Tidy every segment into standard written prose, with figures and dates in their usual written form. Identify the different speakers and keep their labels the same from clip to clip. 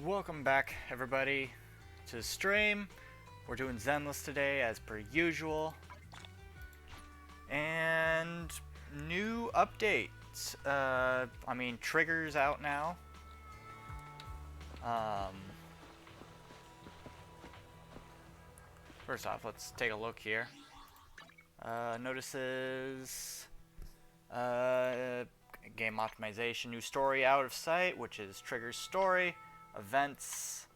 Speaker 1: Welcome back, everybody, to the stream. We're doing Zenless today, as per usual. And new updates. I mean, Trigger's out now. First off, let's take a look here. Notices game optimization, new story out of sight, which is Trigger's story. Events,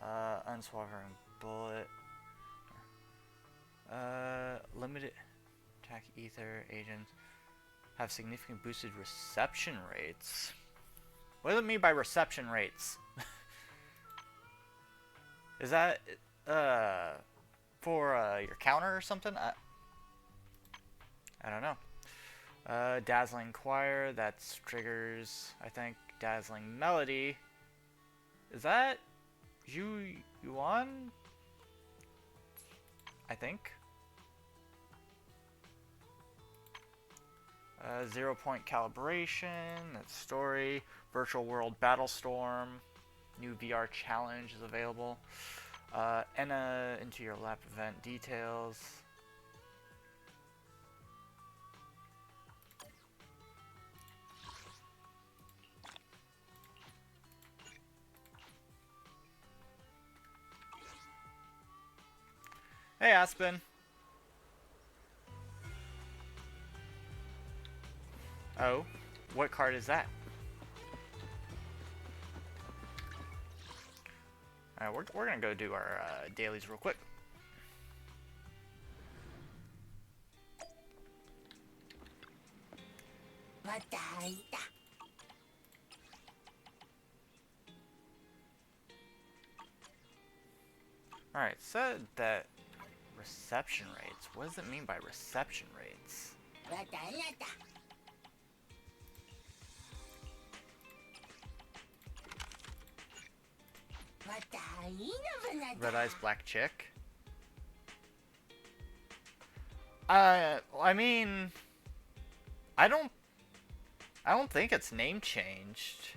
Speaker 1: unswallowing bullet, limited attack ether agents have significant boosted reception rates. What does it mean by reception rates? Is that for your counter or something? I don't know. Dazzling Choir, that's Triggers, I think. Dazzling Melody. Is that Yuan? I think. 0 point calibration, that's story. Virtual World Battlestorm. New VR challenge is available. Enna into your lap event details. Hey, Aspen. Oh, what card is that? Alright, we're gonna go do our dailies real quick. Alright, said that reception rates. What does it mean by reception rates? Red Eyes Black Chick? I mean, I don't think it's name changed.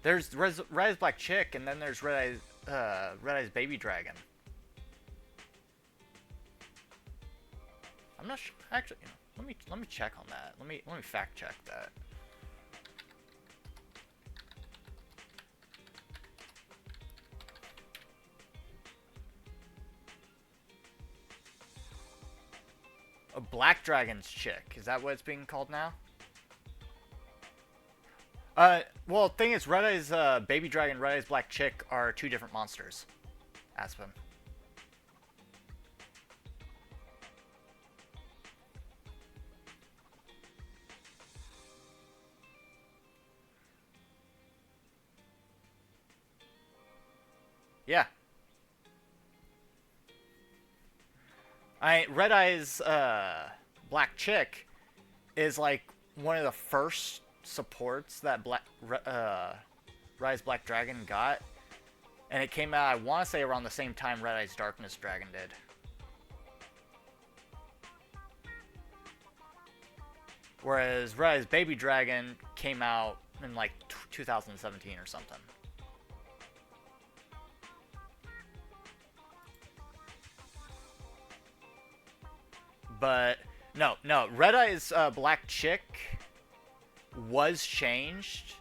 Speaker 1: There's Red Eyes Black Chick, and then there's Red Eyes Baby Dragon. I'm not sure. Actually, let me check on that. Let me fact check that. A Black Dragon's Chick. Is that what it's being called now? Well, the thing is, Red Eyes Baby Dragon, Red Eyes Black Chick are two different monsters. Aspen. Yeah. Red Eyes Black Chick is like one of the first supports that Rise Black Dragon got, and it came out, I want to say, around the same time Red Eyes Darkness Dragon did. Whereas Red Eyes Baby Dragon came out in like 2017 or something. But no, Red Eye's Black Chick was changed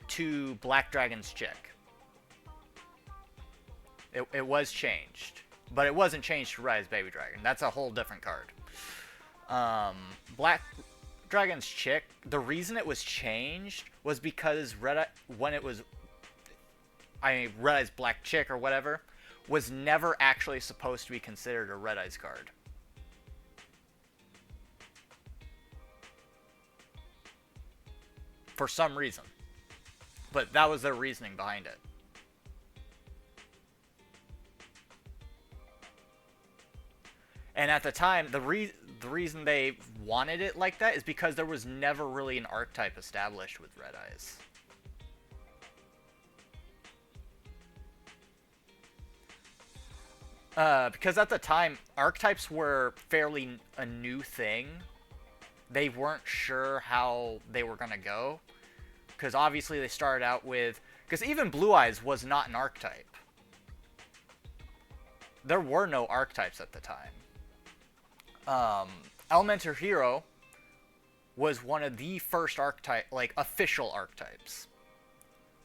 Speaker 1: to Black Dragon's Chick. It was changed, but it wasn't changed to Red Eye's Baby Dragon. That's a whole different card. Black Dragon's Chick, the reason it was changed was because Red Eye's Black Chick or whatever was never actually supposed to be considered a Red Eye's card. For some reason. But that was their reasoning behind it. And at the time, the reason they wanted it like that is because there was never really an archetype established with Red Eyes. Because at the time, archetypes were fairly a new thing. They weren't sure how they were going to go. Because obviously they started out with... Because even Blue Eyes was not an archetype. There were no archetypes at the time. Elemental Hero was one of the first archetype, like, official archetypes.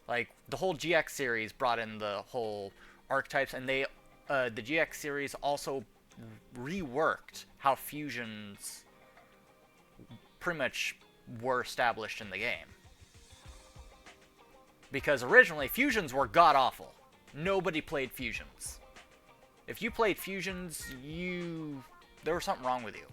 Speaker 1: Like, the whole GX series brought in the whole archetypes, and the GX series also reworked how fusions pretty much were established in the game. Because originally, fusions were god-awful. Nobody played fusions. If you played fusions, there was something wrong with you.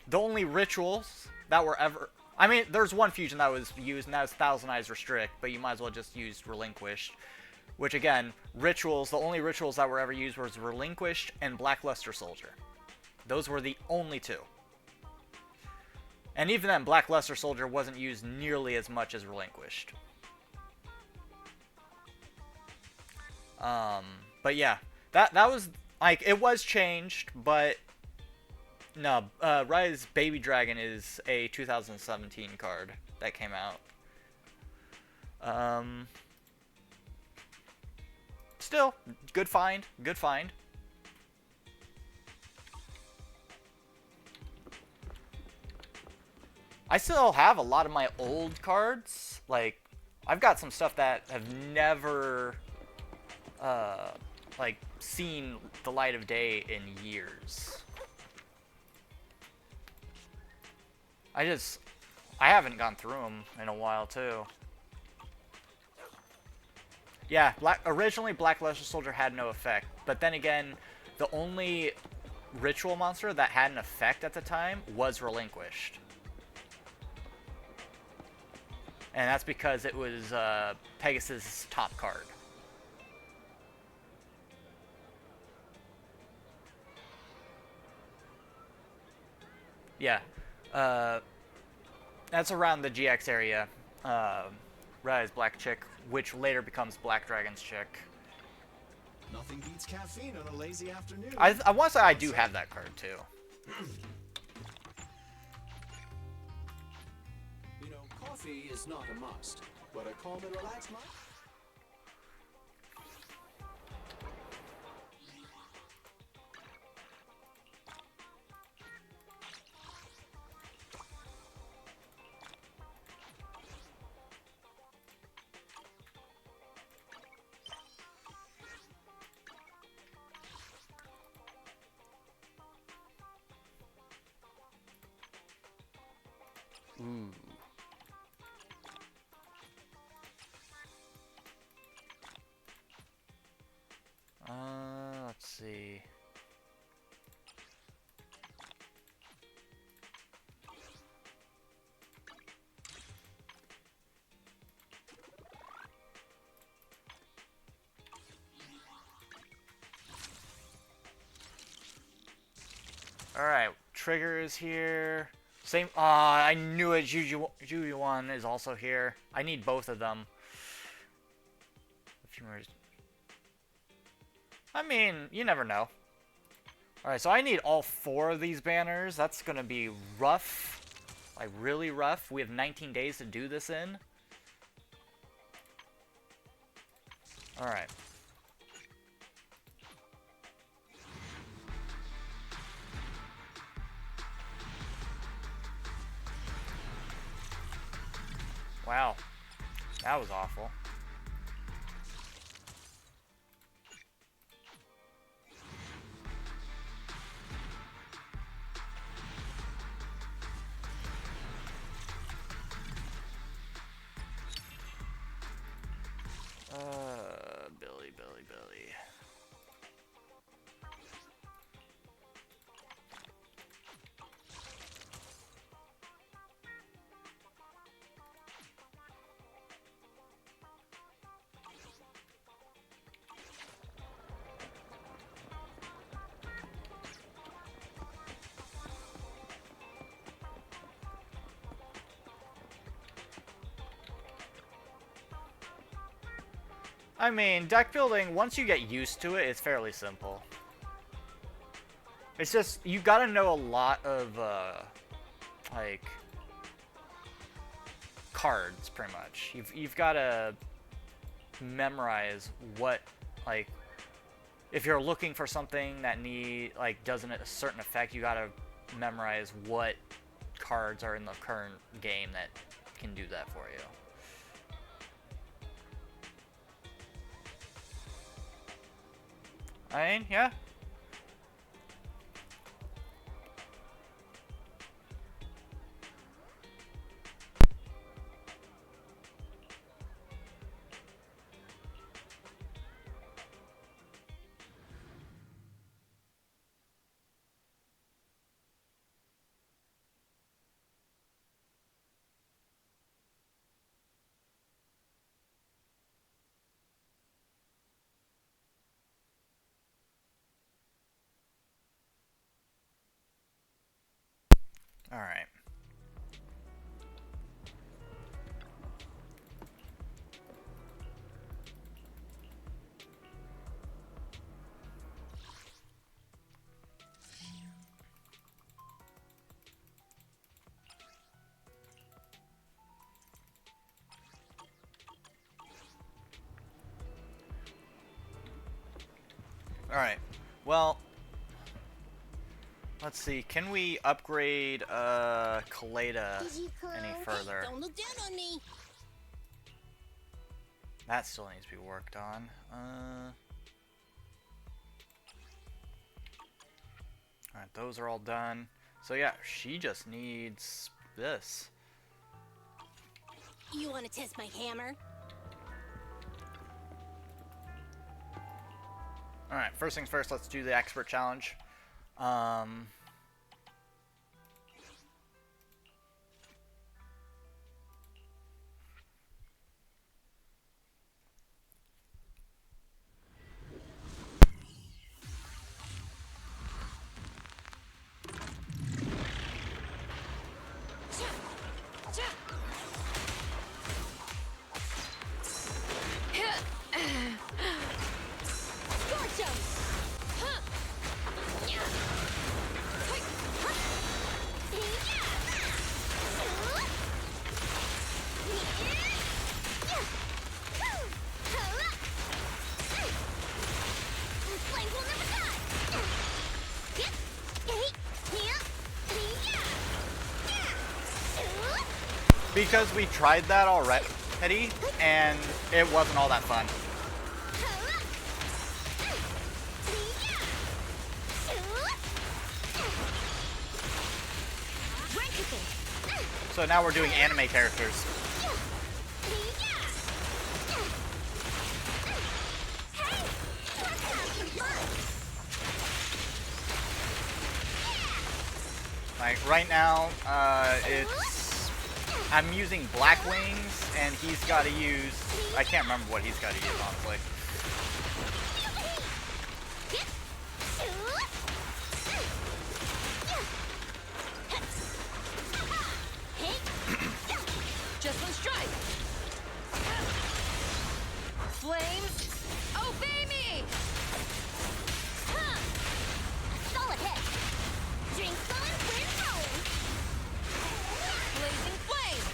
Speaker 1: The only rituals that were ever... I mean, there's one fusion that was used, and that was Thousand Eyes Restrict, but you might as well just use Relinquished. Which, again, rituals, the only rituals that were ever used was Relinquished and Blackluster Soldier. Those were the only two. And even then, Blackluster Soldier wasn't used nearly as much as Relinquished. But yeah, that was, like, it was changed, but no, Rise Baby Dragon is a 2017 card that came out. Still, good find, good find. I still have a lot of my old cards. Like, I've got some stuff that have never, like, seen the light of day in years. I haven't gone through them in a while, too. Yeah, originally Blackluster Soldier had no effect, but then again, the only ritual monster that had an effect at the time was Relinquished. And that's because it was Pegasus' top card. Yeah. That's around the GX area. Rise Black Chick, which later becomes Black Dragon's Chick.
Speaker 2: Nothing beats caffeine on a lazy afternoon.
Speaker 1: I want to say I do have that card, too.
Speaker 2: You know, coffee is not a must, but a calm and relaxed mind.
Speaker 1: Ooh. Let's see. Alright, Trigger is here. Same. I knew it. Juju1 is also here. I need both of them. A few more. I mean, you never know. Alright, so I need all 4 of these banners. That's gonna be rough. Like, really rough. We have 19 days to do this in. Alright. Wow. That was awful. Billy, Billy, Billy. I mean, deck building, once you get used to it, it's fairly simple. It's just, you gotta know a lot of, like, cards, pretty much. You've gotta memorize what, like, if you're looking for something that does a certain effect, you gotta memorize what cards are in the current game that can do that for you. I mean, yeah. All right. Alright, well, let's see, can we upgrade, Kaleda any further?
Speaker 3: Don't look down on me.
Speaker 1: That still needs to be worked on. Alright, those are all done. So yeah, she just needs this.
Speaker 3: You want to test my hammer?
Speaker 1: Alright, first things first, let's do the expert challenge. Because we tried that already, and it wasn't all that fun. So now we're doing anime characters. Like right now, I'm using Black Wings, and he's got to use, I can't remember what he's got to use, honestly.
Speaker 3: Just one strike. Flames, obey me. Solid hit. Drink full and wind rolling. Blazing flame.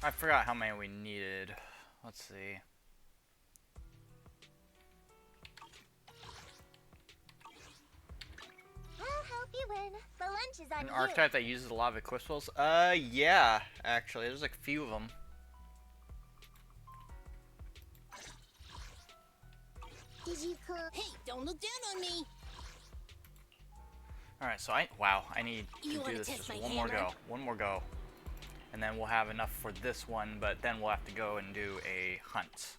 Speaker 1: I forgot how many we needed. Let's see.
Speaker 3: I'll help you win. The lunch is on
Speaker 1: An
Speaker 3: you.
Speaker 1: archetype that uses a lot of equip spells? Yeah, actually. There's like a few of them.
Speaker 3: Did you cook? Hey, don't look down on me.
Speaker 1: Alright, so I need
Speaker 3: You
Speaker 1: to
Speaker 3: wanna
Speaker 1: do this
Speaker 3: test
Speaker 1: just
Speaker 3: my
Speaker 1: one more
Speaker 3: hammer?
Speaker 1: go. One more go. And then we'll have enough for this one, but then we'll have to go and do a hunt.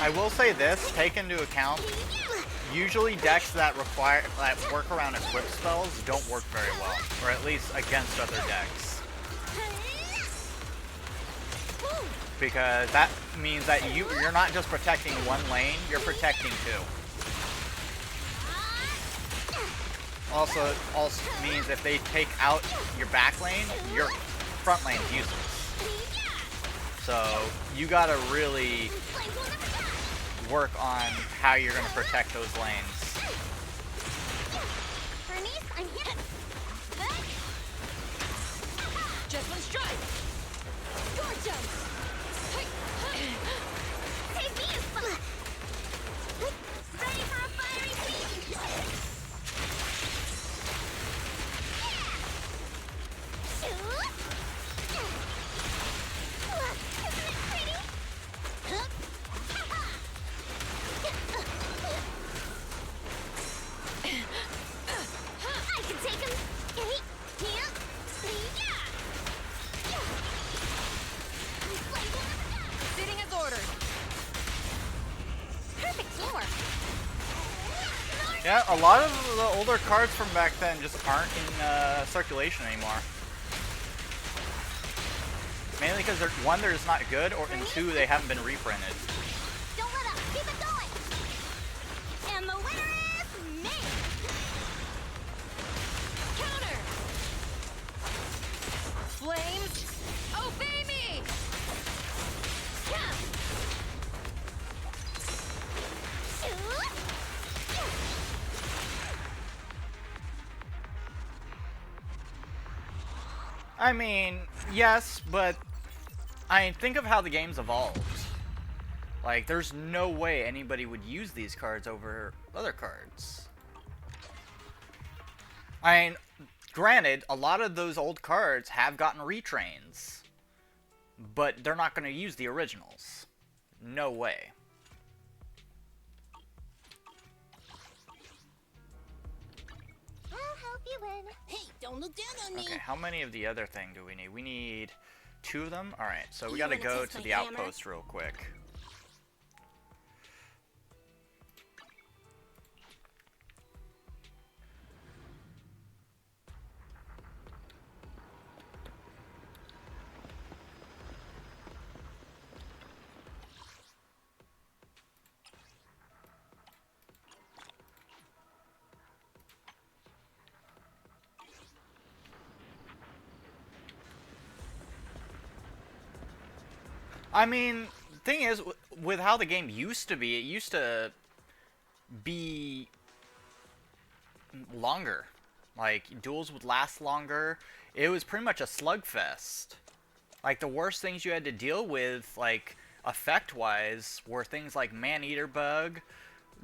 Speaker 1: I will say this, take into account, usually decks that work around equip spells don't work very well, or at least against other decks. Because that means that you're not just protecting one lane, you're protecting two. Also means if they take out your back lane, your front lane is useless. So you gotta really work on how you're gonna protect those lanes.
Speaker 3: Hermes, I'm here.
Speaker 4: Just one strike.
Speaker 3: Door jump. Take me as fun. Ready for a fiery beam. Shoot. Isn't it pretty? Huh? I can take him.
Speaker 4: Sitting as ordered.
Speaker 3: Perfect floor.
Speaker 1: Yeah, a lot of the older cards from back then just aren't in circulation anymore. Mainly because one, they're just not good, and two, they haven't been reprinted.
Speaker 3: Don't let up. Keep it going. And the winner is me.
Speaker 4: Counter. Flames, obey me.
Speaker 3: Come. Shoot.
Speaker 1: I mean, yes, but I mean, think of how the game's evolved. Like, there's no way anybody would use these cards over other cards. I mean, granted, a lot of those old cards have gotten retrains, but they're not going to use the originals. No way.
Speaker 3: I'll help you win. Hey, don't look down on me.
Speaker 1: Okay, how many of the other thing do we need? We need 2 of them? Alright, so we
Speaker 3: You
Speaker 1: gotta
Speaker 3: wanna
Speaker 1: go
Speaker 3: test
Speaker 1: to
Speaker 3: my
Speaker 1: the
Speaker 3: hammer?
Speaker 1: outpost real quick. I mean, thing is, with how the game used to be, it used to be longer. Like, duels would last longer. It was pretty much a slugfest. Like, the worst things you had to deal with, like, effect-wise, were things like Man-Eater Bug,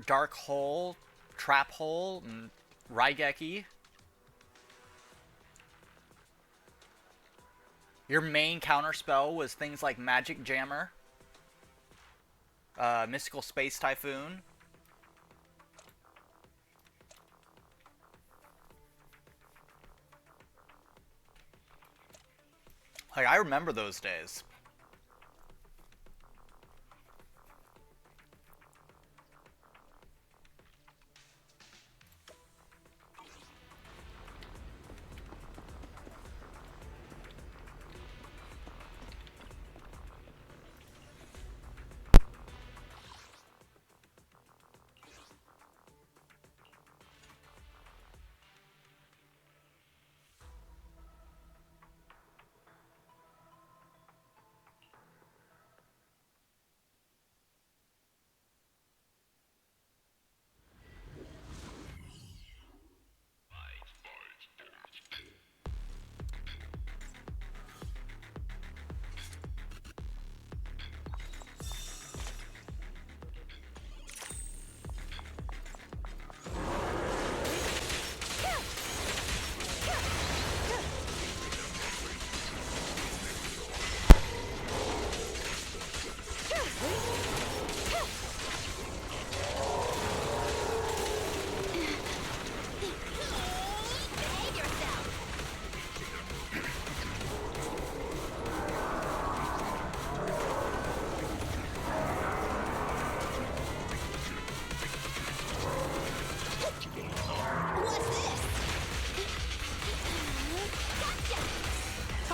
Speaker 1: Dark Hole, Trap Hole, and Raigeki. Your main counterspell was things like Magic Jammer, Mystical Space Typhoon. Like, I remember those days.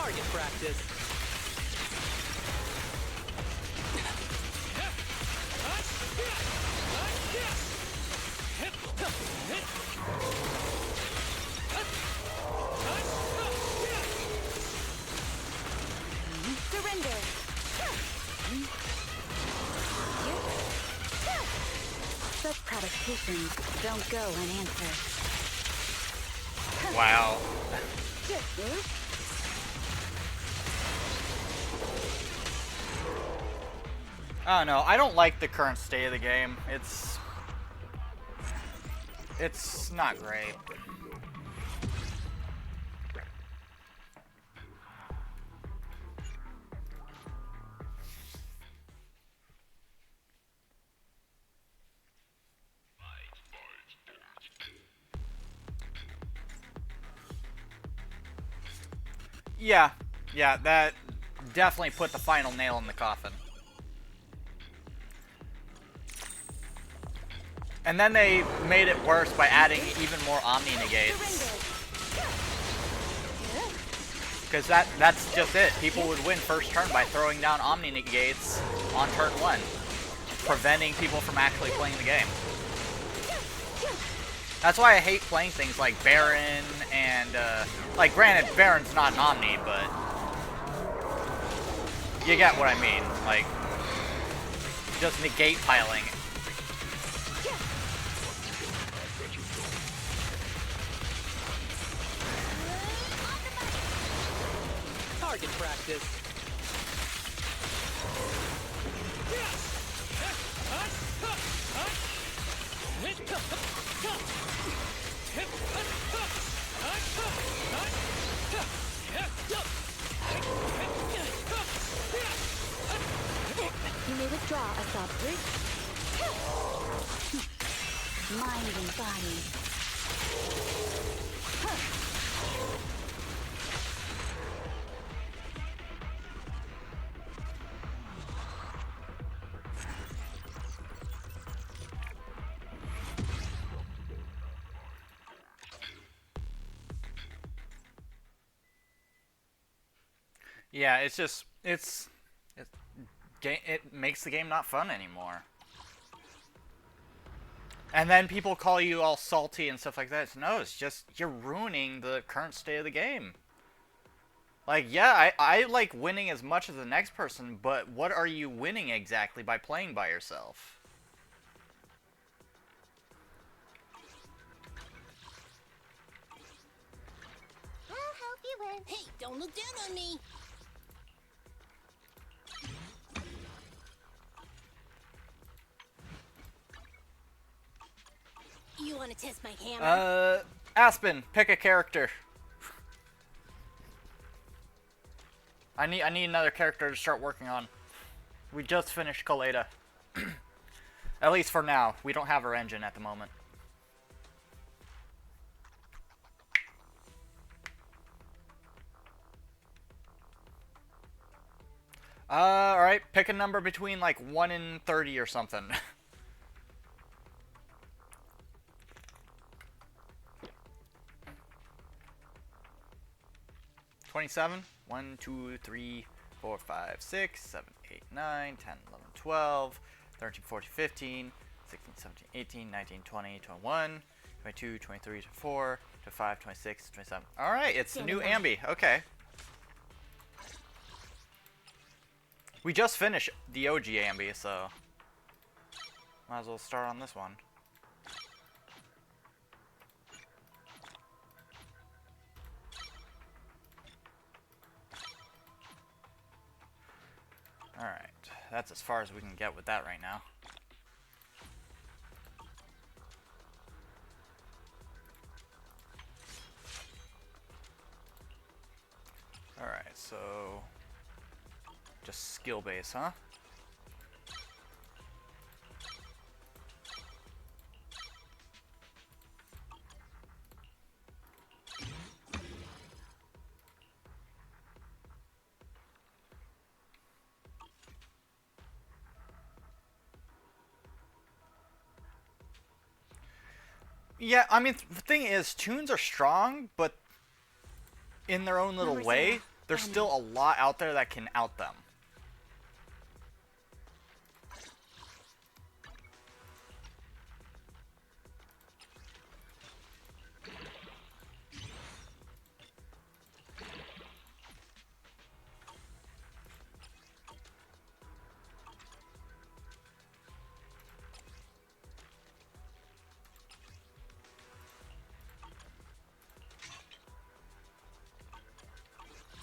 Speaker 5: Target practice.
Speaker 3: Surrender. Such provocations don't go unanswered.
Speaker 1: Wow. I don't know. I don't like the current state of the game. It's not great. Yeah, that definitely put the final nail in the coffin. And then they made it worse by adding even more Omni negates. Because that's just it. People would win first turn by throwing down Omni negates on turn 1, preventing people from actually playing the game. That's why I hate playing things like Baron and, like, granted, Baron's not an Omni, but you get what I mean. Like, just negate piling.
Speaker 5: Target practice.
Speaker 3: You may withdraw a soft root. Mind and body.
Speaker 1: Yeah, it's just it makes the game not fun anymore. And then people call you all salty and stuff like that. No, it's just you're ruining the current state of the game. Like, yeah, I like winning as much as the next person, but what are you winning exactly by playing by yourself?
Speaker 3: I'll help you win. Hey, don't look down on me. You want to test my hammer?
Speaker 1: Aspen, pick a character. I need another character to start working on. We just finished Kaleda. At least for now. We don't have our engine at the moment. Alright, pick a number between like 1 and 30 or something. 27? 1, 2, 3, 4, 5, 6, 7, 8, 9, 10, 11, 12, 13, 14, 15, 16, 17, 18, 19, 20, 21, 22, 23, 24, 25, 26, 27. Alright, it's the new Ambi. Okay. We just finished the OG Ambi, so might as well start on this one. Alright, that's as far as we can get with that right now. Alright, so just skill base, huh? Yeah, I mean, the thing is, tunes are strong, but in their own little way. there's still a lot out there that can out them.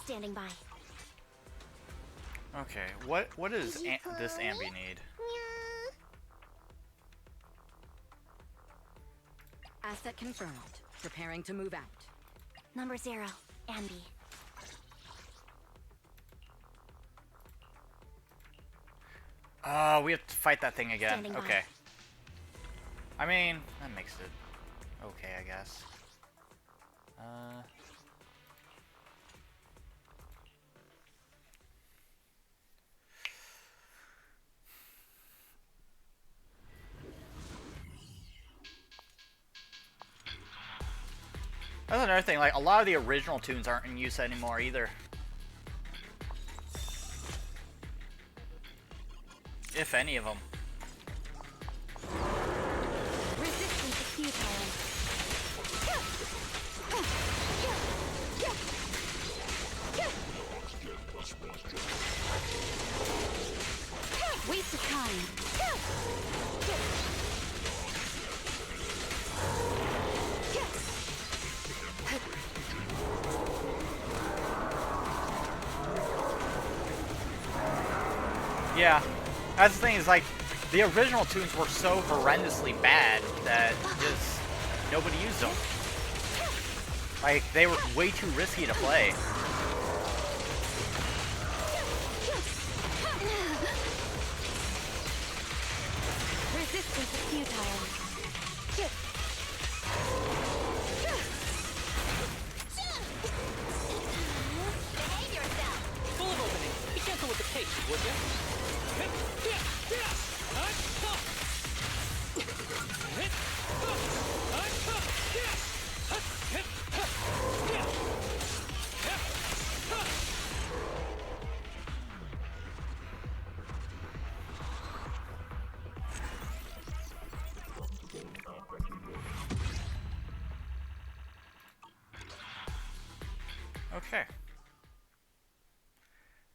Speaker 3: Standing by.
Speaker 1: Okay, what does this Ambi need?
Speaker 4: Asset confirmed. Preparing to move out.
Speaker 3: Number 0, Ambi.
Speaker 1: We have to fight that thing again.
Speaker 3: Standing by.
Speaker 1: Okay. I mean, that makes it okay, I guess. That's another thing, like, a lot of the original tunes aren't in use anymore either. If any of them.
Speaker 3: Resistance is futile. Waste of time.
Speaker 1: Yeah. That's the thing, is like, the original tunes were so horrendously bad that just nobody used them. Like, they were way too risky to play.
Speaker 3: Resistance is futile. Behave yourself.
Speaker 5: Full of openings. Be gentle with the pace, would you?
Speaker 1: Okay.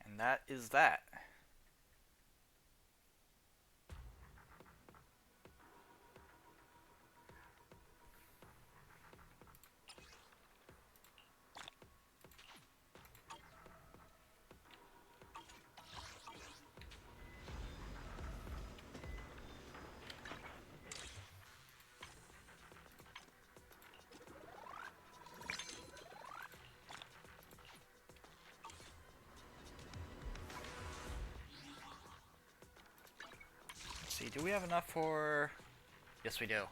Speaker 1: And that is that. See, do we have enough for... Yes, we do.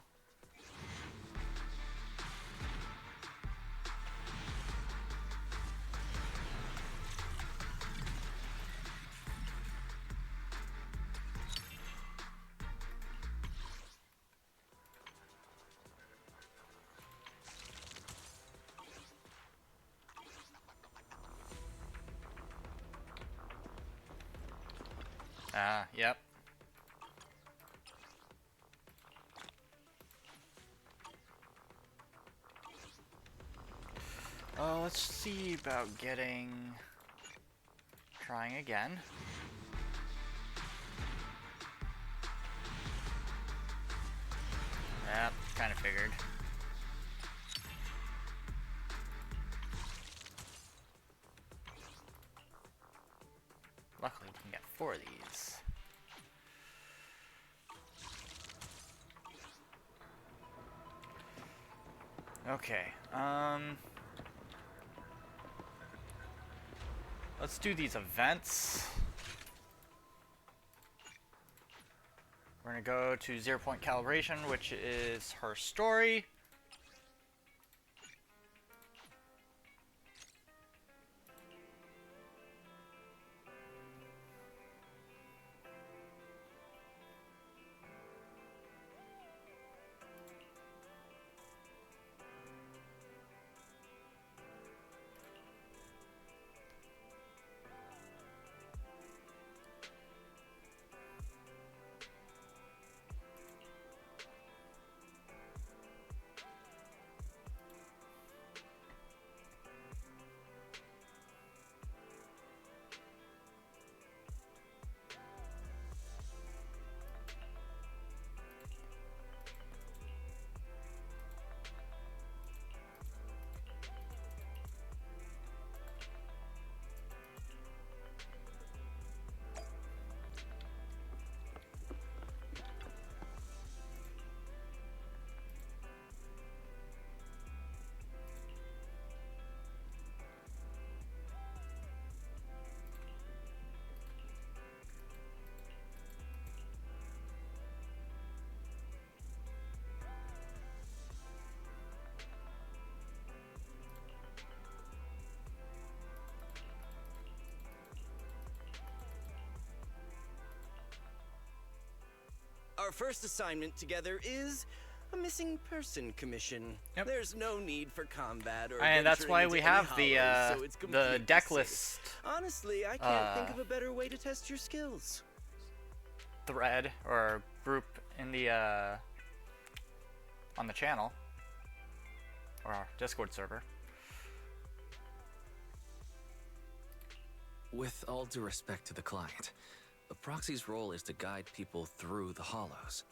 Speaker 1: Yep. Let's see about trying again. Yep, kind of figured. Luckily, we can get 4 of these. Okay, let's do these events. We're gonna go to 0 point calibration, which is her story.
Speaker 6: first assignment together is a missing person commission.
Speaker 1: Yep.
Speaker 6: There's no need for combat or
Speaker 1: And that's
Speaker 6: venturing
Speaker 1: why
Speaker 6: into
Speaker 1: we
Speaker 6: any
Speaker 1: have
Speaker 6: hollows, so it's
Speaker 1: the
Speaker 6: completely
Speaker 1: deck
Speaker 6: safe.
Speaker 1: list
Speaker 6: Honestly, I can't think of a better way to test your skills.
Speaker 1: thread or group in the on the channel or our Discord server.
Speaker 7: With all due respect to the client, a proxy's role is to guide people through the hollows.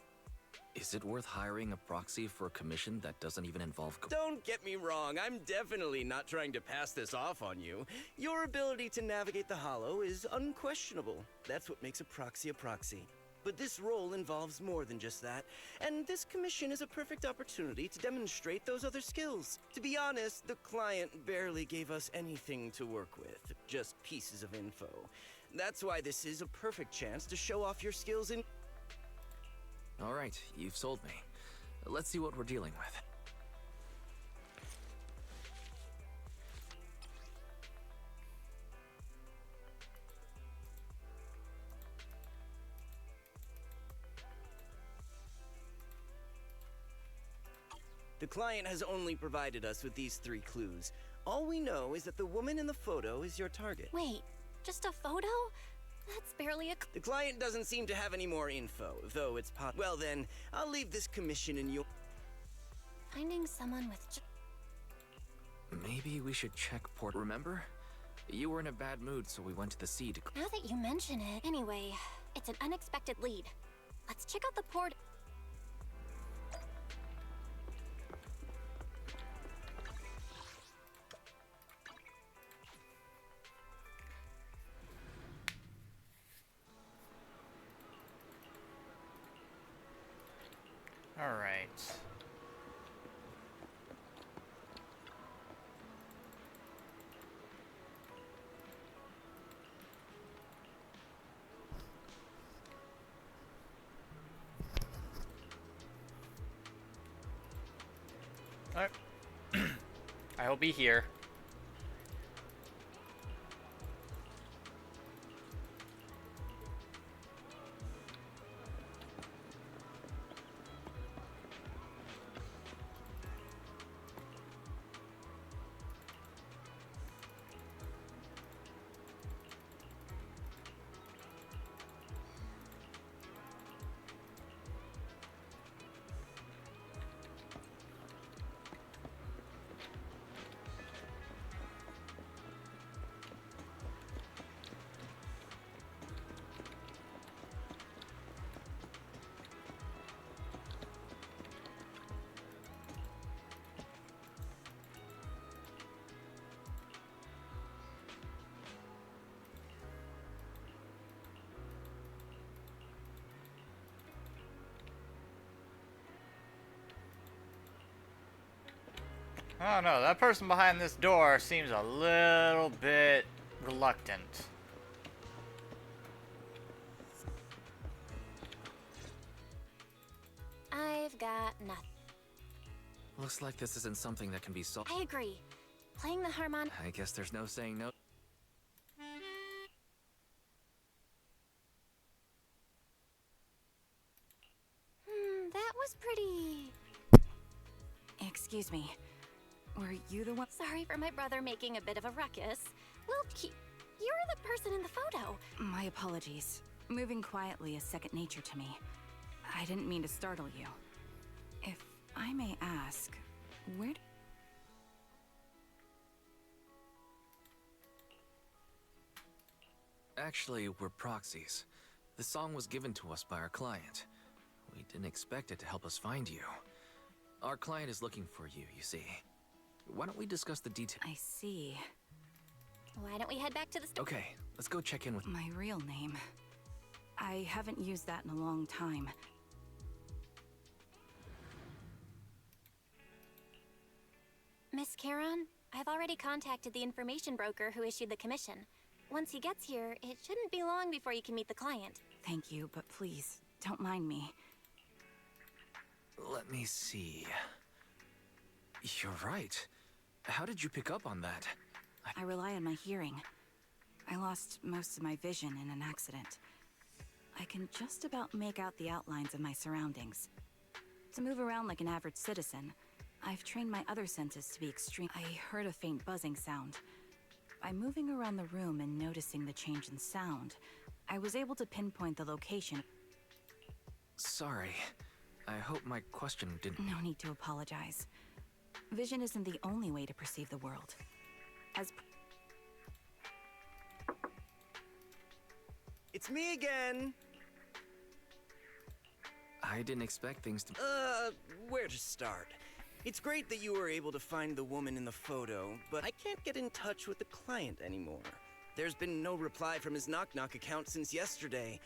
Speaker 7: Is it worth hiring a proxy for a commission that doesn't even involve
Speaker 6: Don't get me wrong, I'm definitely not trying to pass this off on you. Your ability to navigate the hollow is unquestionable. That's what makes a proxy a proxy. But this role involves more than just that, and this commission is a perfect opportunity to demonstrate those other skills. To be honest, the client barely gave us anything to work with, just pieces of info. That's why this is a perfect chance to show off your skills in...
Speaker 7: All right, you've sold me. Let's see what we're dealing with.
Speaker 6: The client has only provided us with these 3 clues. All we know is that the woman in the photo is your target.
Speaker 3: Wait, just a photo? That's barely a.
Speaker 6: The client doesn't seem to have any more info, though it's Well then, I'll leave this commission in your...
Speaker 3: Finding someone with.
Speaker 7: Maybe we should check port. Remember? You were in a bad mood, so we went to the sea to...
Speaker 3: Now that you mention it. Anyway, it's an unexpected lead. Let's check out the port.
Speaker 1: All right. All right. I'll be here. I don't know, that person behind this door seems a little bit reluctant.
Speaker 3: I've got nothing.
Speaker 7: Looks like this isn't something that can be solved.
Speaker 3: I agree. Playing the harmon.
Speaker 7: I guess there's no saying no.
Speaker 3: That was pretty.
Speaker 4: Excuse me. Were you the one?
Speaker 3: Sorry for my brother making a bit of a ruckus. Well, you're the person in the photo.
Speaker 4: My apologies. Moving quietly is second nature to me. I didn't mean to startle you. If I may ask, where d-
Speaker 7: Actually, we're proxies. The song was given to us by our client. We didn't expect it to help us find you. Our client is looking for you, you see. Why don't we discuss the details?
Speaker 4: I see.
Speaker 3: Why don't we head back to the
Speaker 7: Okay, let's go check in with...
Speaker 4: My real name. I haven't used that in a long time.
Speaker 3: Miss Charon, I've already contacted the information broker who issued the commission. Once he gets here, it shouldn't be long before you can meet the client.
Speaker 4: Thank you, but please, don't mind me.
Speaker 7: Let me see... You're right. How did you pick up on that?
Speaker 4: I rely on my hearing. I lost most of my vision in an accident. I can just about make out the outlines of my surroundings. To move around like an average citizen, I've trained my other senses to be extreme. I heard a faint buzzing sound. By moving around the room and noticing the change in sound, I was able to pinpoint the location.
Speaker 7: Sorry. I hope my question didn't...
Speaker 4: No need to apologize. Vision isn't the only way to perceive the world. As
Speaker 6: It's me again!
Speaker 7: I didn't expect things to...
Speaker 6: Where to start? It's great that you were able to find the woman in the photo, but I can't get in touch with the client anymore. There's been no reply from his Knock Knock account since yesterday.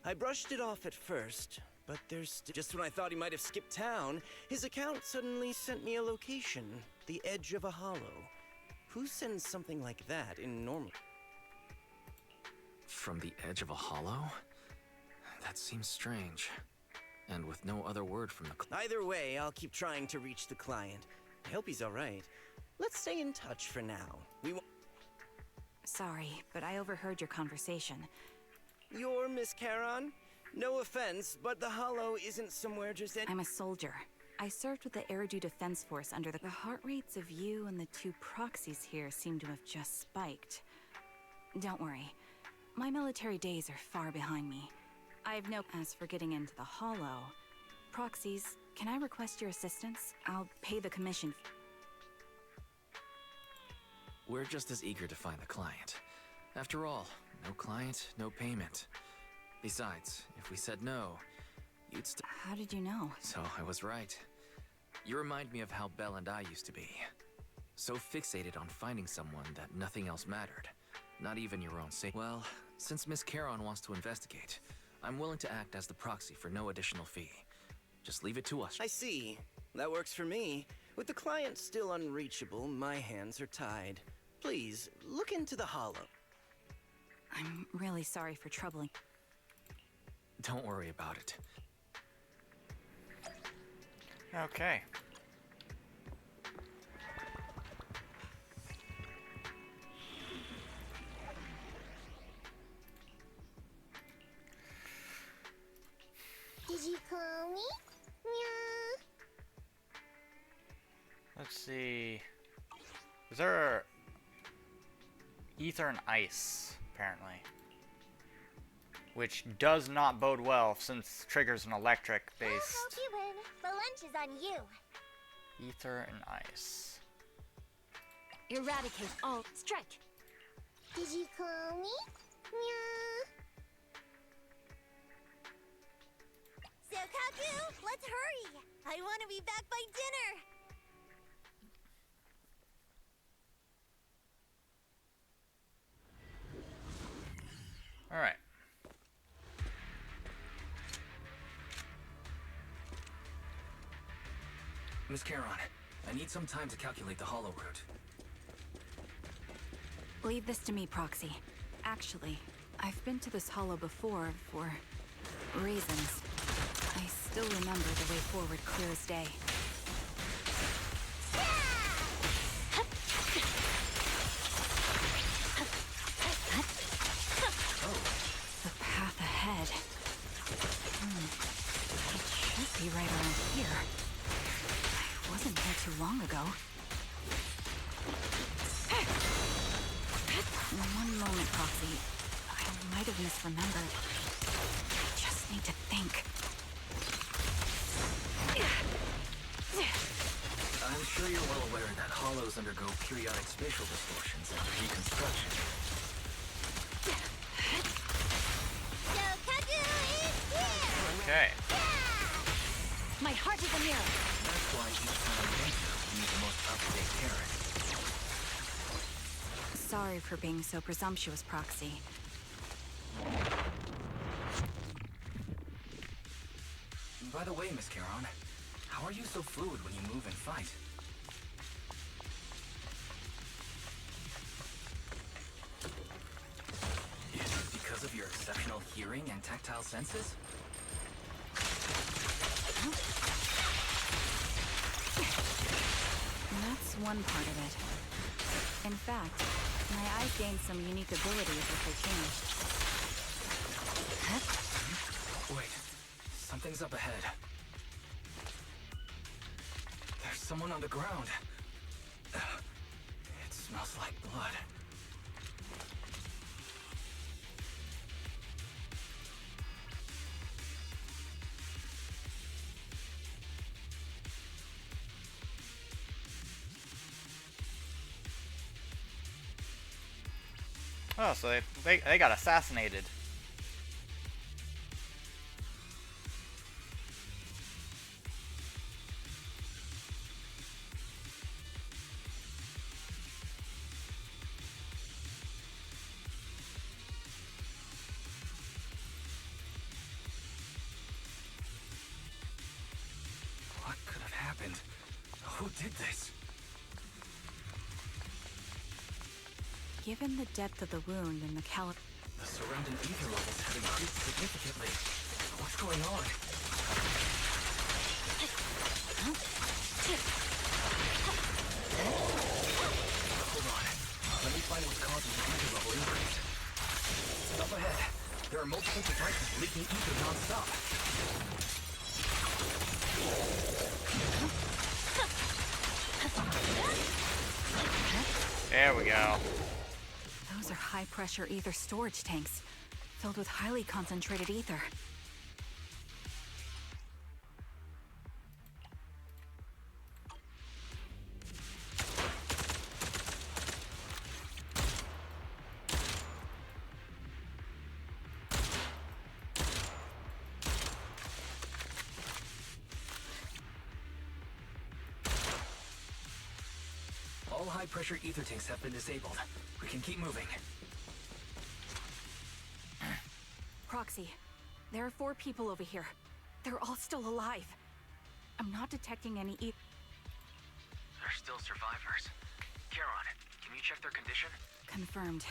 Speaker 6: I brushed it off at first, but there's just when I thought he might have skipped town, his account suddenly sent me a location, the edge of a hollow. Who sends something like that in normal?
Speaker 7: From the edge of a hollow? That seems strange. And with no other word from the...
Speaker 6: Either way, I'll keep trying to reach the client. I hope he's alright. Let's stay in touch for now.
Speaker 4: Sorry, but I overheard your conversation.
Speaker 6: You're Miss Charon? No offense, but the Hollow isn't somewhere just
Speaker 4: I'm a soldier. I served with the Eridu Defense Force under the heart rates of you and the two proxies here seem to have just spiked. Don't worry. My military days are far behind me. I've no... As for getting into the Hollow... Proxies, can I request your assistance? I'll pay the commission.
Speaker 7: We're just as eager to find the client. After all, no client, no payment. Besides, if we said no, you'd still...
Speaker 4: How did you know?
Speaker 7: So I was right. You remind me of how Belle and I used to be. So fixated on finding someone that nothing else mattered. Not even your own safety. Well, since Miss Charon wants to investigate, I'm willing to act as the proxy for no additional fee. Just leave it to us.
Speaker 6: I see. That works for me. With the client still unreachable, my hands are tied. Please, look into the Hollow.
Speaker 4: I'm really sorry for troubling.
Speaker 7: Don't worry about it.
Speaker 1: Okay.
Speaker 3: Did you call me? Meow.
Speaker 1: Let's see. Is there ether and ice, apparently? Which does not bode well since Trigger's an electric
Speaker 3: I'll
Speaker 1: based.
Speaker 3: help you win. The lunch is on you.
Speaker 1: Ether and ice.
Speaker 3: Eradicate all. Strike. Did you call me? Meow. Sokaku, let's hurry. I want to be back by dinner.
Speaker 1: Alright.
Speaker 7: Miss Charon, I need some time to calculate the hollow route.
Speaker 4: Leave this to me, Proxy. Actually, I've been to this hollow before for reasons. I still remember the way forward clear as day. The path ahead. It should be right around here. I wasn't here too long ago. One moment, Proxy. I might have misremembered. I just need to think.
Speaker 7: I'm sure you're well aware that hollows undergo periodic spatial distortions and reconstruction.
Speaker 3: Sokaku is here.
Speaker 1: Okay.
Speaker 3: My heart is a mirror.
Speaker 7: That's why each time you enter, you need the most up-to-date carrot.
Speaker 4: Sorry for being so presumptuous, Proxy.
Speaker 7: By the way, Miss Charon, how are you so fluid when you move and fight? Is it because of your exceptional hearing and tactile senses?
Speaker 4: That's one part of it. In fact, my eyes gained some unique abilities as they changed.
Speaker 7: Something's up ahead. There's someone on the ground. It smells like blood.
Speaker 1: Oh, so they got assassinated.
Speaker 7: What could have happened? Who did this?
Speaker 4: Given the depth of the wound and the caliber...
Speaker 7: The surrounding ether levels have increased significantly. What's going on? Hold on. Let me find what's causing the ether level increase. Up ahead, there are multiple devices leaking ether non-stop.
Speaker 1: There we go.
Speaker 4: Those are high-pressure ether storage tanks, filled with highly concentrated ether.
Speaker 7: All high-pressure ether tanks have been disabled. We can keep moving.
Speaker 4: Proxy, there are 4 people over here. They're all still alive. I'm not detecting any ether.
Speaker 7: They're still survivors. Charon, can you check their condition?
Speaker 4: Confirmed.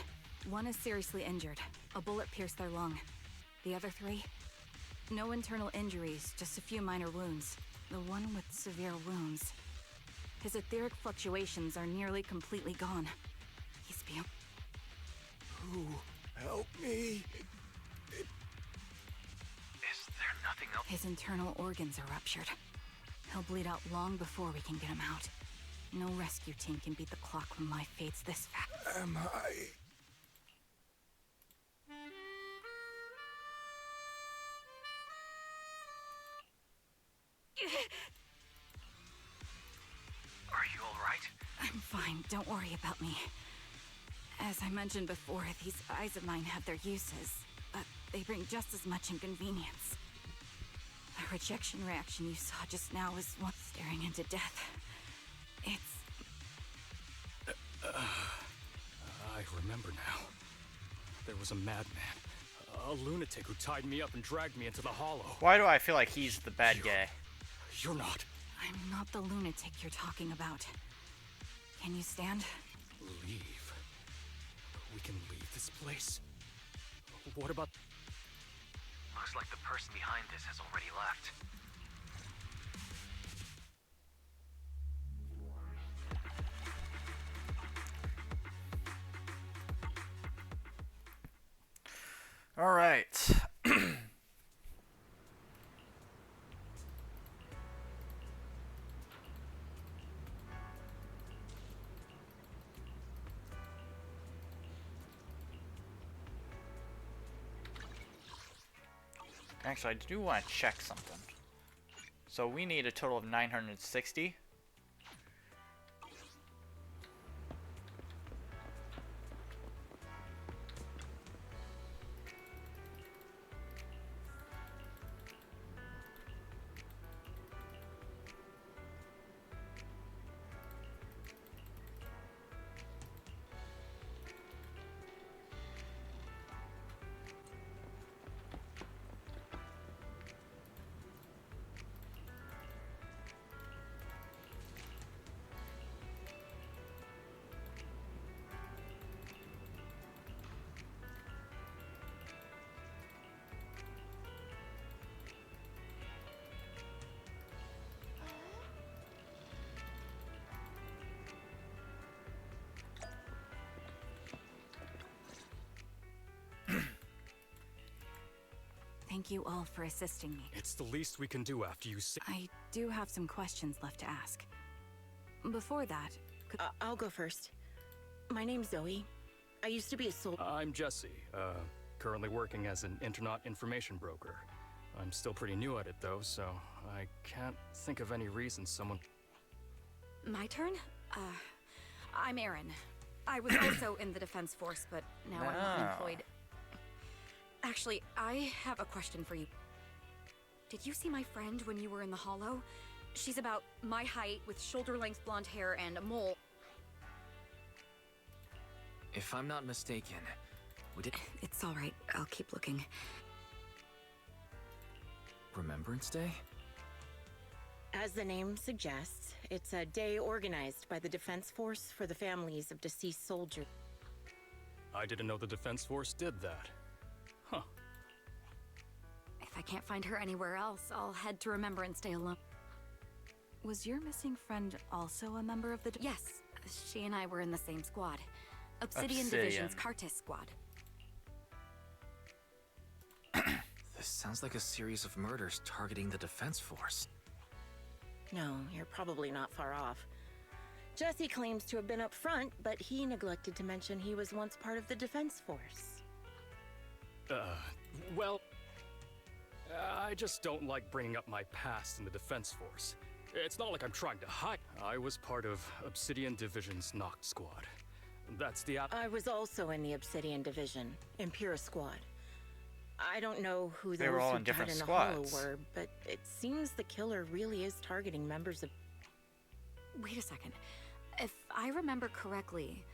Speaker 4: 1 is seriously injured. A bullet pierced their lung. The other 3? No internal injuries, just a few minor wounds. The one with severe wounds. His etheric fluctuations are nearly completely gone. He's beyond...
Speaker 2: Who help me?
Speaker 7: Is there nothing else?
Speaker 4: His internal organs are ruptured. He'll bleed out long before we can get him out. No rescue team can beat the clock when life fades this fast.
Speaker 2: Am I?
Speaker 7: Are you alright?
Speaker 4: I'm fine, don't worry about me. As I mentioned before, these eyes of mine have their uses, but they bring just as much inconvenience. The rejection reaction you saw just now was one staring into death. It's...
Speaker 8: I remember now. There was a madman, a lunatic who tied me up and dragged me into the hollow.
Speaker 1: Why do I feel like he's the bad guy?
Speaker 8: You're not.
Speaker 4: I'm not the lunatic you're talking about. Can you stand?
Speaker 8: Leave. We can leave this place. What about...
Speaker 7: Looks like the person behind this has already left.
Speaker 1: All right. Actually, I do want to check something. So we need a total of 960.
Speaker 4: Thank you all for assisting me.
Speaker 8: It's the least we can do after you say.
Speaker 4: I do have some questions left to ask. Before that,
Speaker 9: I'll go first. My name's Zoe. I used to be a soldier.
Speaker 8: I'm Jesse, currently working as an Internaut information broker. I'm still pretty new at it though, so I can't think of any reason someone...
Speaker 4: my turn? I'm Erin. I was also in the Defense Force, but now I'm
Speaker 1: Ah.
Speaker 4: unemployed. Actually, I have a question for you. Did you see my friend when you were in the Hollow? She's about my height, with shoulder-length blonde hair and a mole.
Speaker 7: If I'm not mistaken, we did
Speaker 4: It's all right. I'll keep looking.
Speaker 7: Remembrance Day?
Speaker 9: As the name suggests, it's a day organized by the Defense Force for the families of deceased soldiers.
Speaker 8: I didn't know the Defense Force did that. Huh.
Speaker 4: If I can't find her anywhere else, I'll head to Remembrance Day alone. Was your missing friend also a member of the... Yes, she and I were in the same squad. Obsidian Division's
Speaker 1: Obsidian.
Speaker 4: Cartis squad.
Speaker 7: This sounds like a series of murders targeting the Defense Force.
Speaker 9: No, you're probably not far off. Jesse claims to have been up front, but he neglected to mention he was once part of the Defense Force.
Speaker 8: Well... I just don't like bringing up my past in the Defense Force. It's not like I'm trying to hide. I was part of Obsidian Division's Noct Squad. That's the...
Speaker 9: I was also in the Obsidian Division, Impera Squad. I don't know who
Speaker 1: They
Speaker 9: those
Speaker 1: were all
Speaker 9: who
Speaker 1: in
Speaker 9: died
Speaker 1: different
Speaker 9: in the Hollow
Speaker 1: squads.
Speaker 9: were, but it seems the killer really is targeting members of...
Speaker 4: Wait a second. If I remember correctly,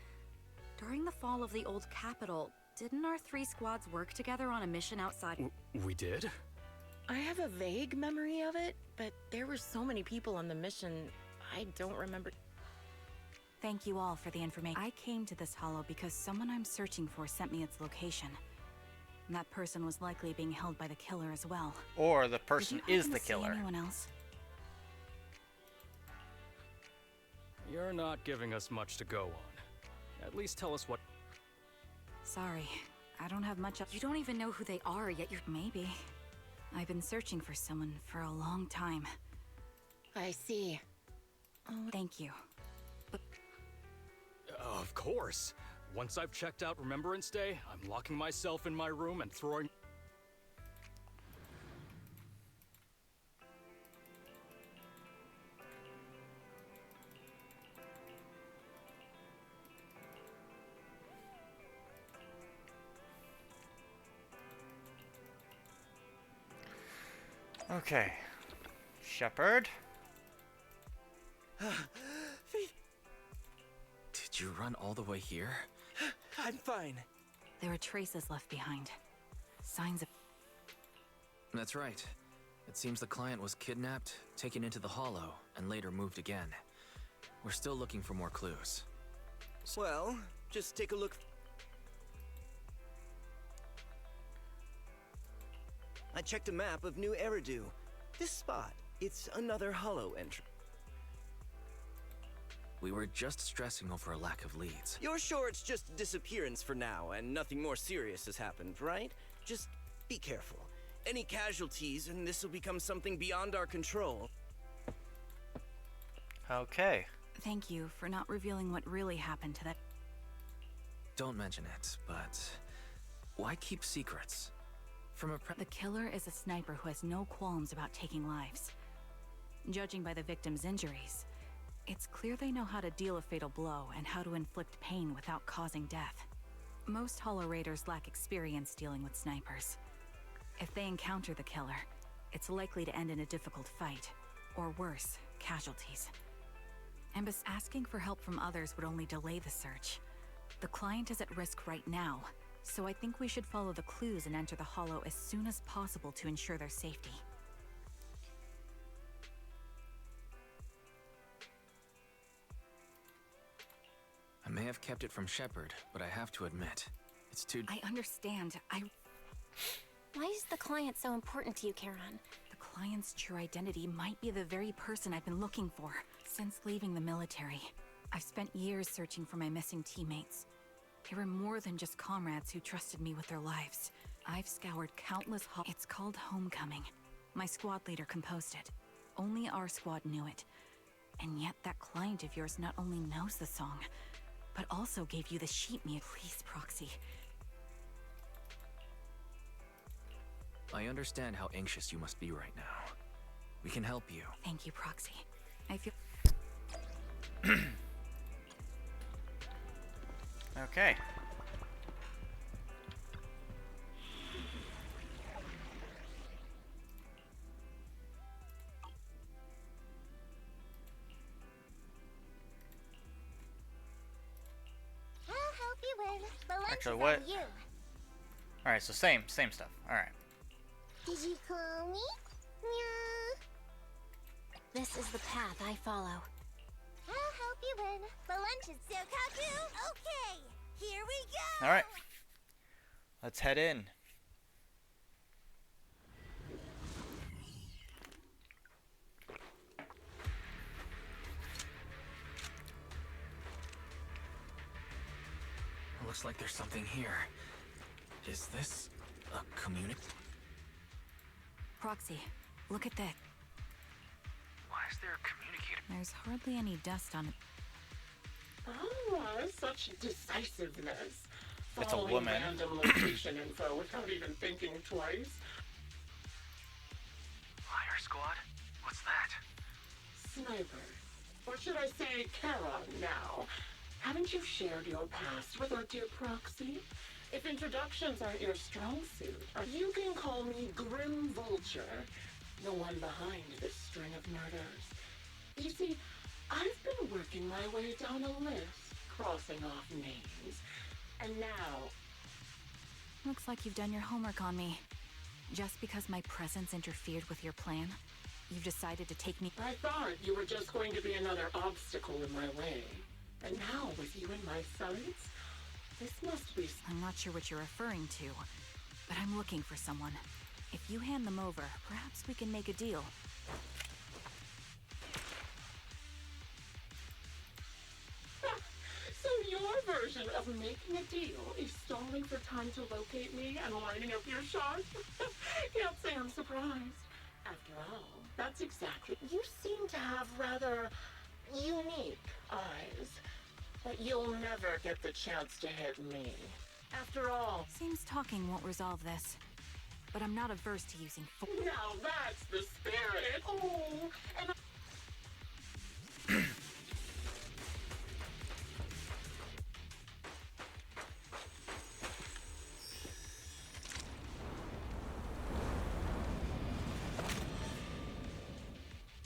Speaker 4: during the fall of the old capital, didn't our 3 squads work together on a mission outside?
Speaker 8: We did?
Speaker 9: I have a vague memory of it, but there were so many people on the mission, I don't remember...
Speaker 4: Thank you all for the information. I came to this hollow because someone I'm searching for sent me its location. And that person was likely being held by the killer as well.
Speaker 1: Or the
Speaker 4: Did
Speaker 1: person
Speaker 4: you
Speaker 1: is
Speaker 4: happen
Speaker 1: the
Speaker 4: to see
Speaker 1: killer.
Speaker 4: anyone else?
Speaker 8: You're not giving us much to go on. At least tell us what...
Speaker 4: Sorry, I don't have much else. You don't even know who they are, yet you're... Maybe. I've been searching for someone for a long time.
Speaker 9: I see.
Speaker 4: Thank you.
Speaker 8: Of course. Once I've checked out Remembrance Day, I'm locking myself in my room and throwing...
Speaker 1: Okay. Shepard?
Speaker 7: Did you run all the way here?
Speaker 6: I'm fine.
Speaker 4: There are traces left behind. Signs of...
Speaker 7: That's right. It seems the client was kidnapped, taken into the Hollow, and later moved again. We're still looking for more clues.
Speaker 6: Well, just take a look. I checked a map of New Eridu. This spot, it's another Hollow entry.
Speaker 7: We were just stressing over a lack of leads.
Speaker 6: You're sure it's just disappearance for now and nothing more serious has happened, right? Just be careful. Any casualties and this will become something beyond our control.
Speaker 1: Okay.
Speaker 4: Thank you for not revealing what really happened to that...
Speaker 7: Don't mention it, but why keep secrets? From a
Speaker 4: The killer is a sniper who has no qualms about taking lives. Judging by the victim's injuries, it's clear they know how to deal a fatal blow and how to inflict pain without causing death. Most Hollow Raiders lack experience dealing with snipers. If they encounter the killer, it's likely to end in a difficult fight, or worse, casualties. And asking for help from others would only delay the search. The client is at risk right now, so I think we should follow the clues and enter the Hollow as soon as possible to ensure their safety.
Speaker 7: I may have kept it from Shepard, but I have to admit, it's too...
Speaker 4: I understand.
Speaker 3: Why is the client so important to you, Charon?
Speaker 4: The client's true identity might be the very person I've been looking for since leaving the military. I've spent years searching for my missing teammates. They were more than just comrades who trusted me with their lives. I've scoured countless It's called Homecoming. My squad leader composed it. Only our squad knew it. And yet that client of yours not only knows the song, but also gave you the sheet music. Please, Proxy.
Speaker 7: I understand how anxious you must be right now. We can help you.
Speaker 4: Thank you, Proxy. I feel...
Speaker 1: Okay.
Speaker 10: I'll help you win. The lunch
Speaker 1: Actually,
Speaker 10: is
Speaker 1: what?
Speaker 10: on you.
Speaker 1: Alright, so same stuff. Alright.
Speaker 10: Did you call me? Meow.
Speaker 3: This is the path I follow.
Speaker 10: I'll help you win. The lunch is Sokaku. Okay, here we go.
Speaker 1: Alright. Let's head in.
Speaker 7: Looks like there's something here. Is this a community?
Speaker 4: Proxy, look at that.
Speaker 7: Why is there a communicator?
Speaker 4: There's hardly any dust on it.
Speaker 11: Oh, such decisiveness.
Speaker 1: It's a
Speaker 11: Following
Speaker 1: woman.
Speaker 11: random location info without even thinking twice.
Speaker 7: Fire squad? What's that?
Speaker 11: Sniper. Or should I say Charon now? Haven't you shared your past with our dear Proxy? If introductions aren't your strong suit, you can call me Grim Vulture, the one behind this string of murders. You see, I've been working my way down a list, crossing off names, and now...
Speaker 4: Looks like you've done your homework on me. Just because my presence interfered with your plan, you've decided to take me...
Speaker 11: I thought you were just going to be another obstacle in my way. And now, with you in my sights, this must be...
Speaker 4: I'm not sure what you're referring to, but I'm looking for someone. If you hand them over, perhaps we can make a deal.
Speaker 11: So your version of making a deal is stalling for time to locate me and lining up your shot? Can't say I'm surprised. After all, that's exactly... You seem to have rather unique eyes. But you'll never get the chance to hit me. After all...
Speaker 4: Seems talking won't resolve this. But I'm not averse to using
Speaker 11: Now that's the spirit. Oh, and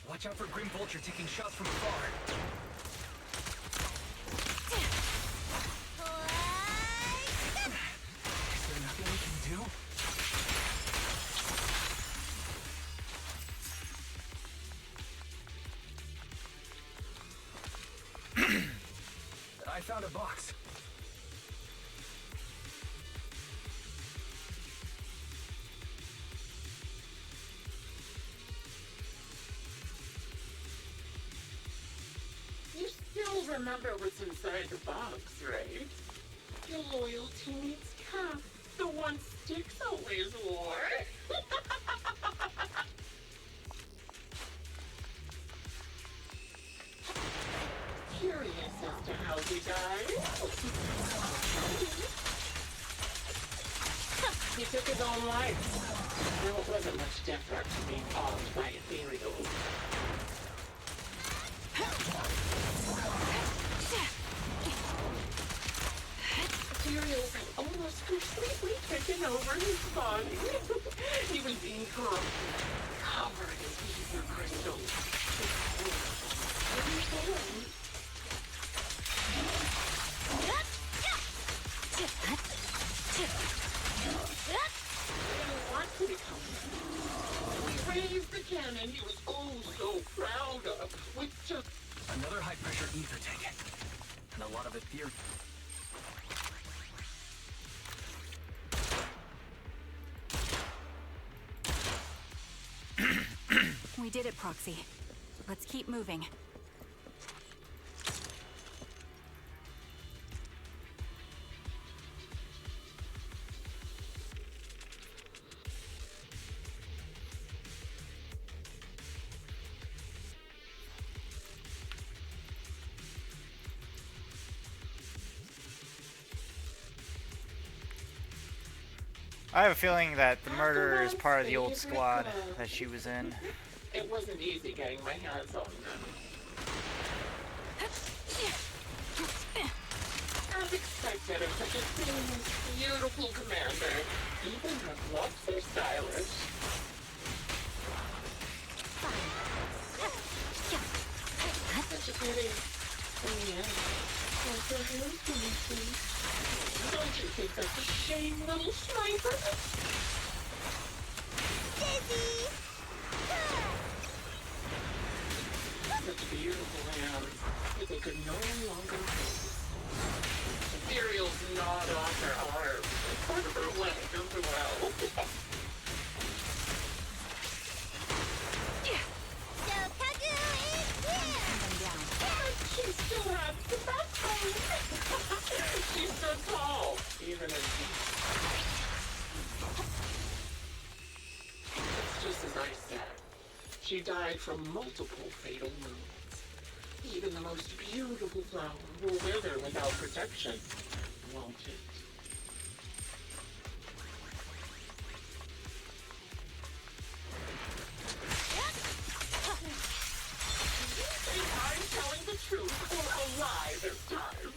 Speaker 7: Watch out for Grim Vulture taking shots from far. Is there nothing we can do? I found a box.
Speaker 11: you still remember what's inside the box, right? Your loyalty meets Cap, the one Styx always wore. Curious as to how he died. He took his own life. There wasn't much different to being owned by ethereals. Ethereals had almost completely taken over his body. He was being covered in ether crystals. Want to become he raised the cannon he was oh so proud of with just
Speaker 7: Another high-pressure ether tank. And a lot of ether...
Speaker 4: We did it, Proxy. Let's keep moving.
Speaker 1: I have a feeling that the murderer is
Speaker 11: Everyone's
Speaker 1: part of the old
Speaker 11: favorite
Speaker 1: squad
Speaker 11: glove.
Speaker 1: that she was in.
Speaker 11: It wasn't easy getting my hands on them. As expected of such a seamless, beautiful commander, even her gloves are stylish. Such a beauty. Oh yeah. Like her hair, please. Don't you think that's a shame, little sniper?
Speaker 10: Dizzy!
Speaker 11: Such beautiful hands that they could no longer hold. Ethereal's gnawed off her arm. Part of her leg as well.
Speaker 10: So Kagu is here!
Speaker 11: But she still has the backbone. She stood tall, even in peace. It's just as I said. She died from multiple fatal wounds. Even the most beautiful flower will wither without protection, won't it? Do you think I'm telling the truth or a lie this time?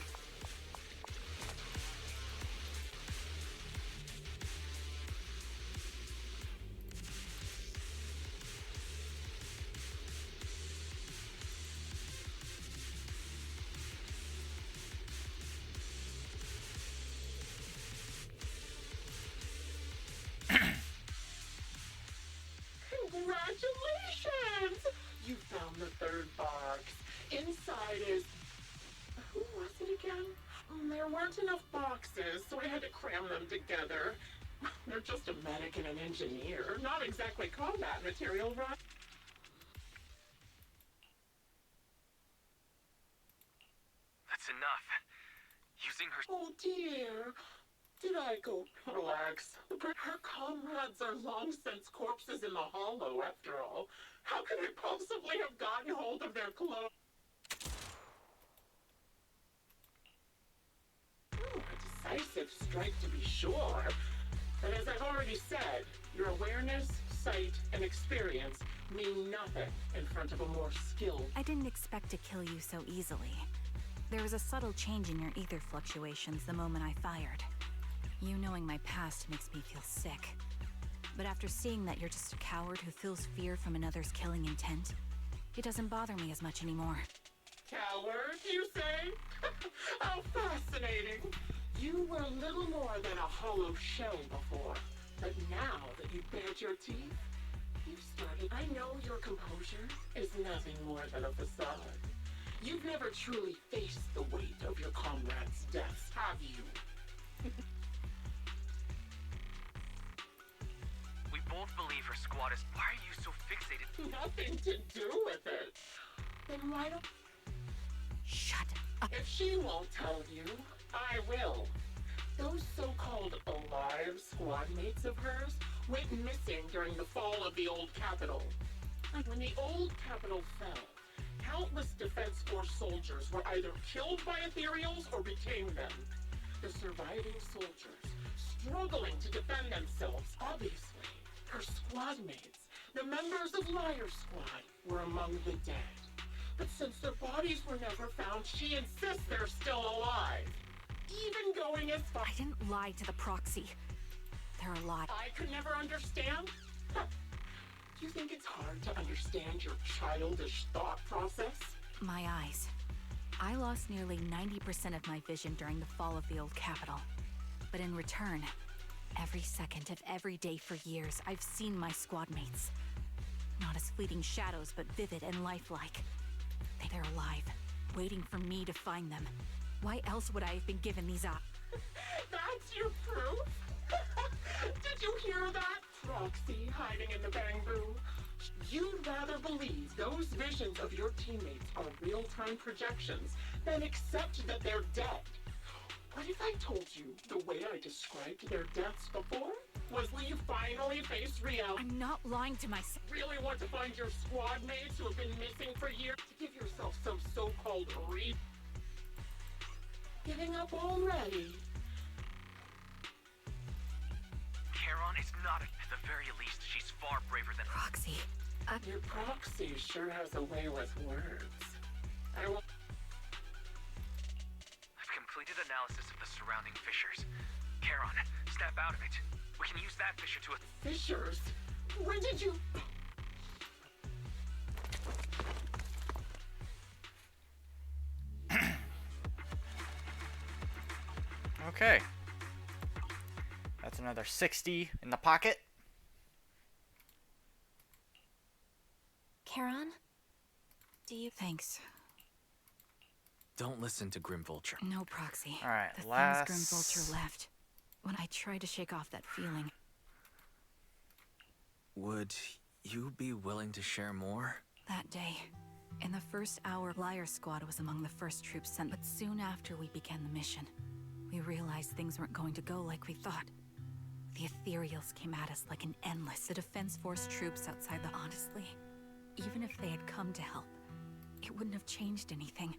Speaker 11: Congratulations! You found the third box. Inside is... Who was it again? There weren't enough boxes, so I had to cram them together. They're just a medic and an engineer. Not exactly combat material, right?
Speaker 7: That's enough. Using her...
Speaker 11: Oh dear. Did I go? Relax. Her comrades are long since corpses in the hollow, after all. How could I possibly have gotten hold of their clothes? A decisive strike to be sure. But as I've already said, your awareness, sight, and experience mean nothing in front of a more skilled...
Speaker 4: I didn't expect to kill you so easily. There was a subtle change in your ether fluctuations the moment I fired. You knowing my past makes me feel sick. But after seeing that you're just a coward who feels fear from another's killing intent, it doesn't bother me as much anymore.
Speaker 11: Coward, you say? How fascinating! You were little more than a hollow shell before. But now that you've bared your teeth, you've started... I know your composure is nothing more than a facade. You've never truly faced the weight of your comrades' deaths, have you?
Speaker 7: We both believe her squad is... Why are you so fixated?
Speaker 11: Nothing to do with it. Then why don't...
Speaker 4: Shut up.
Speaker 11: If she won't tell you, I will. Those so-called alive squad mates of hers went missing during the fall of the old capital. When the old capital fell, countless Defense Force soldiers were either killed by Ethereals or became them. The surviving soldiers, struggling to defend themselves, obviously. Her squad mates, the members of Liar Squad, were among the dead. But since their bodies were never found, she insists they're still alive. Even going as far...
Speaker 4: I didn't lie to the proxy. They're alive.
Speaker 11: I could never understand? You think it's hard to understand your childish thought process?
Speaker 4: My eyes. I lost nearly 90% of my vision during the fall of the old capital. But in return, every second of every day for years, I've seen my squad mates. Not as fleeting shadows, but vivid and lifelike. They're alive, waiting for me to find them. Why else would I have been given these eyes?
Speaker 11: That's your proof? Did you hear that? Proxy hiding in the bamboo. You'd rather believe those visions of your teammates are real-time projections than accept that they're dead. What if I told you the way I described their deaths before was when you finally face reality?
Speaker 4: I'm not lying to myself.
Speaker 11: Really want to find your squad mates who have been missing for years to give yourself some so-called Giving up already?
Speaker 7: She's not. At the very least, she's far braver than
Speaker 4: Proxy.
Speaker 11: Your proxy sure has a way with words. I will.
Speaker 7: I've completed analysis of the surrounding fissures. Charon, snap out of it. We can use that fissure to...
Speaker 11: Fissures? When did you...
Speaker 1: Okay. That's another 60 in the pocket.
Speaker 3: Charon? Do you...
Speaker 4: Thanks.
Speaker 7: Don't listen to Grim Vulture.
Speaker 4: No, Proxy.
Speaker 1: Alright,
Speaker 4: The
Speaker 1: last...
Speaker 4: things Grim Vulture left. When I tried to shake off that feeling.
Speaker 7: Would you be willing to share more?
Speaker 4: That day, in the first hour, Liar Squad was among the first troops sent, but soon after we began the mission, we realized things weren't going to go like we thought. The Ethereals came at us like an endless. The Defense Force troops outside the... Honestly, even if they had come to help, it wouldn't have changed anything.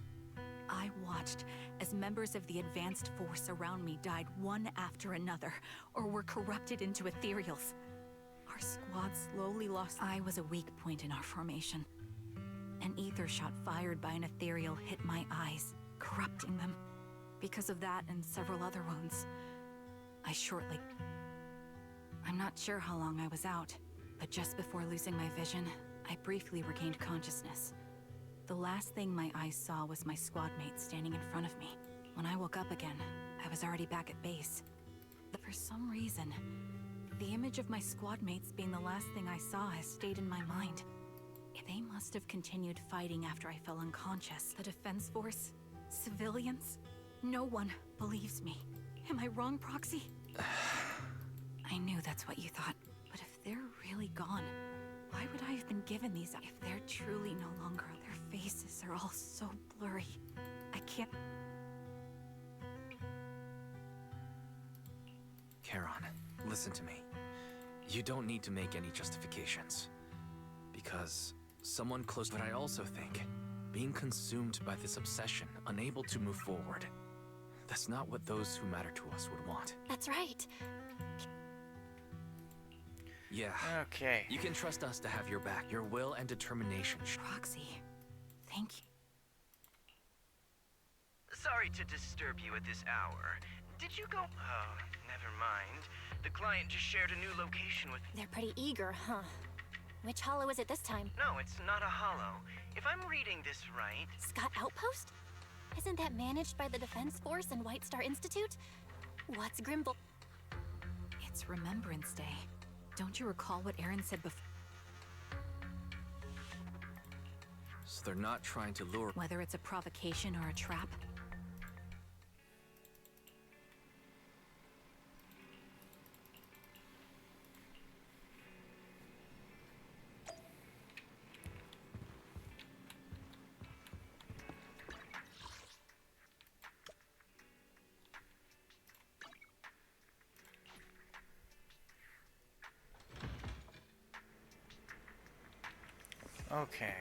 Speaker 4: I watched as members of the advanced force around me died one after another, or were corrupted into Ethereals. Our squad slowly lost... I was a weak point in our formation. An ether shot fired by an Ethereal hit my eyes, corrupting them. Because of that and several other wounds, I shortly... I'm not sure how long I was out, but just before losing my vision, I briefly regained consciousness. The last thing my eyes saw was my squad mate standing in front of me. When I woke up again, I was already back at base. But for some reason, the image of my squad mates being the last thing I saw has stayed in my mind. They must have continued fighting after I fell unconscious. The Defense Force? Civilians? No one believes me. Am I wrong, Proxy? I knew that's what you thought. But if they're really gone, why would I have been given these? If they're truly no longer, their faces are all so blurry. I can't...
Speaker 7: Charon, listen to me. You don't need to make any justifications. Because someone close... But I also think, being consumed by this obsession, unable to move forward, that's not what those who matter to us would want.
Speaker 3: That's right.
Speaker 7: Yeah.
Speaker 1: Okay.
Speaker 7: You can trust us to have your back. Your will and determination.
Speaker 4: Proxy, thank you.
Speaker 6: Sorry to disturb you at this hour. Did you go... Oh, never mind. The client just shared a new location with...
Speaker 3: They're pretty eager, huh? Which hollow is it this time?
Speaker 6: No, it's not a hollow. If I'm reading this right...
Speaker 3: Scott Outpost? Isn't that managed by the Defense Force and White Star Institute? What's Grimble?
Speaker 4: It's Remembrance Day. Don't you recall what Aaron said before?
Speaker 7: So they're not trying to lure...
Speaker 4: Whether it's a provocation or a trap?
Speaker 1: Okay.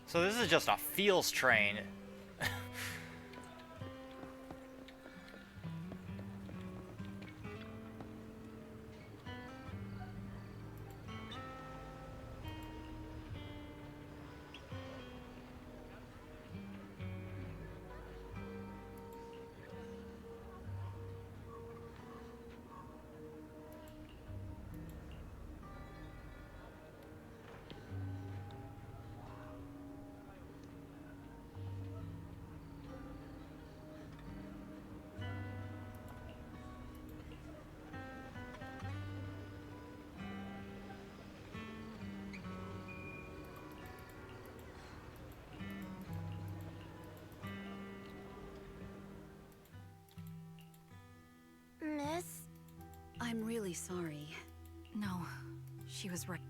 Speaker 1: So this is just a feels train.
Speaker 10: Miss?
Speaker 12: I'm really sorry.
Speaker 4: No, she was right.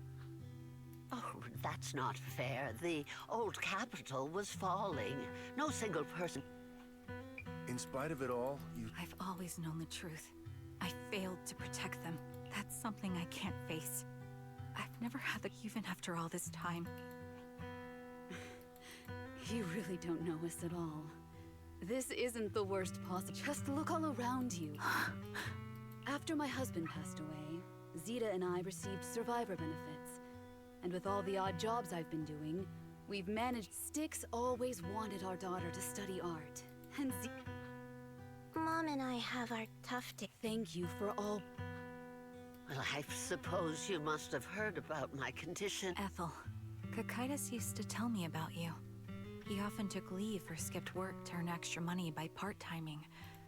Speaker 13: Oh, that's not fair. The old capital was falling. No single person.
Speaker 14: In spite of it all,
Speaker 4: I've always known the truth. I failed to protect them. That's something I can't face. I've never had the even after all this time.
Speaker 12: You really don't know us at all. This isn't the worst possible. Just look all around you. After my husband passed away, Zeta and I received survivor benefits. And with all the odd jobs I've been doing, we've managed. Styx always wanted our daughter to study art. And
Speaker 10: Mom and I have our tough day.
Speaker 12: Thank you for all.
Speaker 13: Well, I suppose you must have heard about my condition.
Speaker 4: Ethel, Cocytus used to tell me about you. He often took leave or skipped work to earn extra money by part-timing.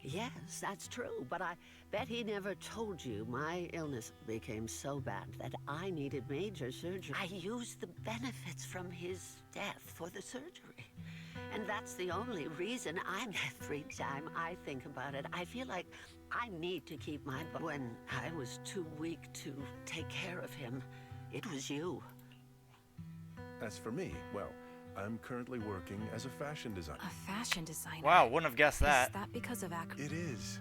Speaker 13: Yes, that's true, but I bet he never told you my illness became so bad that I needed major surgery. I used the benefits from his death for the surgery. And that's the only reason every time I think about it, I feel like I need to keep my... When I was too weak to take care of him, it was you.
Speaker 14: as for me, well, I'm currently working as a fashion designer.
Speaker 4: A fashion designer?
Speaker 1: Wow, wouldn't have guessed that.
Speaker 4: Is that because of
Speaker 14: It is.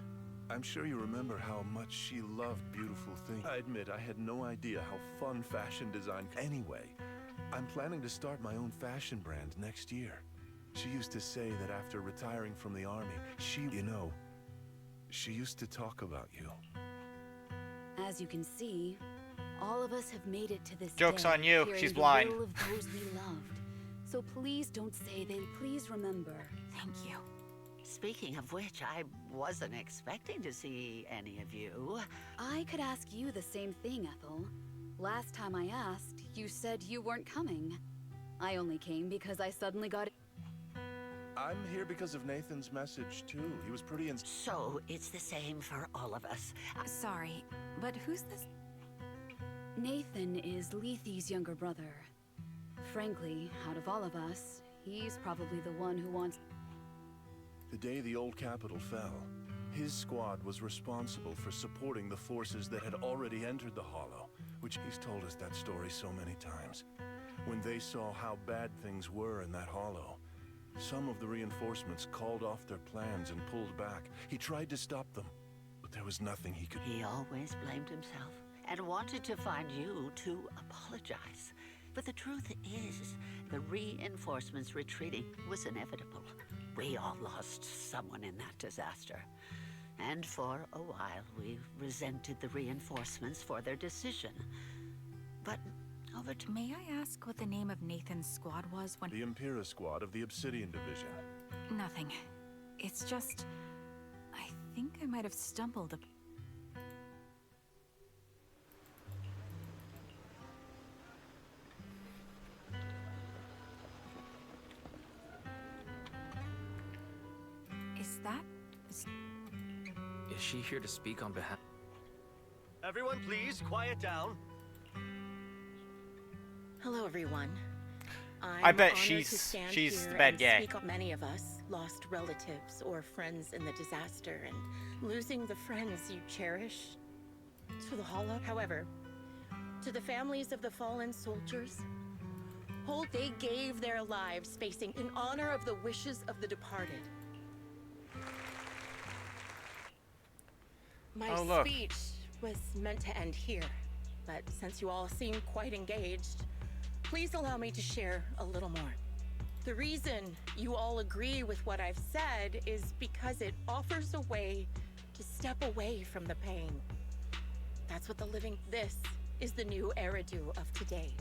Speaker 14: I'm sure you remember how much she loved beautiful things. I admit I had no idea how fun fashion design... Anyway, I'm planning to start my own fashion brand next year. She used to say that after retiring from the army, she used to talk about you.
Speaker 12: As you can see, all of us have made it to this
Speaker 1: Joke's
Speaker 12: day,
Speaker 1: on you,
Speaker 12: hearing
Speaker 1: she's
Speaker 12: the
Speaker 1: blind.
Speaker 12: will of those we loved. So please don't say they. Please remember.
Speaker 4: Thank you.
Speaker 13: Speaking of which, I wasn't expecting to see any of you.
Speaker 12: I could ask you the same thing, Ethel. Last time I asked, you said you weren't coming. I only came because I suddenly got...
Speaker 14: I'm here because of Nathan's message, too. He was pretty
Speaker 13: So, it's the same for all of us.
Speaker 4: Sorry, but who's this?
Speaker 12: Nathan is Lethe's younger brother. Frankly, out of all of us, he's probably the one who wants...
Speaker 14: The day the old capital fell, his squad was responsible for supporting the forces that had already entered the Hollow, which he's told us that story so many times. When they saw how bad things were in that Hollow, some of the reinforcements called off their plans and pulled back. He tried to stop them, but there was nothing he could...
Speaker 13: He always blamed himself and wanted to find you to apologize. But the truth is, the reinforcements retreating was inevitable. We all lost someone in that disaster. And for a while, we resented the reinforcements for their decision. But over to...
Speaker 4: May I ask what the name of Nathan's squad was when...
Speaker 14: The Impera squad of the Obsidian Division.
Speaker 4: Nothing. It's just... I think I might have stumbled upon... Is that...
Speaker 7: Is she here to speak on behalf...
Speaker 15: Everyone, please, quiet down.
Speaker 9: Hello, everyone.
Speaker 1: I bet
Speaker 9: honored
Speaker 1: she's
Speaker 9: to stand
Speaker 1: the
Speaker 9: here
Speaker 1: bad
Speaker 9: and
Speaker 1: guy.
Speaker 9: speak up. Many of us lost relatives or friends in the disaster, and losing the friends you cherish to the Hollow. However, to the families of the fallen soldiers, they gave their lives facing in honor of the wishes of the departed. My
Speaker 1: Oh, look.
Speaker 9: speech was meant to end here, but since you all seem quite engaged, please allow me to share a little more. The reason you all agree with what I've said is because it offers a way to step away from the pain. That's what the living... This is the new Eridu of today.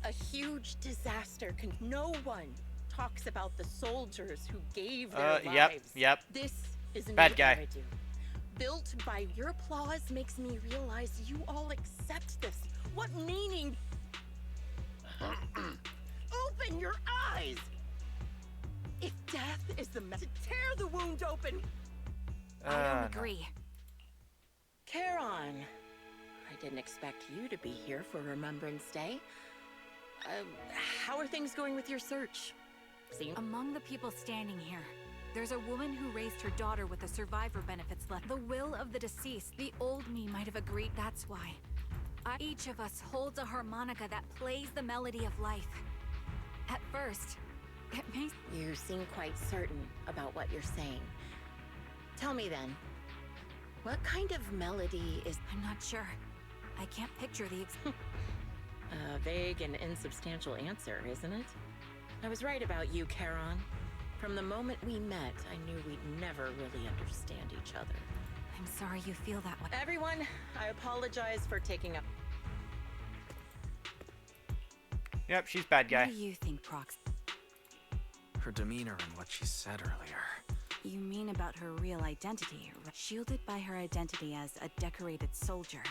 Speaker 9: A huge disaster no one talks about the soldiers who gave their lives.
Speaker 1: Yep.
Speaker 9: This is a
Speaker 1: Bad
Speaker 9: new
Speaker 1: guy.
Speaker 9: Eridu. Built by your applause makes me realize you all accept this. What meaning? Open your eyes! If death is the message, tear the wound open!
Speaker 4: I don't agree.
Speaker 9: Charon, I didn't expect you to be here for Remembrance Day. How are things going with your search?
Speaker 4: Among the people standing here, there's a woman who raised her daughter with the survivor benefits left. The will of the deceased. The old me might have agreed. That's why. Each of us holds a harmonica that plays the melody of life. At first, it may...
Speaker 9: You seem quite certain about what you're saying. Tell me then, what kind of melody is...
Speaker 4: I'm not sure. I can't picture the...
Speaker 9: A vague and insubstantial answer, isn't it? I was right about you, Charon. From the moment we met, I knew we'd never really understand each other.
Speaker 4: I'm sorry you feel that way.
Speaker 9: Everyone, I apologize for taking up...
Speaker 1: Yep, she's bad guy.
Speaker 4: What do you think, Prox?
Speaker 7: Her demeanor and what she said earlier.
Speaker 4: You mean about her real identity, shielded by her identity as a decorated soldier.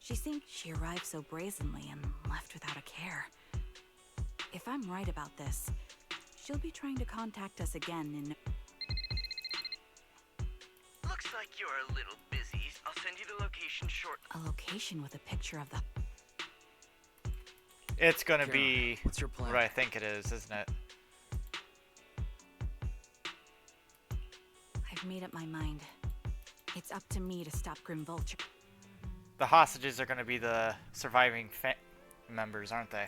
Speaker 4: She arrived so brazenly and left without a care. If I'm right about this, she'll be trying to contact us again in...
Speaker 6: Looks like you're a little busy. I'll send you the location shortly.
Speaker 4: A location with a picture of the...
Speaker 1: It's gonna be
Speaker 7: what's your plan?
Speaker 1: what I think it is, isn't it?
Speaker 4: I've made up my mind. It's up to me to stop Grim Vulture.
Speaker 1: The hostages are gonna be the surviving members, aren't they?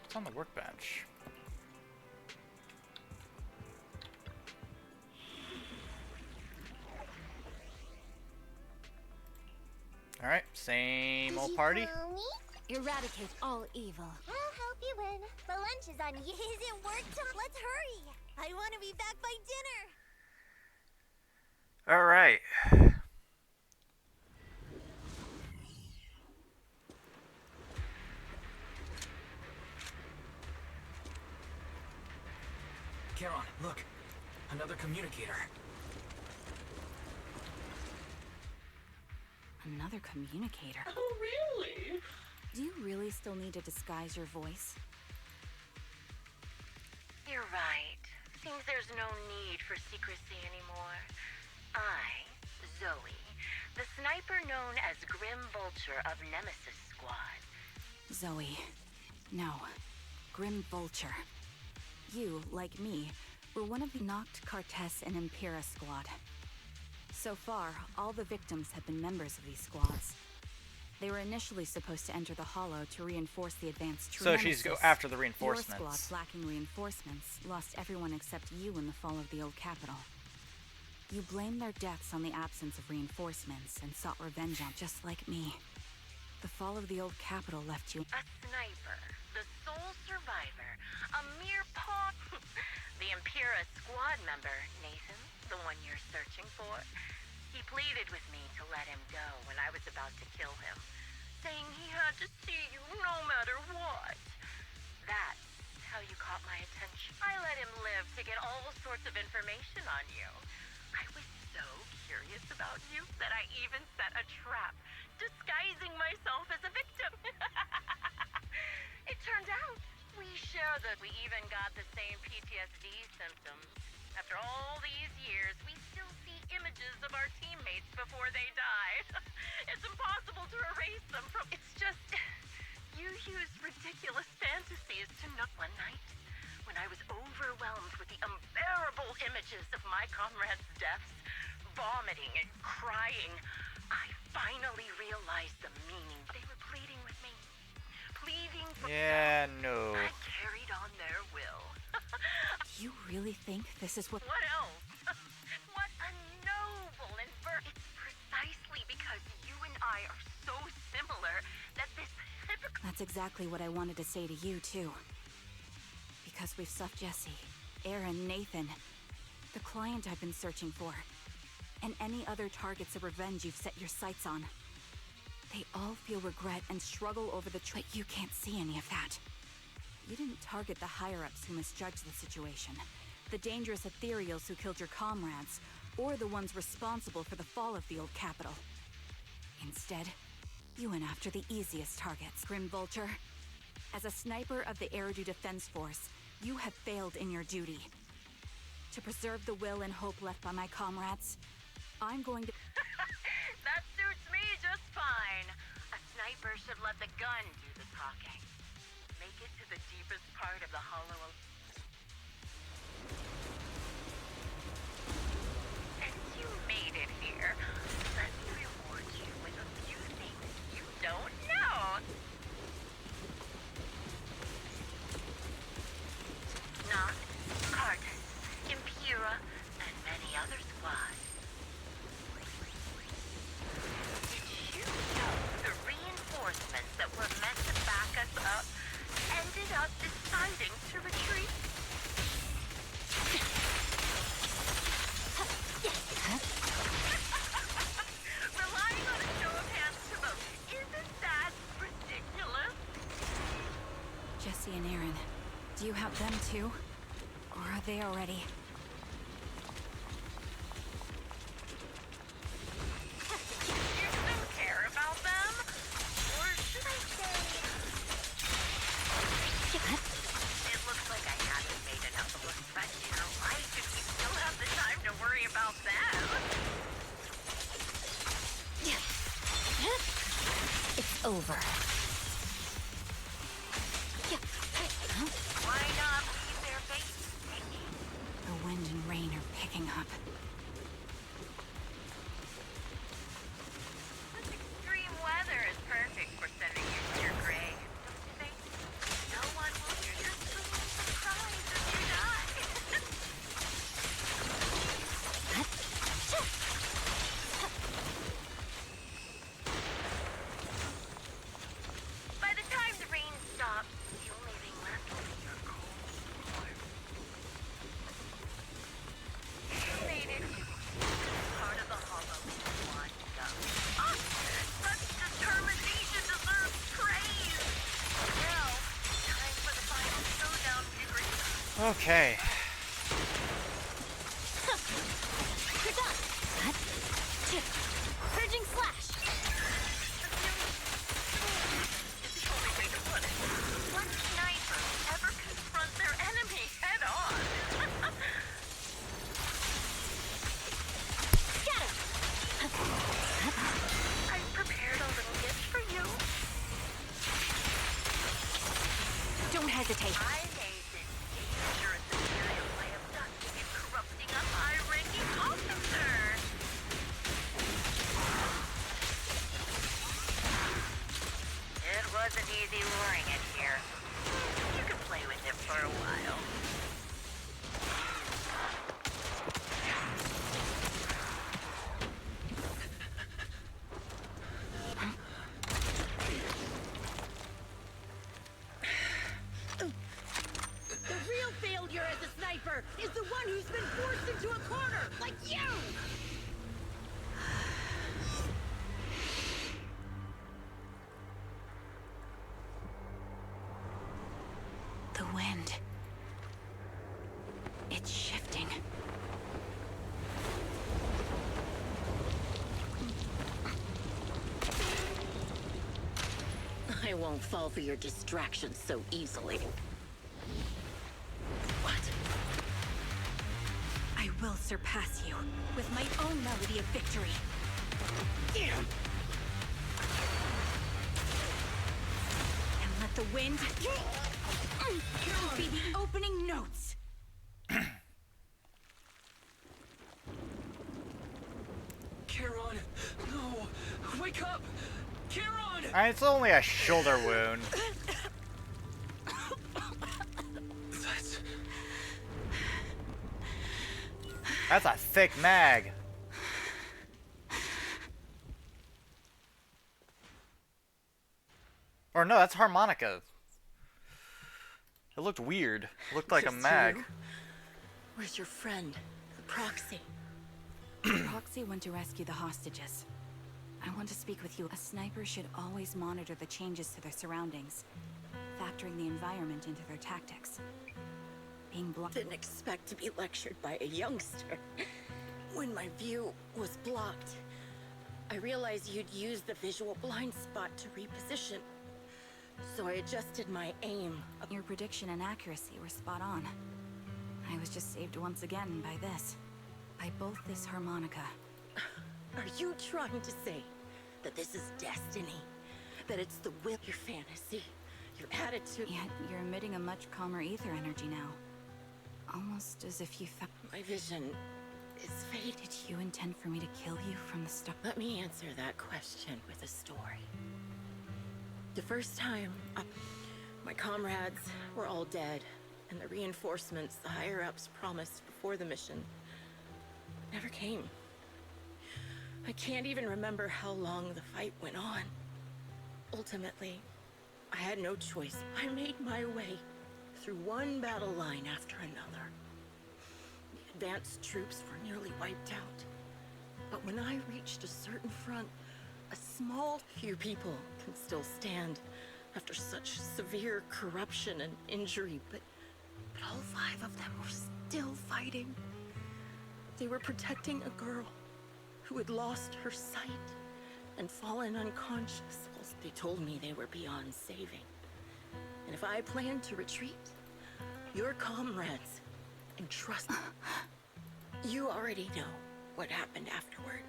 Speaker 1: It's on the workbench. Alright, same old party.
Speaker 3: Eradicate all evil.
Speaker 10: I'll help you win. The lunch is on you. Is it work time? Let's hurry. I want to be back by dinner.
Speaker 1: Alright.
Speaker 7: Charon, look. Another communicator.
Speaker 4: Another communicator.
Speaker 11: Oh, really?
Speaker 4: Do you really still need to disguise your voice?
Speaker 16: You're right. Seems there's no need for secrecy anymore. I, Zoe, the sniper known as Grim Vulture of Nemesis Squad.
Speaker 4: Zoe. No. Grim Vulture. You, like me, were one of the Noct, Cartes, and Impera squad. So far, all the victims have been members of these squads. They were initially supposed to enter the Hollow to reinforce the advanced true
Speaker 1: So she's go after the
Speaker 4: Your
Speaker 1: reinforcements.
Speaker 4: squad, lacking reinforcements, lost everyone except you in the fall of the old capital. You blamed their deaths on the absence of reinforcements and sought revenge on just like me. The fall of the old capital left you...
Speaker 16: A sniper, the sole survivor, a mere pawn. The Impera squad member, Nathan, the one you're searching for. He pleaded with me to let him go when I was about to kill him, saying he had to see you no matter what. That's how you caught my attention. I let him live to get all sorts of information on you. I was so curious about you that I even set a trap, disguising myself as a victim. It turned out we share that we even got the same PTSD symptoms. After all these years, we still see images of our teammates before they die. It's impossible to erase them from... It's just... You use ridiculous fantasies to know. One night, when I was overwhelmed with the unbearable images of my comrades' deaths, vomiting and crying, I finally realized the meaning. They were pleading with me. Pleading for
Speaker 1: Yeah, no.
Speaker 16: I carried on their will.
Speaker 4: You really think this is what...
Speaker 16: What else? What a noble and it's precisely because you and I are so similar that this
Speaker 4: That's exactly what I wanted to say to you, too. Because we've stuffed Jesse, Aaron, Nathan, the client I've been searching for, and any other targets of revenge you've set your sights on. They all feel regret and struggle over the but you can't see any of that. You didn't target the higher-ups who misjudged the situation, the dangerous ethereals who killed your comrades, or the ones responsible for the fall of the old capital. Instead, you went after the easiest targets. Grim Vulture, as a sniper of the Eridu Defense Force, you have failed in your duty. To preserve the will and hope left by my comrades, I'm going to...
Speaker 16: That suits me just fine. A sniper should let the gun do the talking. Make it to the deepest part of the hollow. Since you made it here, let me reward you with a few things you don't know. Noct, Cartus, Impura, and many other squads. Did you know the reinforcements that were meant to back us up ended up deciding to retreat? Relying on a show of hands to vote, isn't that ridiculous?
Speaker 4: Jesse and Aaron, do you have them too? Or are they already...
Speaker 16: You still care about them? Or should I say... It looks like I haven't made enough of a threat in your life if you still have the time to worry about them.
Speaker 4: It's over.
Speaker 16: Why not leave their faces?
Speaker 4: The wind and rain are picking up.
Speaker 16: This extreme weather is perfect for sending you to your grave, don't you think? No one will hear your screaming cries as you die. By the time the rain stops, the only thing left will be your cold blood. You made it to part of the hollow in one go. Ah! Such determination deserves praise! Now, time for the final showdown, Piglet.
Speaker 1: Okay.
Speaker 3: You're done. Purging slash.
Speaker 16: It's the only way to put it. What sniper ever confront their enemy head on?
Speaker 3: Get him.
Speaker 16: I've prepared a little gift for you.
Speaker 4: Don't hesitate.
Speaker 16: I made this dangerous material by abducting and corrupting a high-ranking officer. It wasn't easy luring it here. You can play with it for a while.
Speaker 9: The real failure as a sniper is the one who's been forced into a corner, like you!
Speaker 4: The wind. It's shifting.
Speaker 9: I won't fall for your distractions so easily. What?
Speaker 4: I will surpass you with my own melody of victory.
Speaker 9: Damn!
Speaker 4: And let the wind be the opening notes.
Speaker 5: up! Charon!
Speaker 1: It's only a shoulder wound. That's a thick mag. Or no, that's harmonica. It looked weird. It looked like a
Speaker 9: Just
Speaker 1: mag.
Speaker 9: you? Where's your friend, the proxy?
Speaker 4: The proxy went to rescue the hostages. I want to speak with you. A sniper should always monitor the changes to their surroundings, factoring the environment into their tactics. Being blocked.
Speaker 9: Didn't expect to be lectured by a youngster. When my view was blocked, I realized you'd used the visual blind spot to reposition. So I adjusted my aim.
Speaker 4: Your prediction and accuracy were spot on. I was just saved once again by this. By both this harmonica.
Speaker 9: Are you trying to say that this is destiny? That it's the will, your fantasy, your attitude?
Speaker 4: Yet you're emitting a much calmer ether energy now. Almost as if you found...
Speaker 9: My vision is faded.
Speaker 4: Did you intend for me to kill you from the start?
Speaker 9: Let me answer that question with a story. The first time, my comrades were all dead, and the reinforcements the higher-ups promised before the mission never came. I can't even remember how long the fight went on. Ultimately, I had no choice. I made my way through one battle line after another. The advanced troops were nearly wiped out. But when I reached a certain front, a small few people can still stand after such severe corruption and injury, but all 5 of them were still fighting. They were protecting a girl who had lost her sight and fallen unconscious. They told me they were beyond saving. And if I planned to retreat, your comrades and trust me, you already know what happened afterward.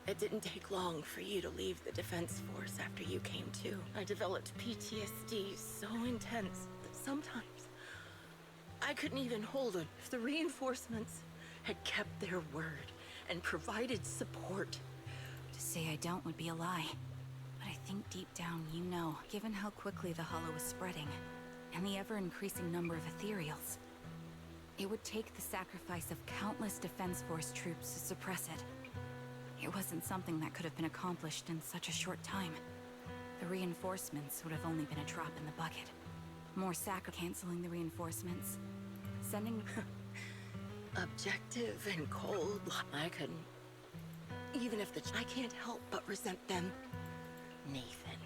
Speaker 9: It didn't take long for you to leave the Defense Force after you came to. I developed PTSD so intense that sometimes I couldn't even hold it. If the reinforcements had kept their word and provided support.
Speaker 4: To say I don't would be a lie. But I think deep down you know, given how quickly the Hollow is spreading, and the ever-increasing number of ethereals, it would take the sacrifice of countless Defense Force troops to suppress it. It wasn't something that could have been accomplished in such a short time. The reinforcements would have only been a drop in the bucket. More canceling the reinforcements, sending...
Speaker 9: Objective and cold. I couldn't. Even if I can't help but resent them. Nathan.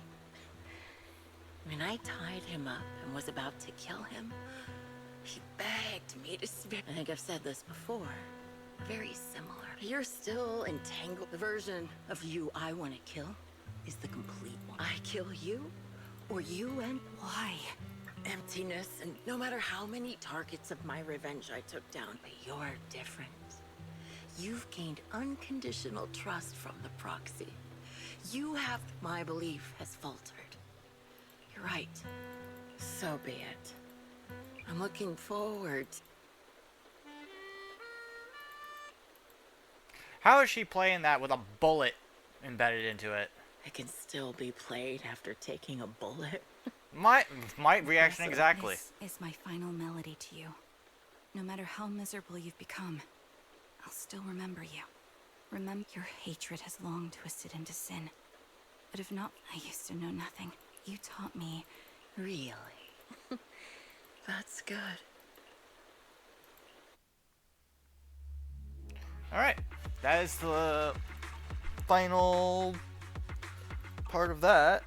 Speaker 9: When I tied him up and was about to kill him, he begged me to spare. I think I've said this before. Very similar. You're still entangled. The version of you I want to kill is the complete one. I kill you, or you and...
Speaker 4: Why?
Speaker 9: Emptiness, and no matter how many targets of my revenge I took down, but you're different. You've gained unconditional trust from the proxy. You have... My belief has faltered. You're right. So be it. I'm looking forward.
Speaker 1: How is she playing that with a bullet embedded into it?
Speaker 9: It can still be played after taking a bullet.
Speaker 1: My reaction exactly.
Speaker 4: This is my final melody to you. No matter how miserable you've become, I'll still remember you. Remember your hatred has long twisted into sin. But if not, I used to know nothing. You taught me.
Speaker 9: Really? That's good.
Speaker 1: Alright, that is the final part of that.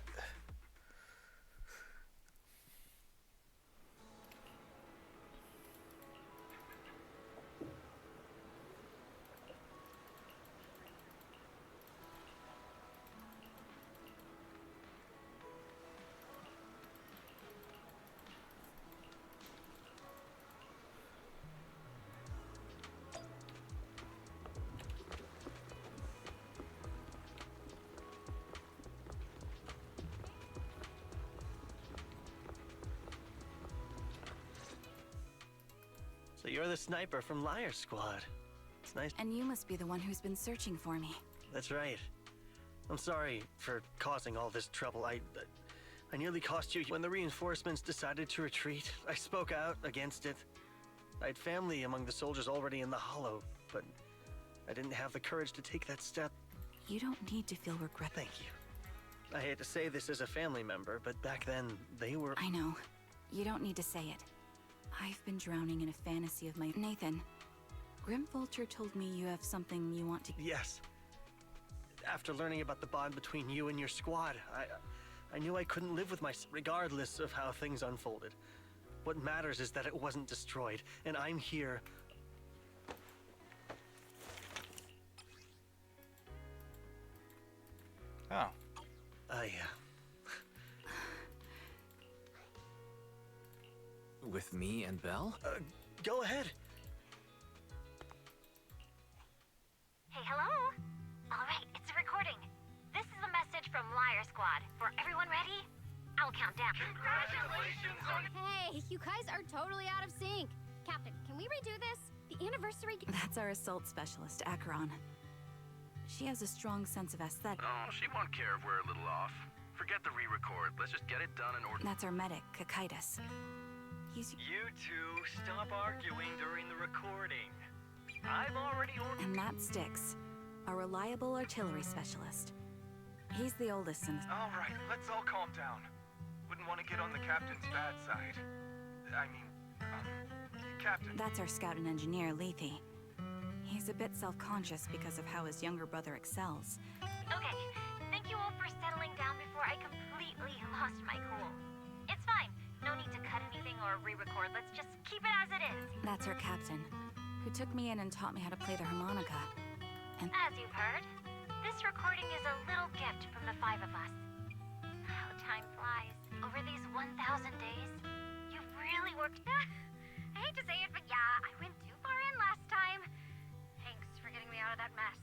Speaker 15: So you're the sniper from Liar Squad. It's nice.
Speaker 4: And you must be the one who's been searching for me.
Speaker 15: That's right. I'm sorry for causing all this trouble. I nearly cost you when the reinforcements decided to retreat. I spoke out against it. I had family among the soldiers already in the Hollow, but I didn't have the courage to take that step.
Speaker 4: You don't need to feel regret.
Speaker 15: Thank you. I hate to say this as a family member, but back then, they were...
Speaker 4: I know. You don't need to say it. I've been drowning in a fantasy of my... Nathan, Grim Vulture told me you have something you want to...
Speaker 15: Yes. After learning about the bond between you and your squad, I knew I couldn't live with myself, regardless of how things unfolded. What matters is that it wasn't destroyed, and I'm here...
Speaker 1: Oh.
Speaker 7: With me and Belle?
Speaker 15: Go ahead.
Speaker 10: Hey, hello? Alright, it's a recording. This is a message from Liar Squad. For everyone ready? I'll count down. Congratulations on...
Speaker 3: Hey, you guys are totally out of sync. Captain, can we redo this? The anniversary...
Speaker 4: That's our assault specialist, Acheron. She has a strong sense of aesthetic.
Speaker 17: Oh, she won't care if we're a little off. Forget the re-record. Let's just get it done in order.
Speaker 4: That's our medic, Kakaitis. He's...
Speaker 18: You two, stop arguing during the recording. I've already ordered...
Speaker 4: And that Styx, a reliable artillery specialist. He's the oldest and...
Speaker 19: All right, let's all calm down. Wouldn't want to get on the captain's bad side. I mean, Captain.
Speaker 4: That's our scout and engineer, Lethe. He's a bit self-conscious because of how his younger brother excels.
Speaker 10: Okay, thank you all for settling down before I completely lost my cool. It's fine. No need to cut anything or re-record. Let's just keep it as it is.
Speaker 4: That's our captain, who took me in and taught me how to play the harmonica. And
Speaker 10: as you've heard, this recording is a little gift from the 5 of us. How time flies. Over these 1,000 days, you've really worked... I hate to say it, but yeah, I went too far in last time. Thanks for getting me out of that mess.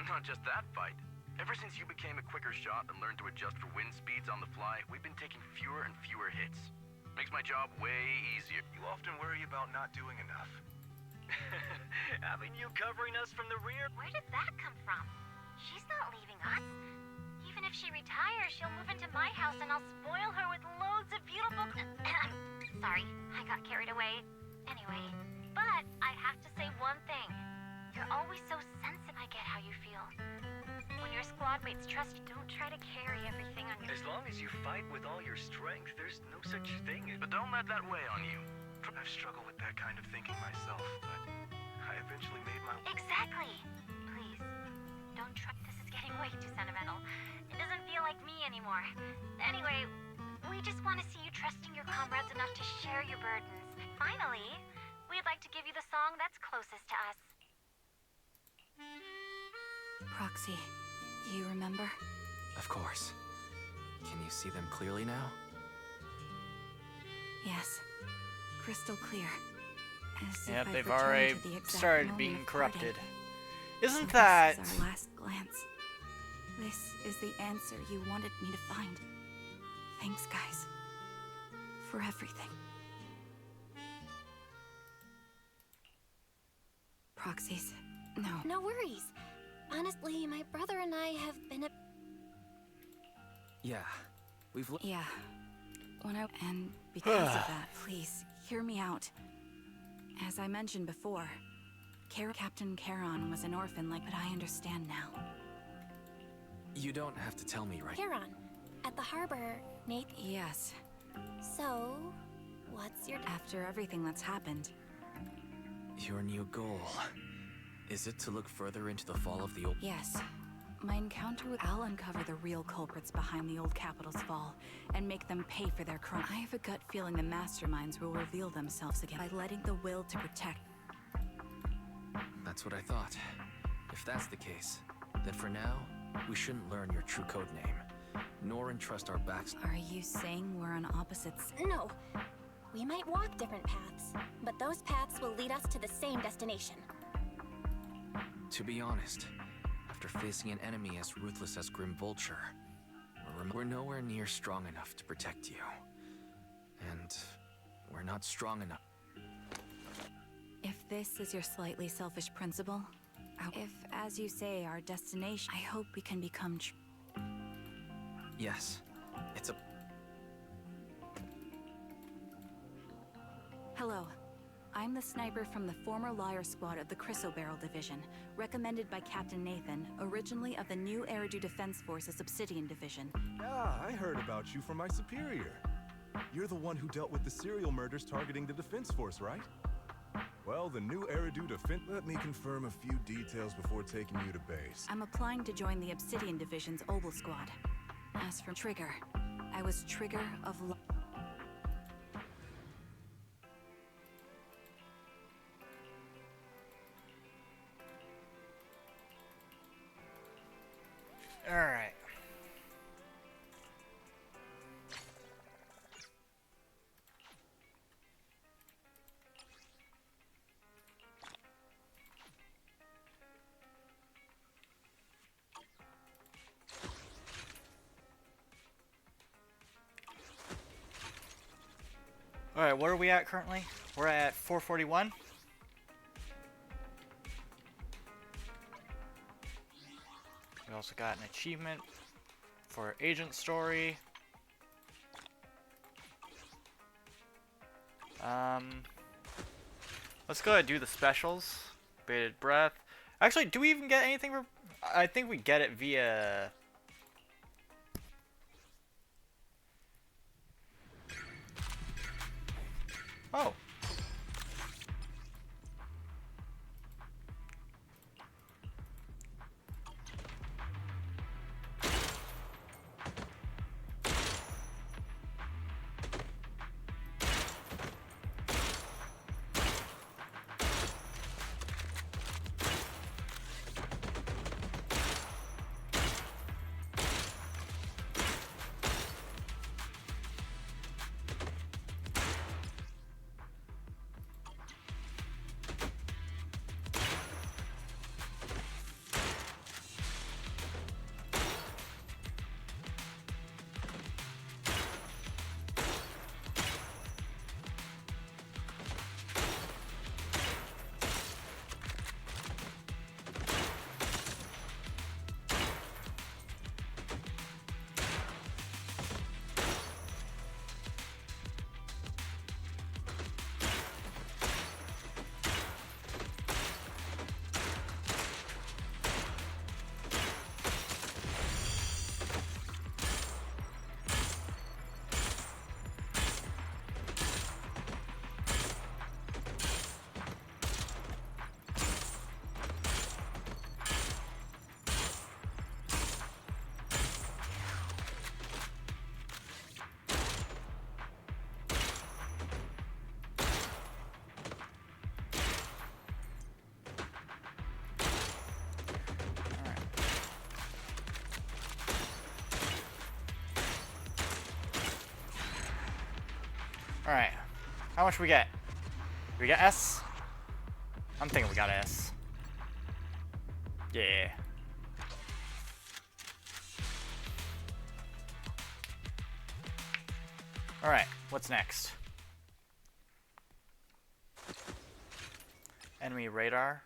Speaker 17: And not just that fight. Ever since you became a quicker shot and learned to adjust for wind speeds on the fly, we've been taking fewer and fewer hits. Makes my job way easier.
Speaker 19: You often worry about not doing enough.
Speaker 18: Having you covering us from the rear...
Speaker 10: Where did that come from? She's not leaving us. Even if she retires, she'll move into my house and I'll spoil her with loads of beautiful... Sorry, I got carried away. Anyway, but I have to say one thing. You're always so sensitive. I get how you feel. When your squad mates trust you, don't try to carry everything on your...
Speaker 18: As long as you fight with all your strength, there's no such thing as...
Speaker 17: But don't let that weigh on you.
Speaker 19: I've struggled with that kind of thinking myself, but I eventually made my...
Speaker 10: Exactly! Please, don't try... This is getting way too sentimental. It doesn't feel like me anymore. Anyway, we just want to see you trusting your comrades enough to share your burdens. Finally, we'd like to give you the song that's closest to us.
Speaker 4: Proxy, you remember?
Speaker 7: Of course. Can you see them clearly now?
Speaker 4: Yes. Crystal clear. As
Speaker 1: Yep,
Speaker 4: if
Speaker 1: they've
Speaker 4: I've returned
Speaker 1: already
Speaker 4: to the exact
Speaker 1: started
Speaker 4: moment
Speaker 1: being
Speaker 4: of
Speaker 1: corrupted.
Speaker 4: parting.
Speaker 1: Isn't
Speaker 4: So
Speaker 1: that...
Speaker 4: This is our last glance. This is the answer you wanted me to find. Thanks, guys. For everything. Proxies. No.
Speaker 3: No worries. Honestly, my brother and I have been a...
Speaker 7: Yeah.
Speaker 4: Yeah. And because of that, please, hear me out. As I mentioned before, Captain Charon was an orphan but I understand now.
Speaker 7: You don't have to tell me right.
Speaker 3: Charon, at the harbor, Nate...
Speaker 4: Yes.
Speaker 3: So, what's your...
Speaker 4: After everything that's happened...
Speaker 7: Your new goal. Is it to look further into the fall of the old...
Speaker 4: Yes. My encounter with... I'll uncover the real culprits behind the old capital's fall, and make them pay for their crime. I have a gut feeling the masterminds will reveal themselves again by letting the will to protect...
Speaker 7: That's what I thought. If that's the case, then for now, we shouldn't learn your true code name, nor entrust our backs...
Speaker 4: Are you saying we're on opposites?
Speaker 3: No. We might walk different paths, but those paths will lead us to the same destination.
Speaker 7: To be honest, after facing an enemy as ruthless as Grim Vulture, we're nowhere near strong enough to protect you. And we're not strong enough.
Speaker 4: If this is your slightly selfish principle, If, as you say, our destination, I hope we can become
Speaker 7: Yes. It's a...
Speaker 4: Hello. I'm the sniper from the former Liar Squad of the Chrysoberyl Division, recommended by Captain Nathan, originally of the new Eridu Defense Force's Obsidian Division.
Speaker 20: Yeah, I heard about you from my superior. You're the one who dealt with the serial murders targeting the Defense Force, right? Well, the new Eridu Defense... Let me confirm a few details before taking you to base.
Speaker 4: I'm applying to join the Obsidian Division's Obel Squad. As for Trigger, I was Trigger of...
Speaker 1: Alright. Alright, what are we at currently? We're at 441. We also got an achievement for Agent Story. Let's go ahead and do the specials. Bated Breath. Actually, do we even get anything for... I think we get it via... Oh. Alright. How much we get? We got S? I'm thinking we got S. Yeah. Alright, what's next? Enemy radar.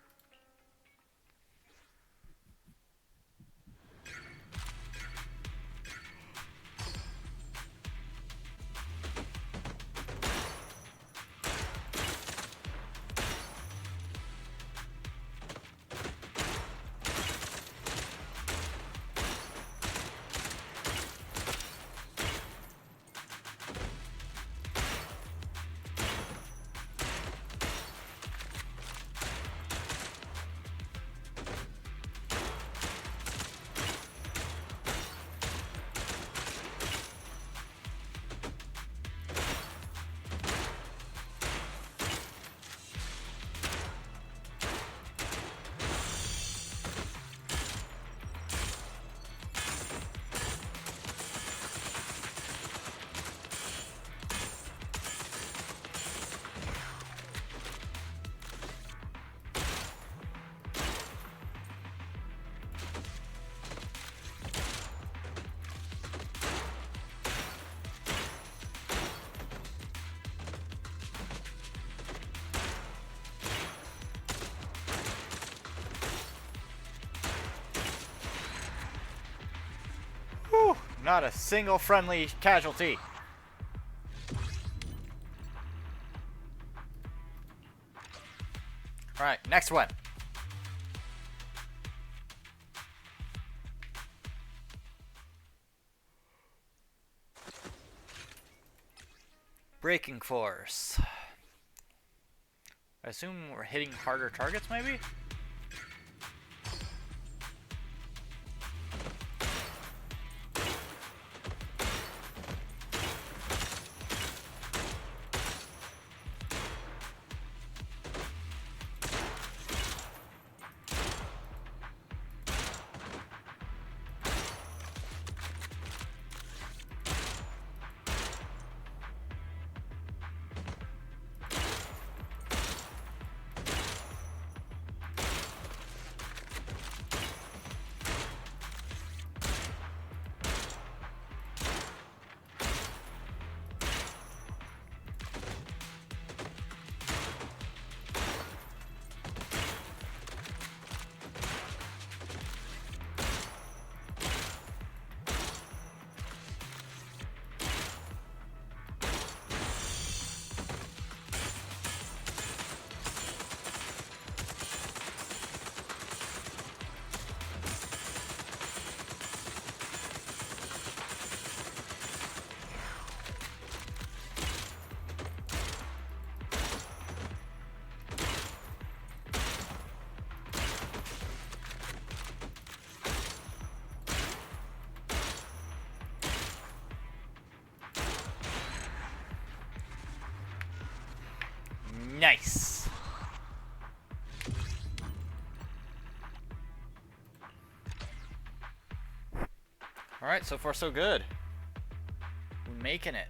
Speaker 1: Not a single friendly casualty. Alright, next one. Braking force. I assume we're hitting harder targets, maybe? Nice. Alright, so far so good. We're making it.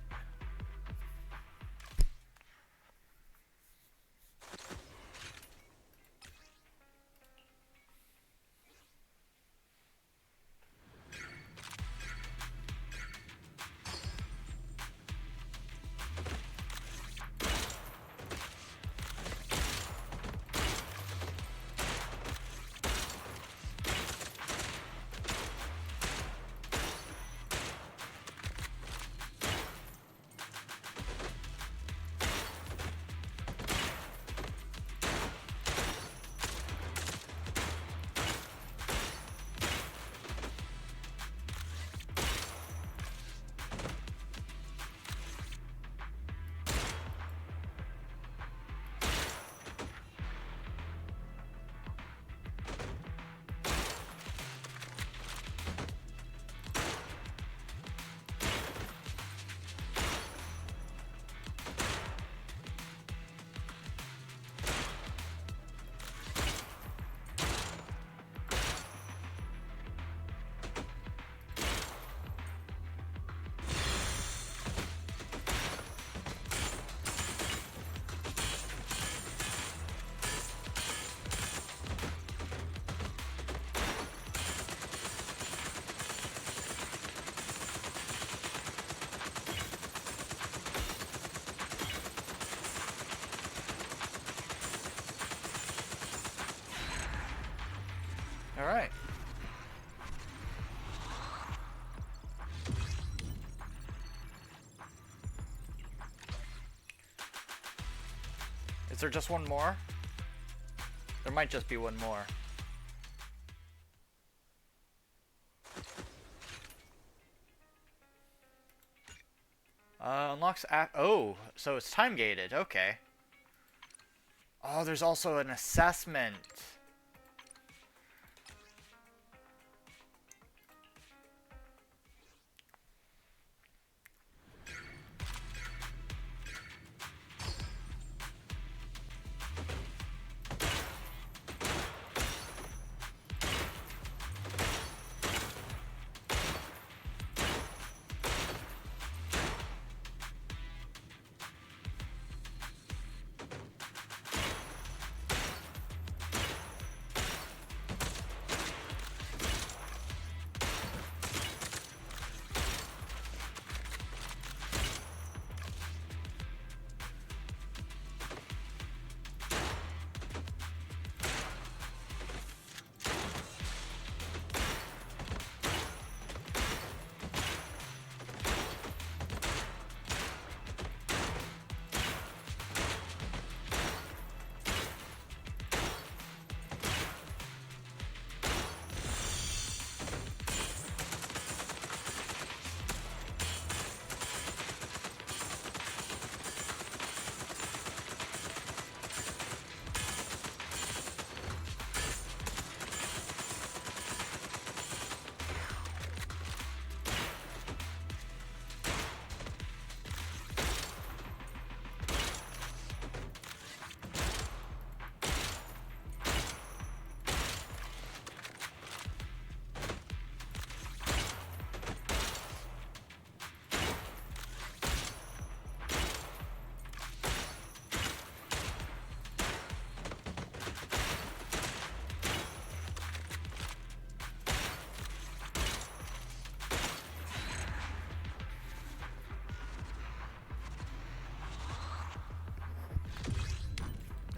Speaker 1: All right. Is there just one more? There might just be one more. Unlocks oh, so it's time gated. Okay. Oh, there's also an assessment.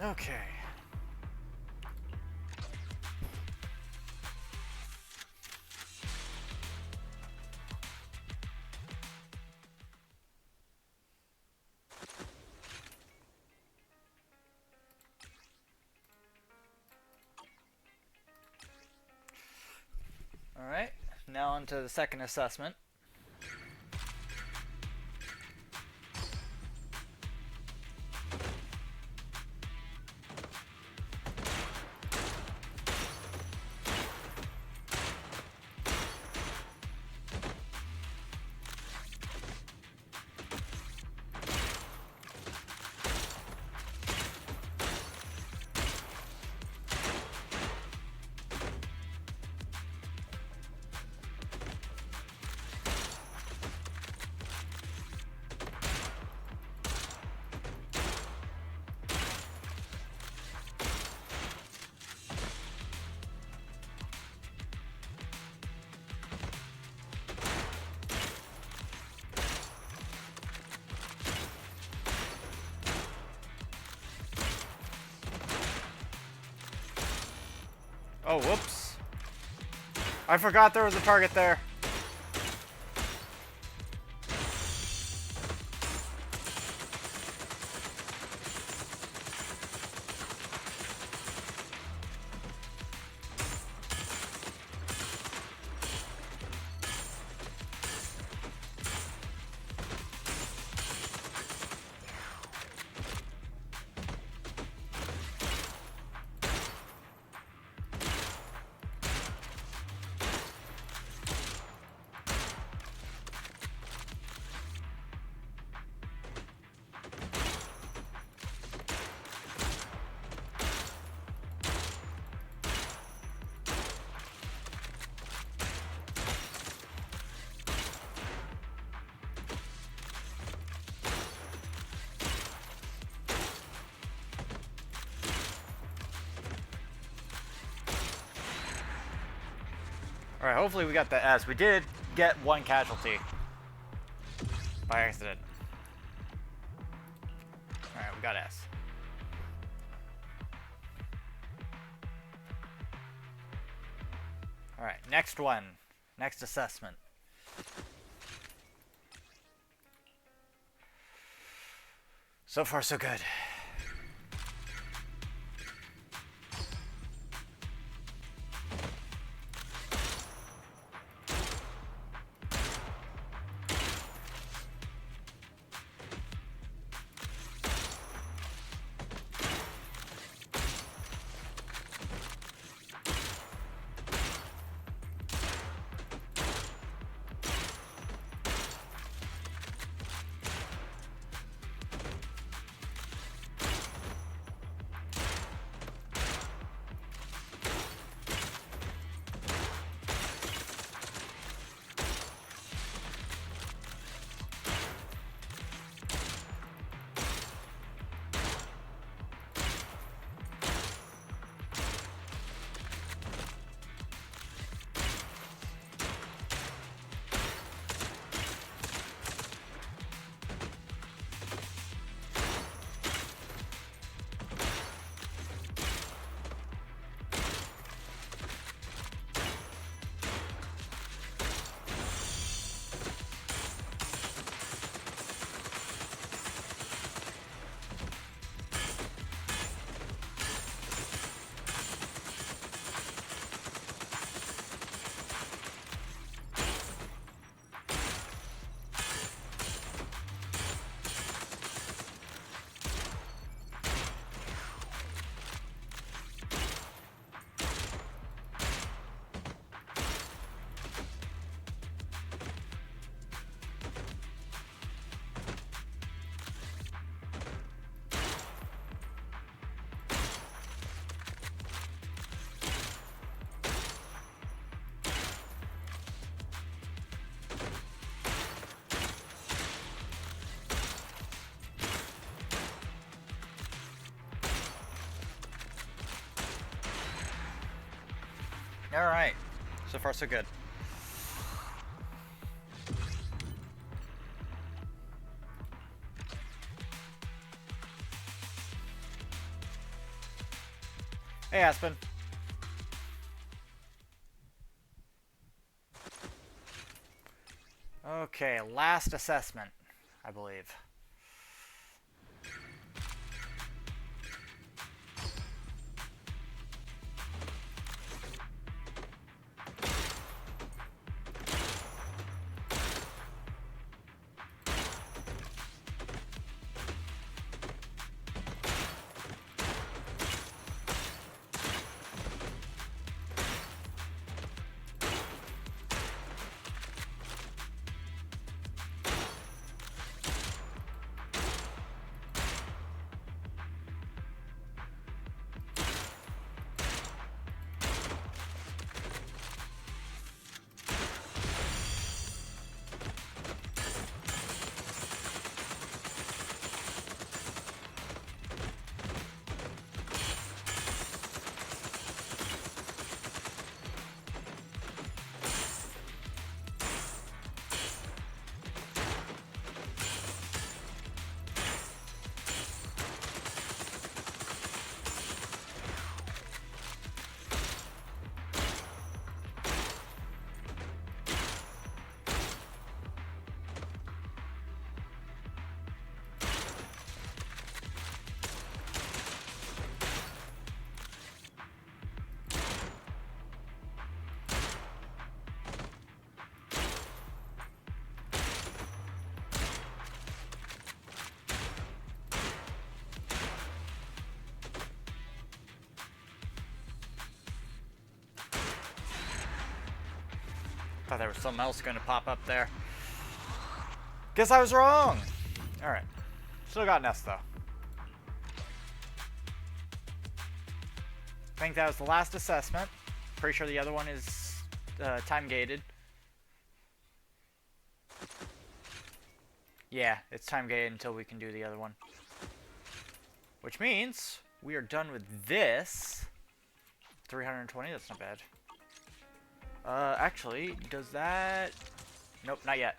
Speaker 1: Okay. Alright, now on to the second assessment. Oh, whoops. I forgot there was a target there. Alright, hopefully we got the S. We did get one casualty. By accident. Alright, we got S. Alright, next one. Next assessment. So far, so good. Alright. So far, so good. Hey, Aspen. Okay, last assessment, I believe. Thought there was something else going to pop up there. Guess I was wrong. Alright. Still got Nest, though. I think that was the last assessment. Pretty sure the other one is time-gated. Yeah, it's time-gated until we can do the other one. Which means we are done with this. 320, that's not bad. Actually, does that... Nope, not yet.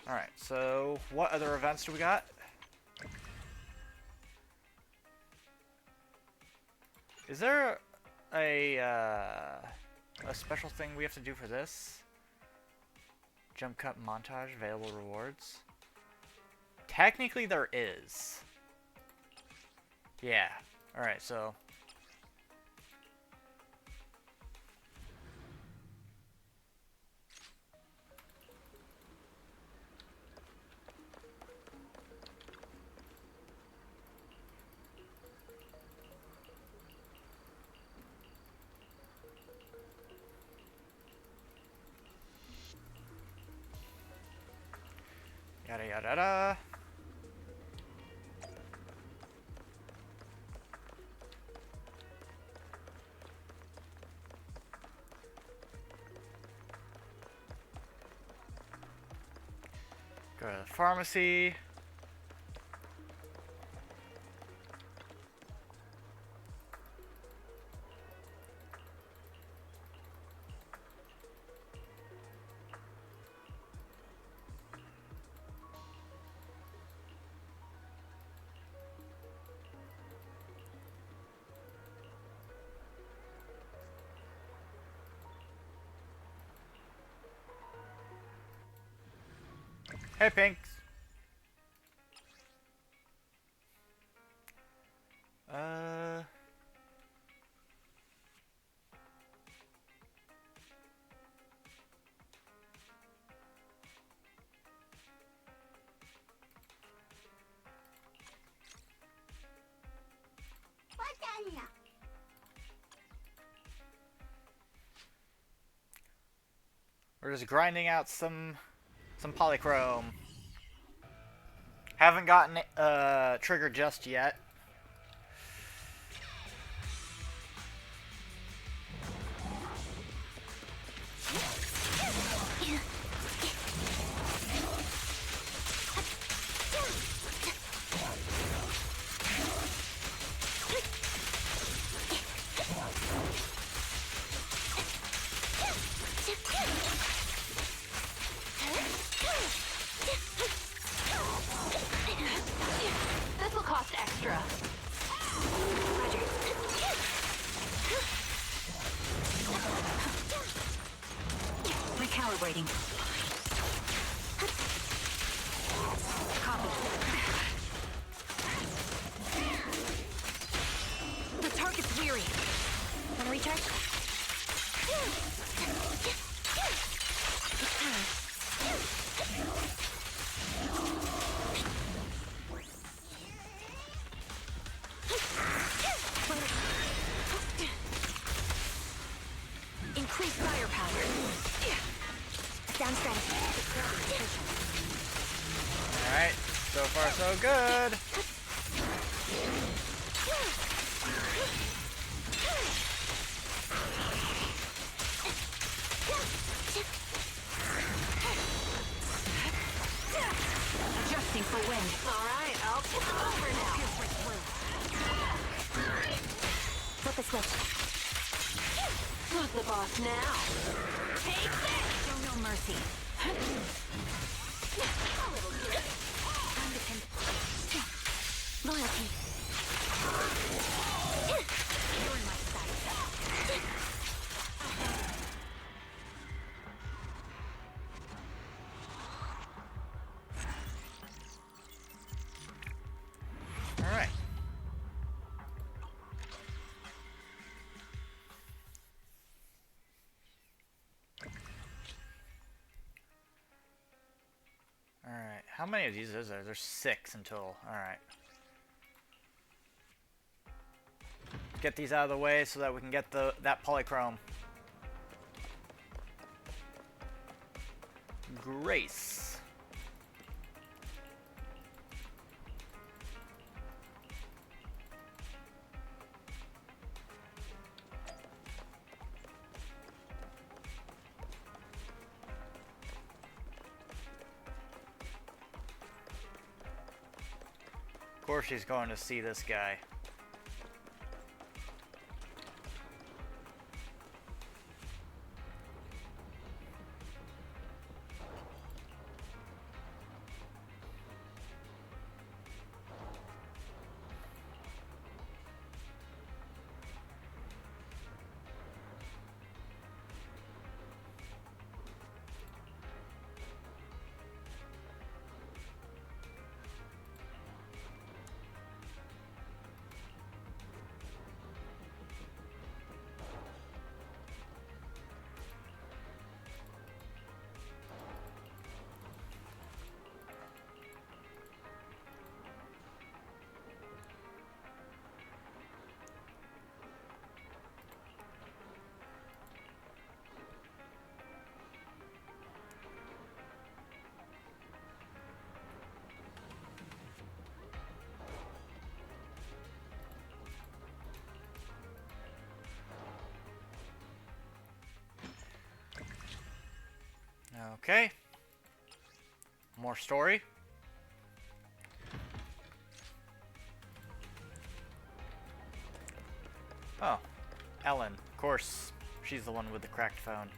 Speaker 1: Alright, so what other events do we got? Is there a special thing we have to do for this? Jump cut montage, available rewards? Technically there is. Yeah. Alright, so... Yada yada yada. Go to the pharmacy. Hey, Pinks. We're just grinding out some polychrome. Haven't gotten trigger just yet.
Speaker 10: This will cost extra.
Speaker 21: Recalibrating. Copy. The target's weary. Wanna recharge? Increase firepower. Down strategy.
Speaker 1: Alright, so far so good.
Speaker 21: Adjusting for wind.
Speaker 10: Alright, I'll tip it over now.
Speaker 21: Flip the switch.
Speaker 10: Who's the boss now? Take this!
Speaker 21: Show no mercy. A little good. Loyalty. You're in my sight.
Speaker 1: Alright. Alright, how many of these is there? There's 6 in total. Alright. Get these out of the way so that we can get that polychrome. Grace. Of course she's going to see this guy. Okay. More story. Oh, Ellen. Of course, she's the one with the cracked phone.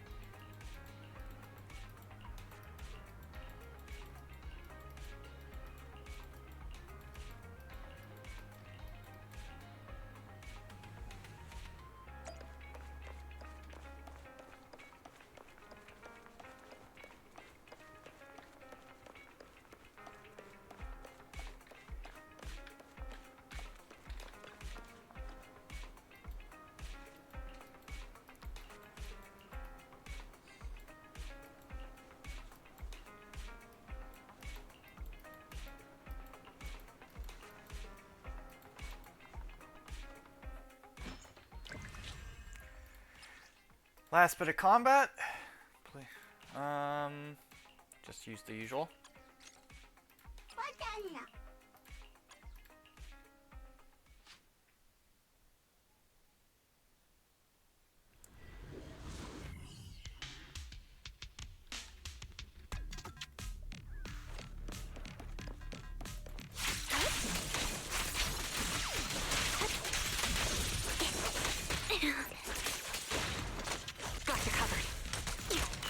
Speaker 1: Last bit of combat. Just use the usual.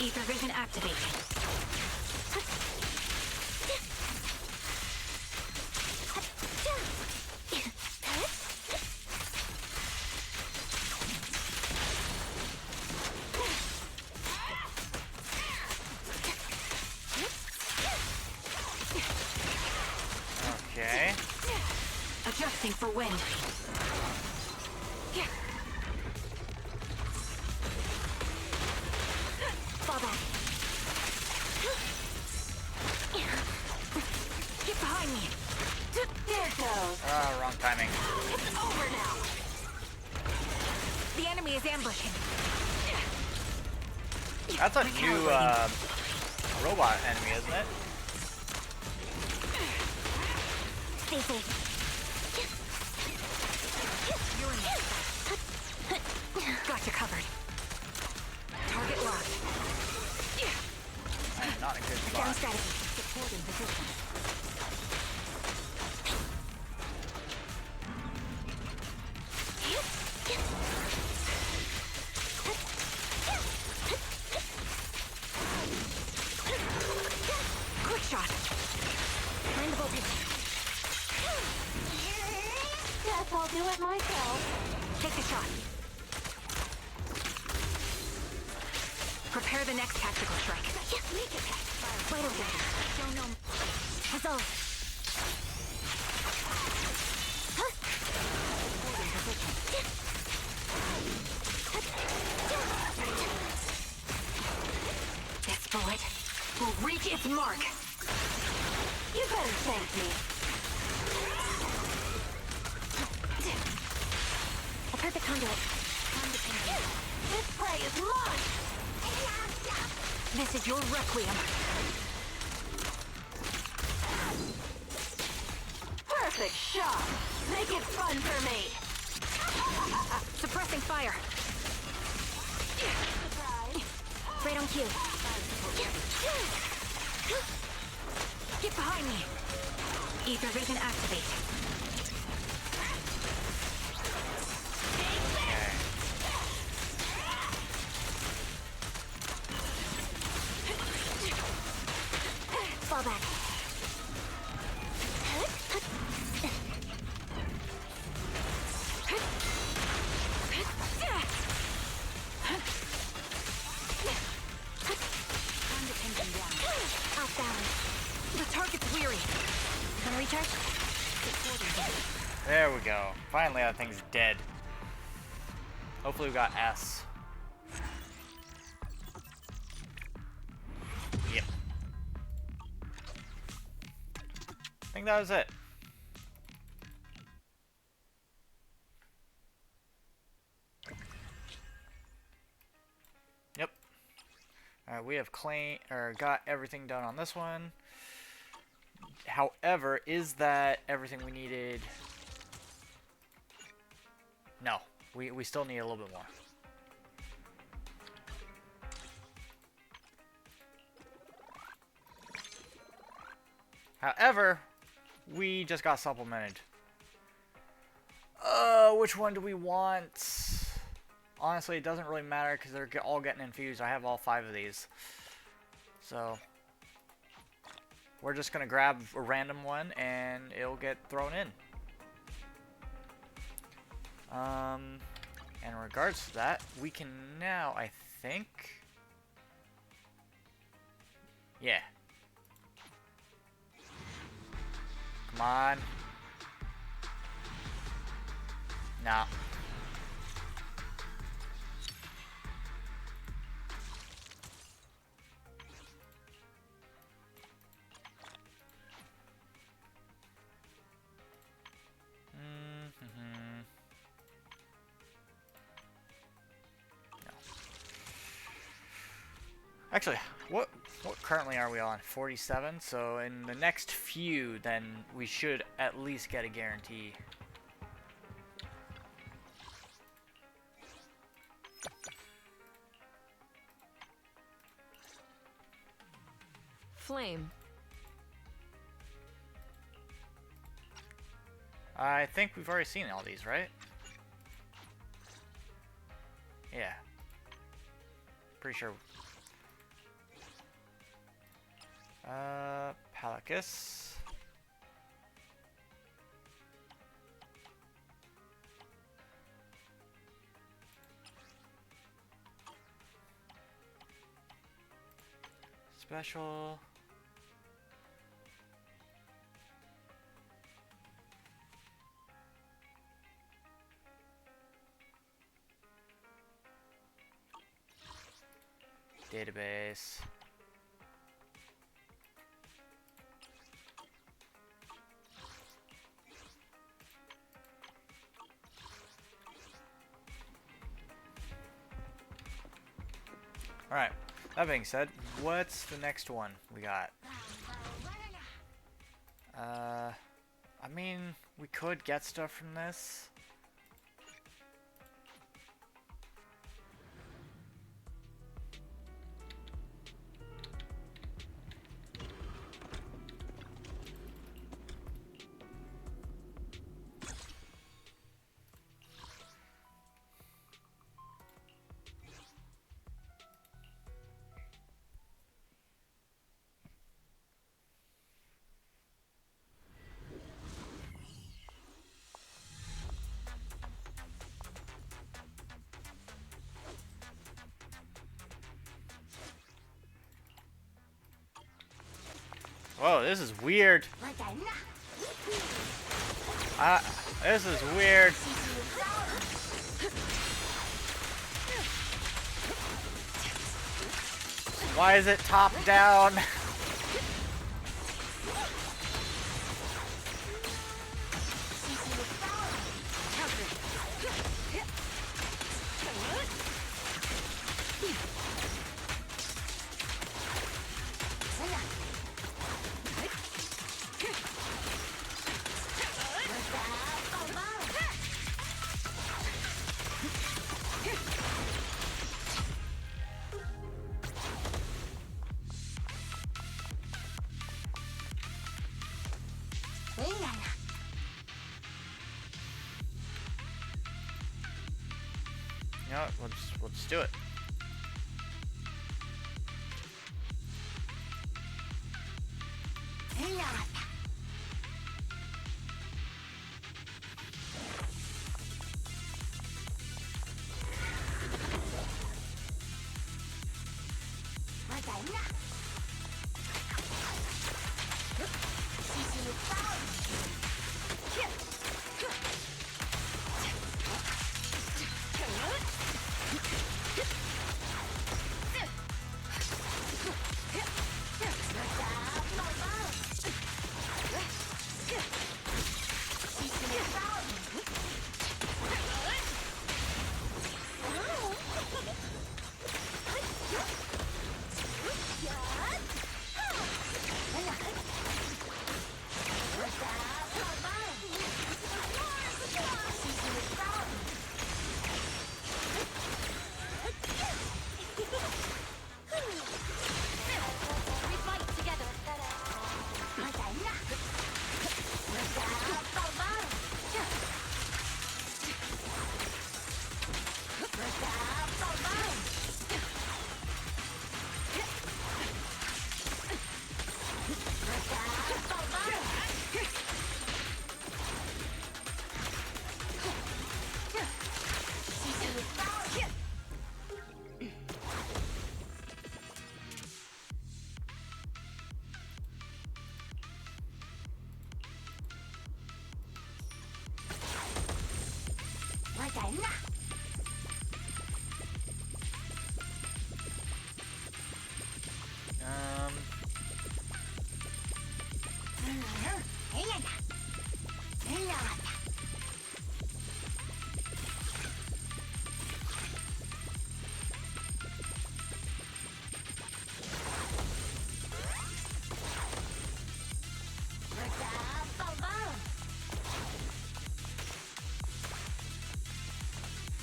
Speaker 21: Ether vision activated. Adjusting for wind. Yeah. Fall back. Get behind me. There it goes.
Speaker 1: Ah, wrong timing.
Speaker 21: It's over now. The enemy is ambushing.
Speaker 1: That's a new robot enemy, isn't it?
Speaker 21: Stay safe. Got you covered. Target locked.
Speaker 1: I am not in a good
Speaker 21: Down
Speaker 1: spot.
Speaker 21: strategy. Support in position. Quick shot. Find the voltage. Guess I'll do it myself. Take the shot. Prepare the next tactical strike. Wait a minute. Don't know. Resolve. This bullet will reach its mark. You better thank me. A perfect conduit. This prey is mine. This is your requiem. Perfect shot. Make it fun for me. Suppressing fire. Surprise. Right on cue. Get behind me. Ether vision activate. Fall back. Off balance. The target's weary. Gonna recharge?
Speaker 1: There we go. Finally, that thing's dead. Hopefully, we got S. Yep. I think that was it. Yep. Alright, we have got everything done on this one. However, is that everything we needed? No. We still need a little bit more. However, we just got supplemented. Which one do we want? Honestly, it doesn't really matter because they're all getting infused. I have all 5 of these. So, we're just going to grab a random one and it'll get thrown in. In regards to that, we can now, I think... Yeah. Come on. Nah. Actually, what currently are we on? 47. So in the next few, then we should at least get a guarantee.
Speaker 2: Flame.
Speaker 1: I think we've already seen all these, right? Yeah. Pretty sure. Palacus. Special. database. Alright, that being said, what's the next one we got? I mean, we could get stuff from this. Whoa, this is weird. This is weird. Why is it top down? You know what, we'll just do it.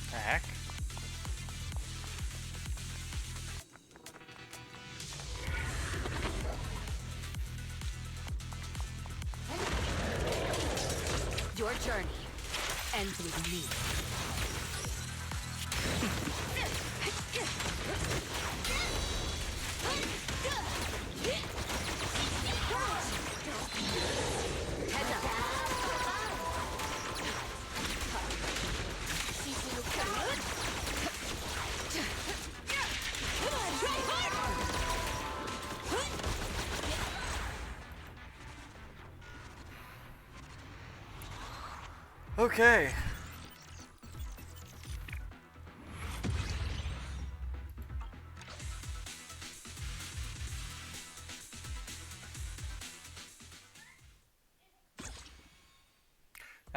Speaker 1: The heck?
Speaker 21: Your journey ends with me. Heads up.
Speaker 1: Okay.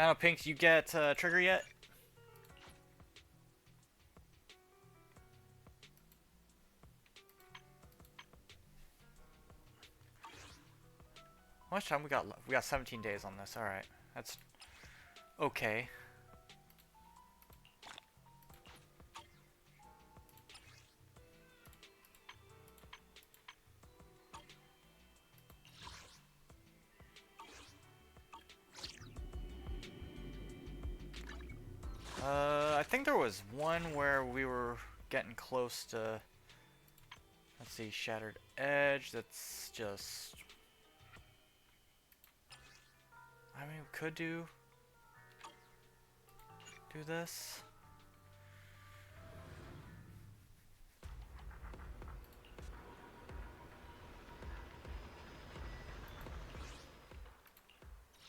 Speaker 1: I don't know, Pink, you get Trigger yet? How much time we got left? We got 17 days on this. Alright. That's okay. I think there was one where we were getting close to, let's see, Shattered Edge. That's just, I mean, we could do this.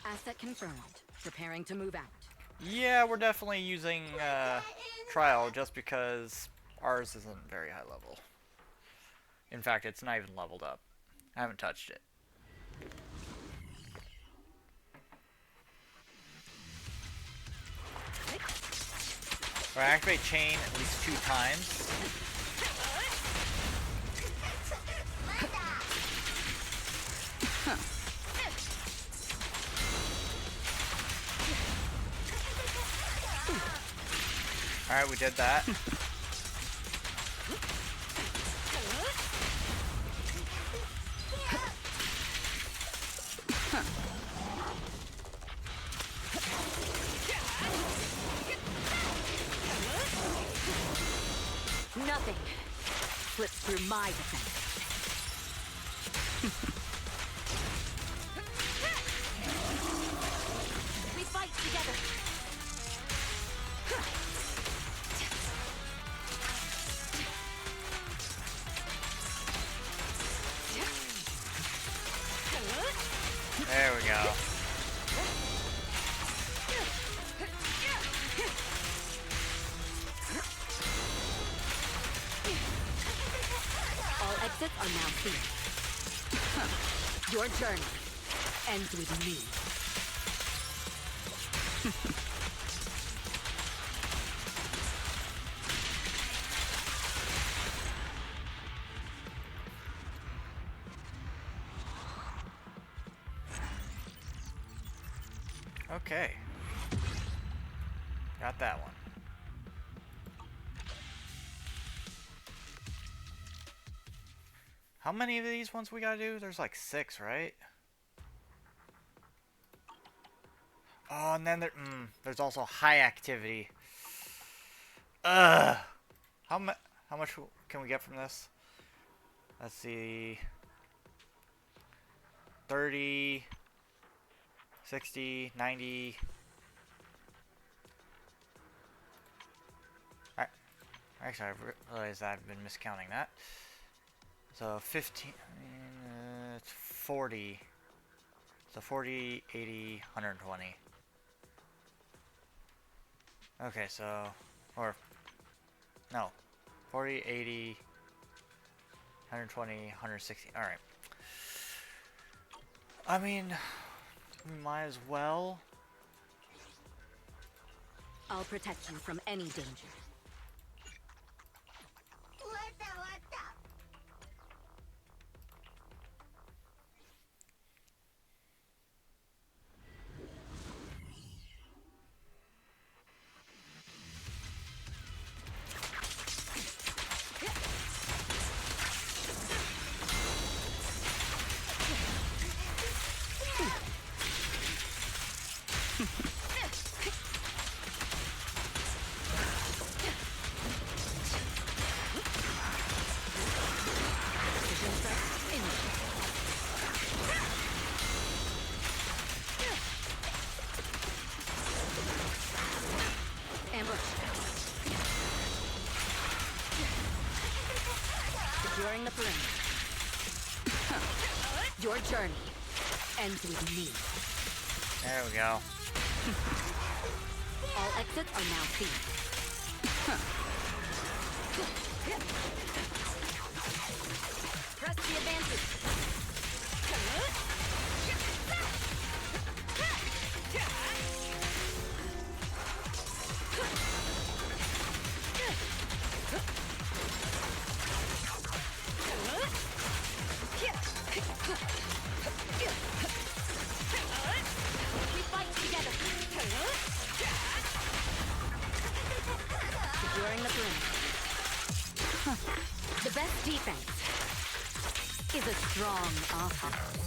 Speaker 21: Asset confirmed. Preparing to move out.
Speaker 1: Yeah, we're definitely using Trial just because ours isn't very high level. In fact, it's not even leveled up. I haven't touched it. I activate chain at least 2 times. Alright, we did that.
Speaker 21: Nothing slips through my defense. We fight together.
Speaker 1: There we go.
Speaker 21: All exits are now clear. Your journey ends with me.
Speaker 1: Okay. Got that one. How many of these ones we gotta do? There's like 6, right? Oh, and then there's also high activity. How much can we get from this? Let's see. 30, 60, 90. Actually, I realized I've been miscounting that. So 15, it's 40. So 40, 80, 120. Okay, so, or, no, 40, 80, 120, 160. Alright. I mean, we might as well.
Speaker 21: I'll protect you from any danger. Securing the perimeter. Your journey ends with me.
Speaker 1: There we go.
Speaker 21: All exits are now clear. Press the advantage. We fight together. Securing the perimeter. The best defense is a strong offense.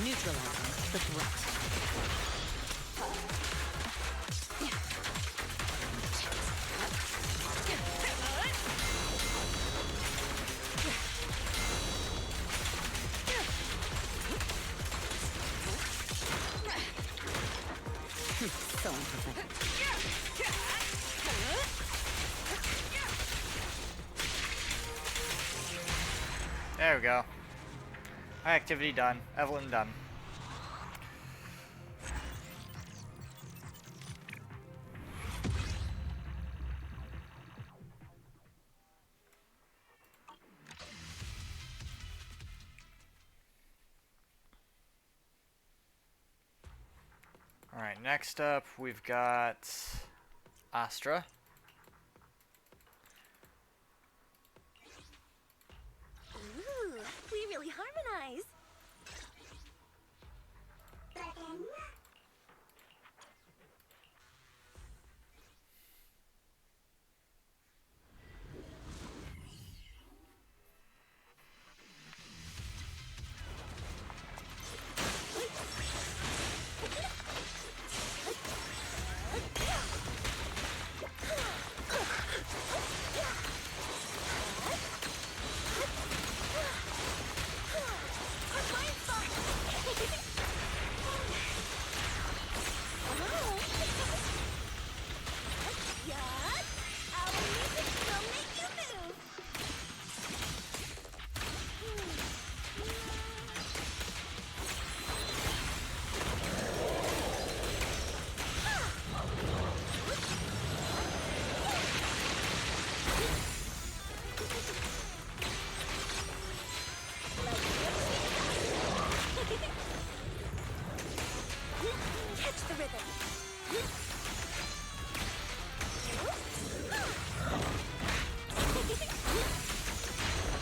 Speaker 21: Neutralizing the threat. So unprofessional.
Speaker 1: There we go. High activity done. Evelyn done. Alright, next up we've got Astra.
Speaker 21: Ooh, we really harmonize. Catch the rhythm.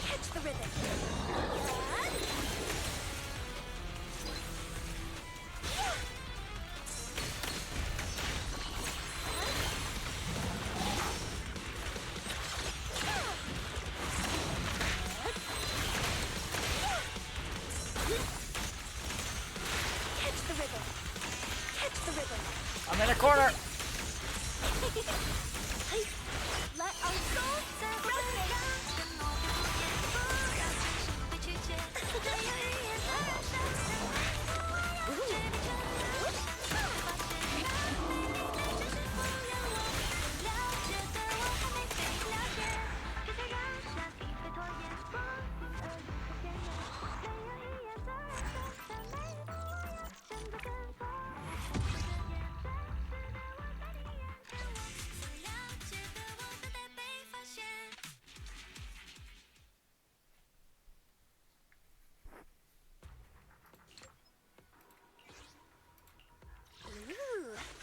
Speaker 21: Catch the rhythm. Catch the rhythm. Catch the rhythm.
Speaker 1: I'm in a corner.
Speaker 21: Let our souls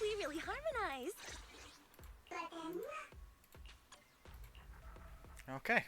Speaker 21: we really harmonize.
Speaker 1: Okay.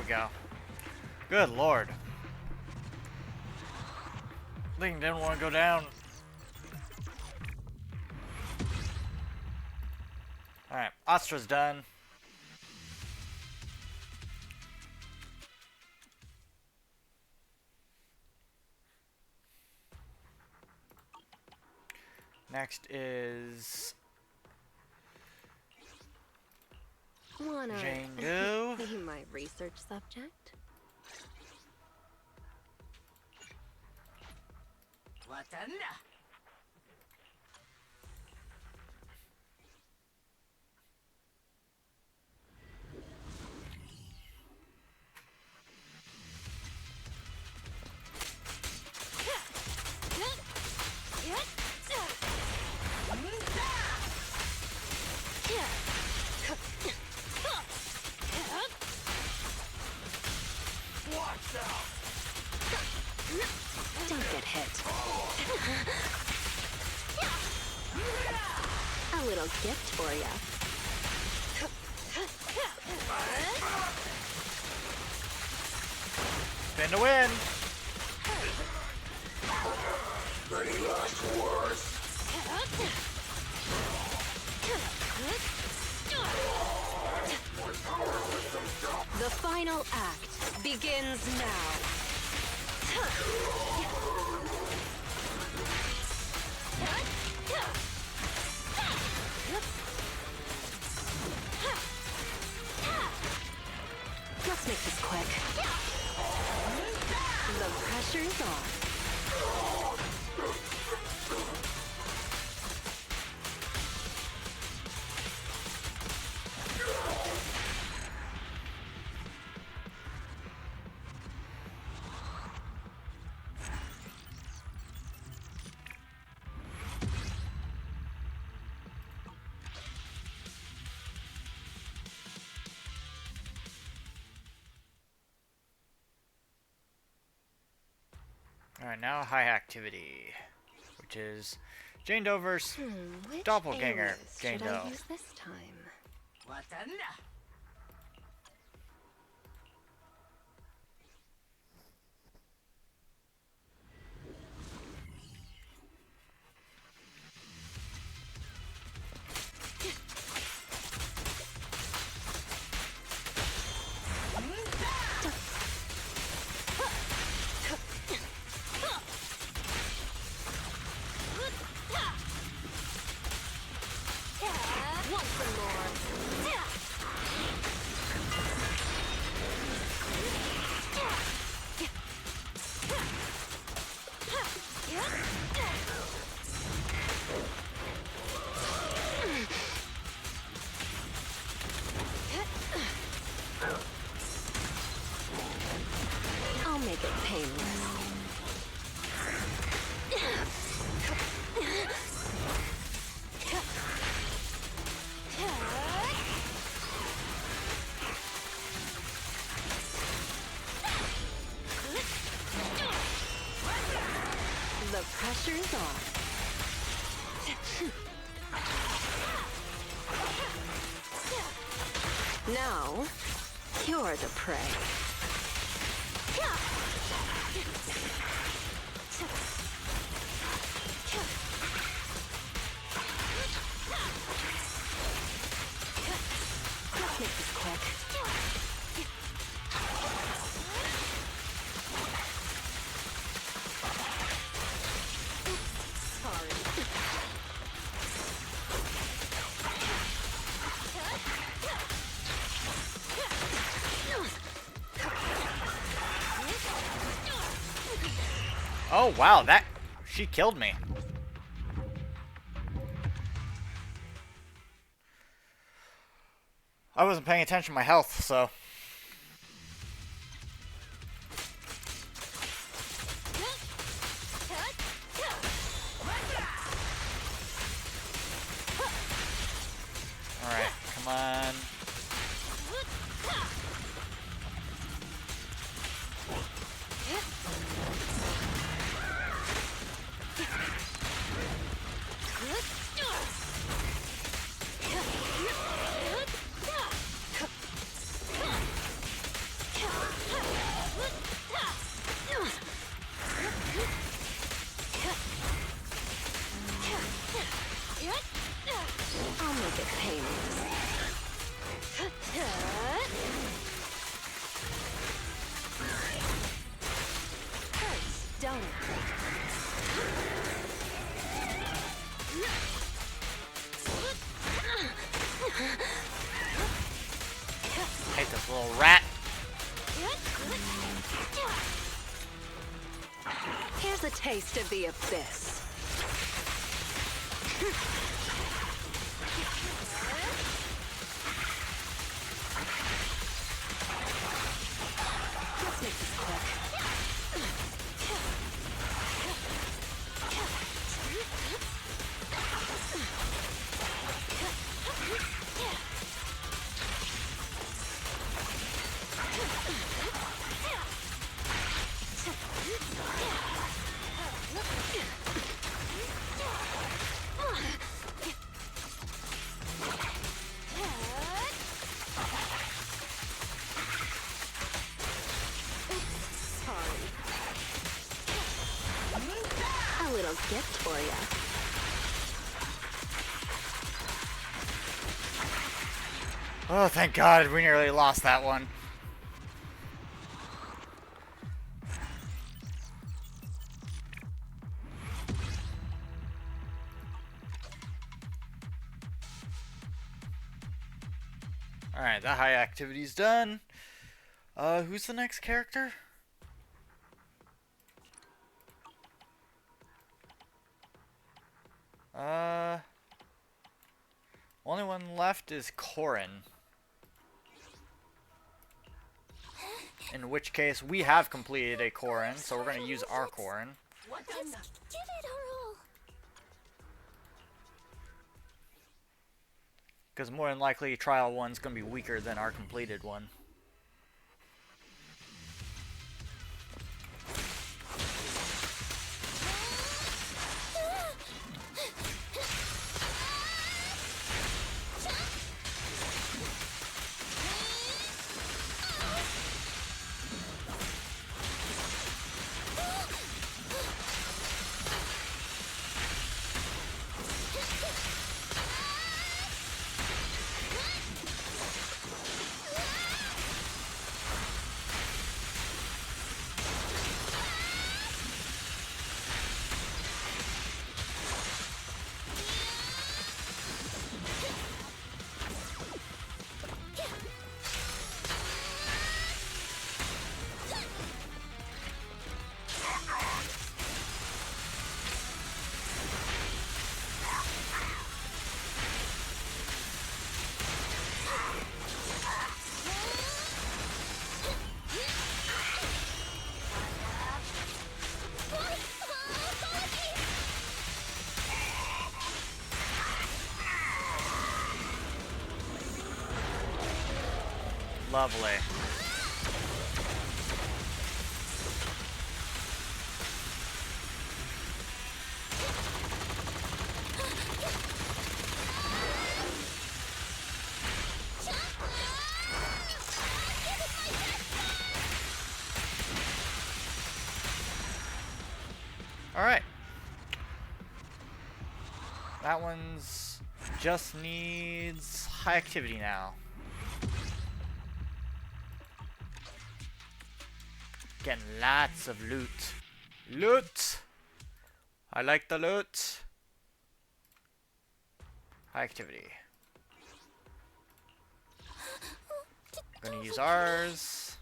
Speaker 1: we go. Good lord. Ling didn't want to go down. Alright, Astra's done. Next is
Speaker 2: Wanna
Speaker 1: Jingu.
Speaker 2: be my research subject?
Speaker 21: Don't get hit.
Speaker 2: A little gift for ya.
Speaker 1: Spin to win.
Speaker 21: Any last words?
Speaker 2: The final act begins now.
Speaker 21: Let's make this quick.
Speaker 2: The pressure's on.
Speaker 1: Alright, now high activity, which is Jane Doe's
Speaker 2: Which
Speaker 1: doppelganger,
Speaker 2: alias
Speaker 1: Jane
Speaker 2: should I
Speaker 1: Doe.
Speaker 2: use this time? I'll make it painless. The pressure's on. Now, you're the prey.
Speaker 21: Let's make this quick.
Speaker 1: Oh wow, she killed me. I wasn't paying attention to my health, so. Alright, come on. Hate this little rat.
Speaker 2: Here's a taste of the abyss. Let's make this quick. A little gift for ya.
Speaker 1: Oh, thank God, we nearly lost that one. Alright, that high activity's done. Who's the next character? Only one left is Corrin. In which case, we have completed a Corrin, so we're gonna use our Corrin.
Speaker 3: Just give it our all.
Speaker 1: Because more than likely, Trial 1's gonna be weaker than our completed one. Lovely. Alright. That one's just needs high activity now. Getting lots of loot. Loot! I like the loot. High activity. Gonna use ours.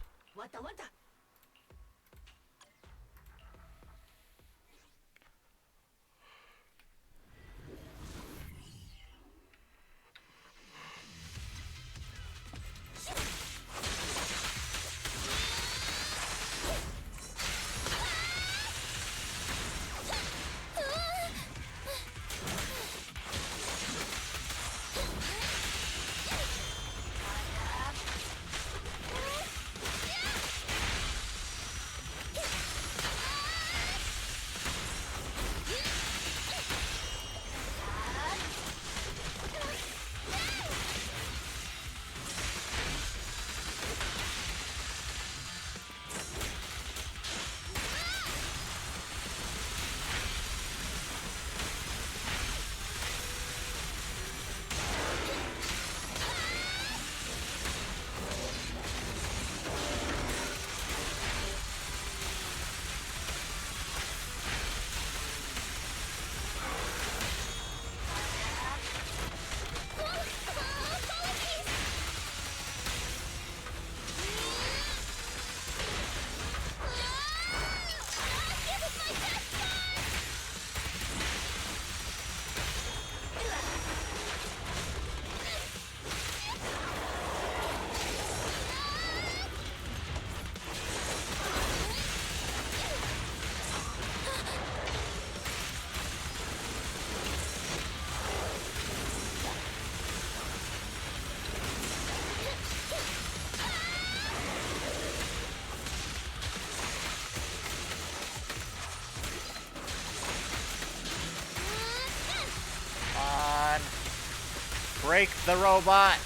Speaker 1: Break the robot.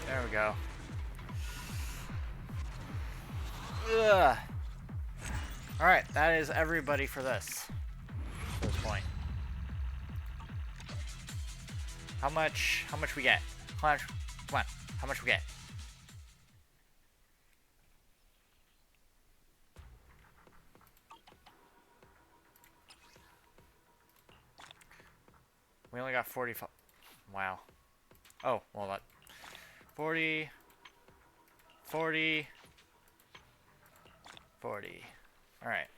Speaker 1: There we go. Ugh. Alright, that is everybody for this. At this point. How much we get? Come on, how much we get? We only got 45. Wow. Oh, well that 40 40 40. All right.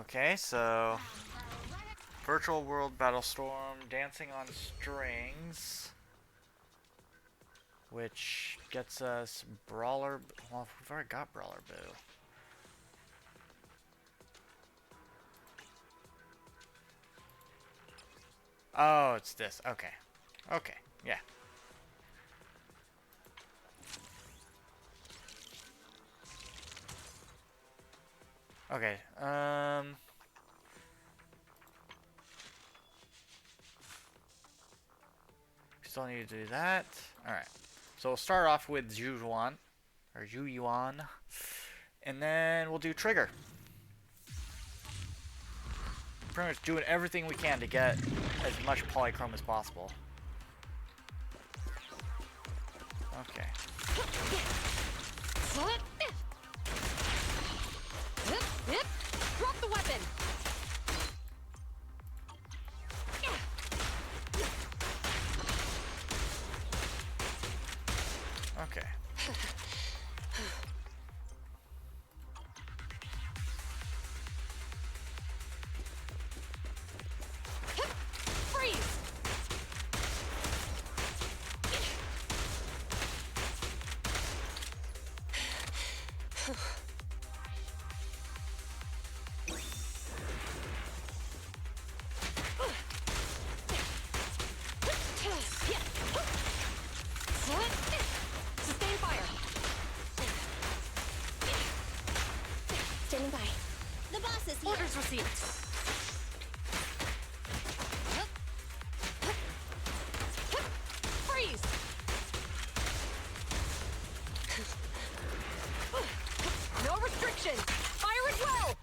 Speaker 1: Okay, so Virtual World Battlestorm, Dancing on Strings, which gets us Brawler. Well, we've already got Brawler Boo. Oh, it's this. Okay. Okay. Yeah. Okay. Still need to do that. All right. So we'll start off with Zhu Yuan, or Zhu Yuan, and then we'll do Trigger. Pretty much doing everything we can to get as much polychrome as possible. Okay.
Speaker 8: Drop the weapon.
Speaker 1: Okay.
Speaker 8: Freeze. Sustain fire.
Speaker 3: Standing by. The boss is here.
Speaker 8: Orders received. Freeze. No restriction. Fire at will.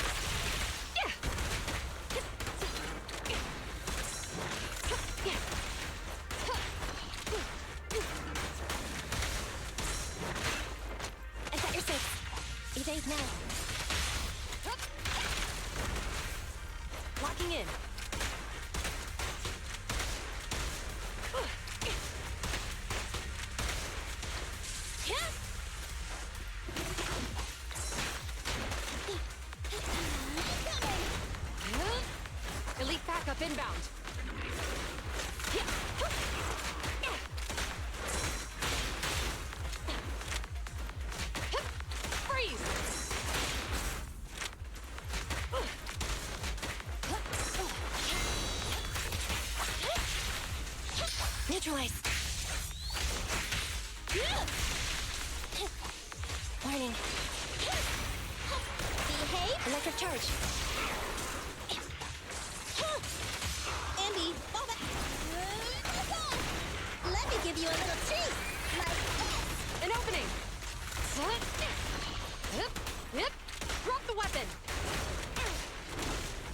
Speaker 3: I've got your six. Evade now.
Speaker 8: Locking in. Elite backup inbound. Freeze.
Speaker 3: Neutralize. Warning. Behave. Electric charge. Andy, fall back. Let me give you a little treat. Like this.
Speaker 8: An opening. Drop the weapon.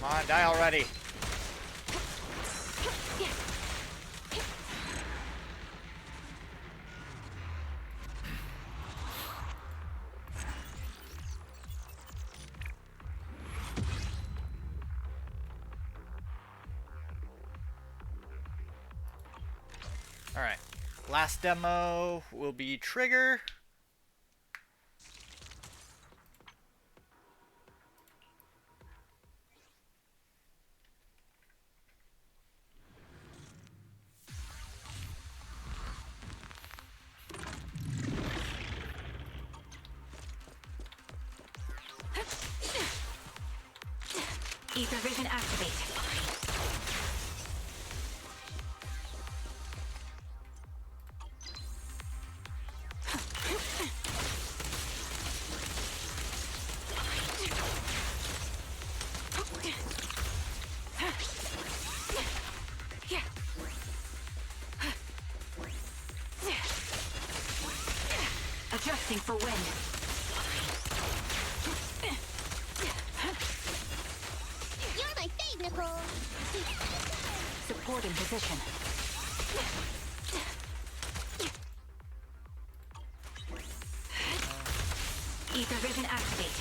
Speaker 1: Come on, die already. Alright, last demo will be Trigger.
Speaker 21: Ether vision activate. Adjusting for wind.
Speaker 10: You're my fave, Nicole.
Speaker 21: Support in position. Ether vision activate.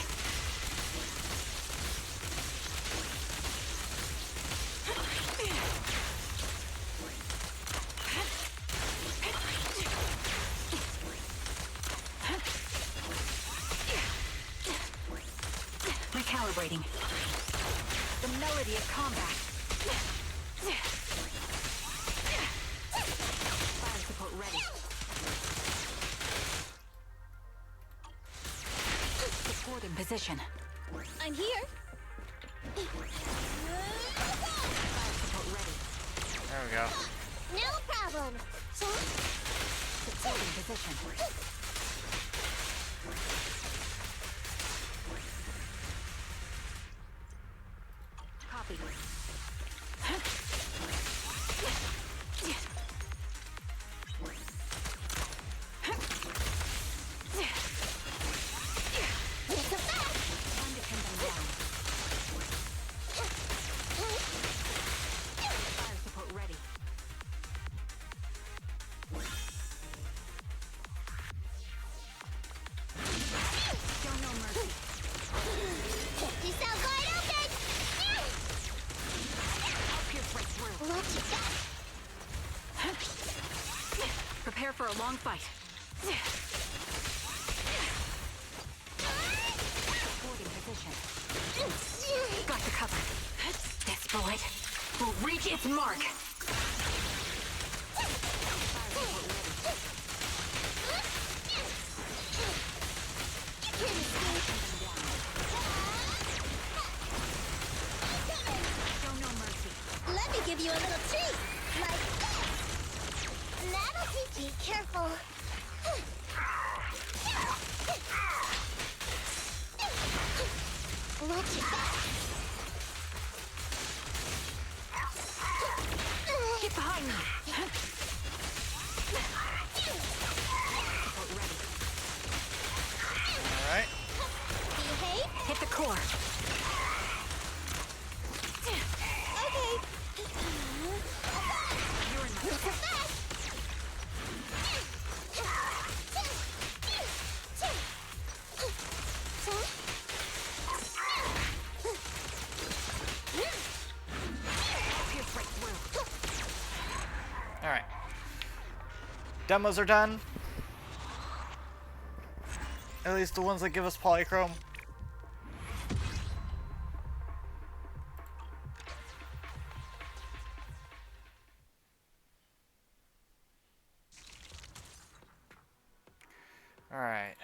Speaker 21: Recalibrating. The melody of combat. Fire support ready. Support in position.
Speaker 10: I'm here.
Speaker 21: Fire support ready.
Speaker 1: There we go.
Speaker 10: No problem.
Speaker 21: Support in position. Copy. Time to pin them down. Fire support ready. Show no mercy.
Speaker 10: This out wide open.
Speaker 21: I'll pierce right through.
Speaker 10: Watch it back.
Speaker 21: Prepare for a long fight. Support in position. Got the cover. This bullet will reach its mark. Show no mercy.
Speaker 10: Let me give you a little treat. Like this. That'll teach you. Careful. Watch it back.
Speaker 21: Get behind me.
Speaker 1: Alright.
Speaker 10: Behave.
Speaker 21: Hit the core.
Speaker 10: Okay.
Speaker 21: You're in my
Speaker 10: Not so fast.
Speaker 21: pierce right through.
Speaker 1: Alright. Demos are done. At least the ones that give us polychrome. Alright.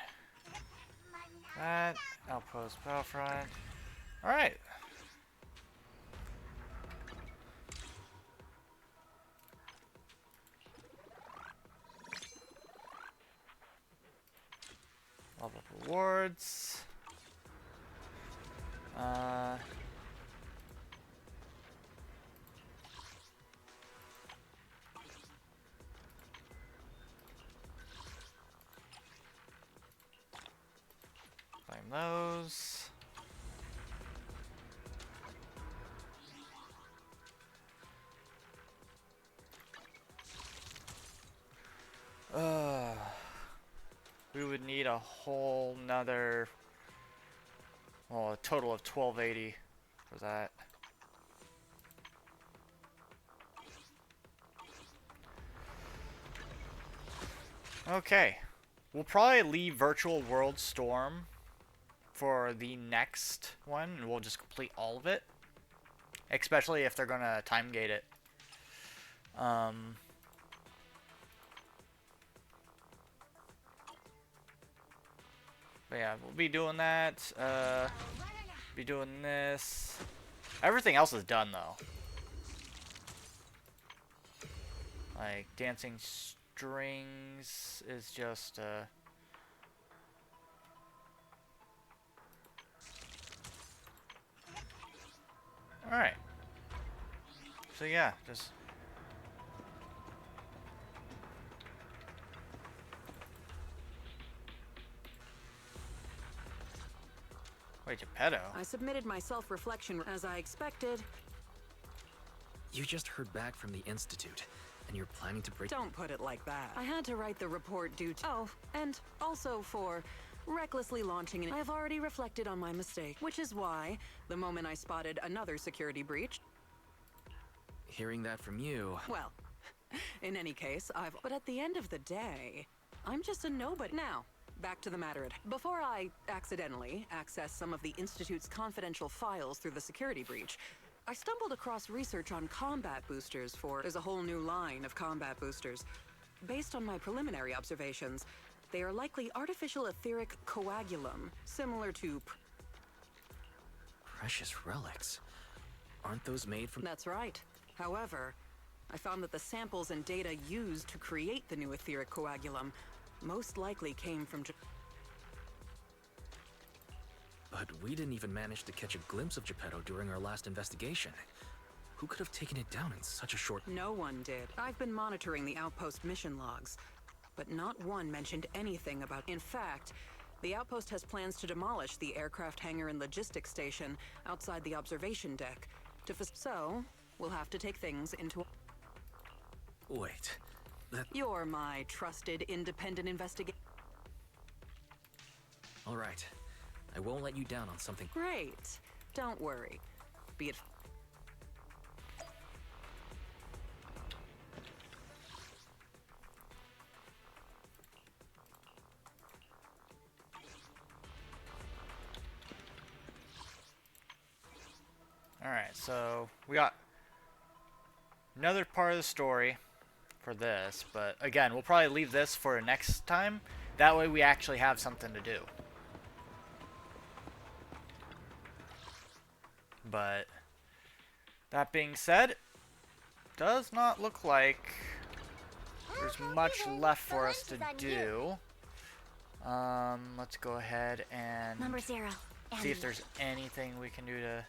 Speaker 1: That, Outpost Battlefront. Alright. Level up rewards. Claim those. We would need a whole nother, well, a total of 1280 for that. Okay, we'll probably leave Virtual World Storm for the next one, and we'll just complete all of it, especially if they're gonna time gate it. But yeah, we'll be doing that. Be doing this. Everything else is done, though. Like, dancing strings is just, Alright. So yeah, just... Wait, Geppetto?
Speaker 12: I submitted my self-reflection as I expected.
Speaker 7: You just heard back from the Institute, and you're planning to break...
Speaker 12: Don't put it like that. I had to write the report due to... Oh, and also for recklessly launching it. I have already reflected on my mistake, which is why, the moment I spotted another security breach...
Speaker 7: Hearing that from you...
Speaker 12: Well, in any case, But at the end of the day, I'm just a nobody. Now, back to the matter at... Before I accidentally access some of the Institute's confidential files through the security breach, I stumbled across research on combat boosters for... There's a whole new line of combat boosters. Based on my preliminary observations, they are likely artificial etheric coagulum, similar to...
Speaker 7: Precious relics. Aren't those made from...
Speaker 12: That's right. However, I found that the samples and data used to create the new etheric coagulum most likely came from...
Speaker 7: But we didn't even manage to catch a glimpse of Geppetto during our last investigation. Who could have taken it down in such a short...
Speaker 12: No one did. I've been monitoring the outpost mission logs, but not one mentioned anything about... In fact, the outpost has plans to demolish the aircraft hangar and logistics station outside the observation deck. So, we'll have to take things into...
Speaker 7: Wait, that...
Speaker 12: You're my trusted independent investigator.
Speaker 7: All right. I won't let you down on something...
Speaker 12: Great. Don't worry. Be it...
Speaker 1: Alright, so we got another part of the story for this, but again, we'll probably leave this for next time. That way we actually have something to do. But that being said, does not look like there's much left for us to do. Let's go ahead and
Speaker 3: Number 0.
Speaker 1: see if there's anything we can do to...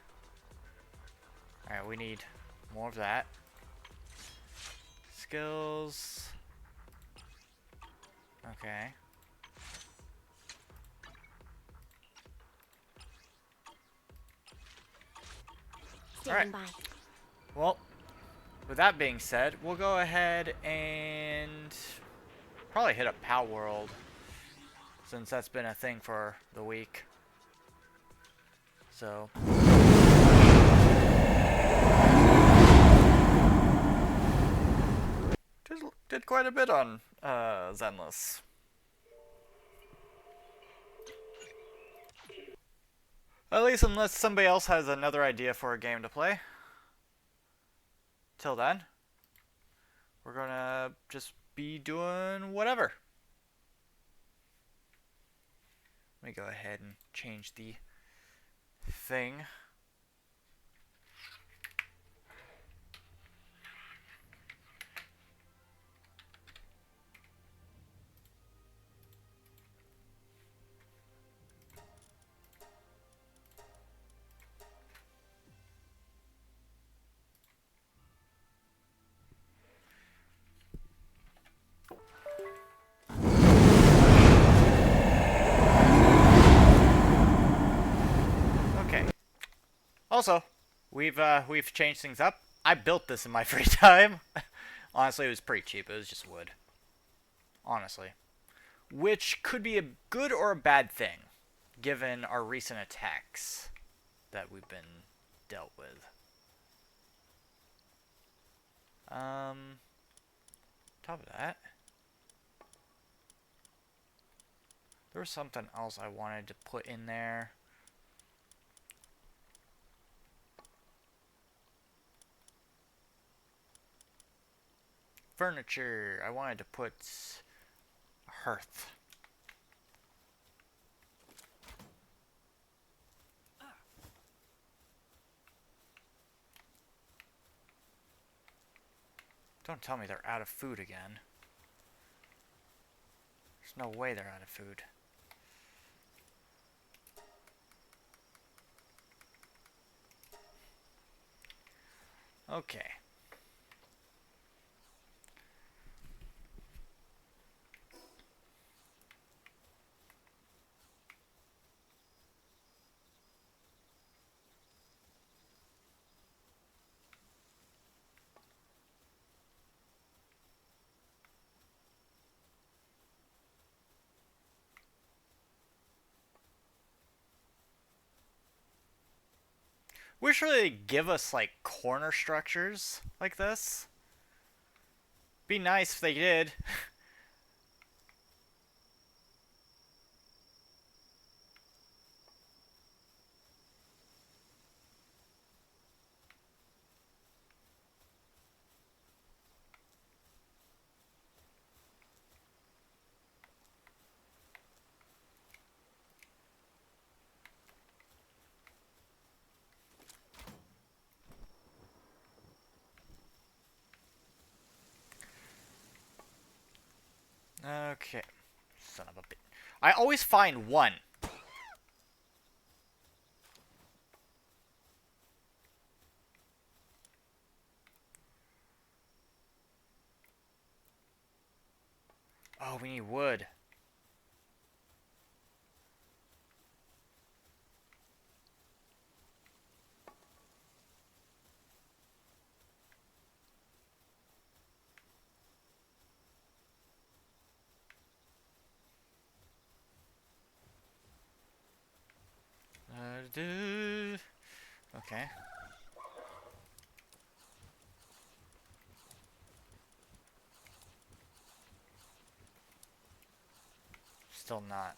Speaker 1: Alright, we need more of that. Skills. Okay. Alright. Well, with that being said, we'll go ahead and probably hit up Pal World, since that's been a thing for the week. So... Did quite a bit on Zenless. At least unless somebody else has another idea for a game to play. Till then, we're gonna just be doing whatever. Let me go ahead and change the thing. Also, we've changed things up. I built this in my free time. Honestly, it was pretty cheap. It was just wood. Honestly. Which could be a good or a bad thing, given our recent attacks that we've been dealt with. Top of that, there was something else I wanted to put in there. Furniture. I wanted to put a hearth. Don't tell me they're out of food again. There's no way they're out of food. Okay. Wish they'd give us like corner structures like this. Be nice if they did. Okay. Son of a bitch. I always find one. Oh, we need wood. Okay. Still not.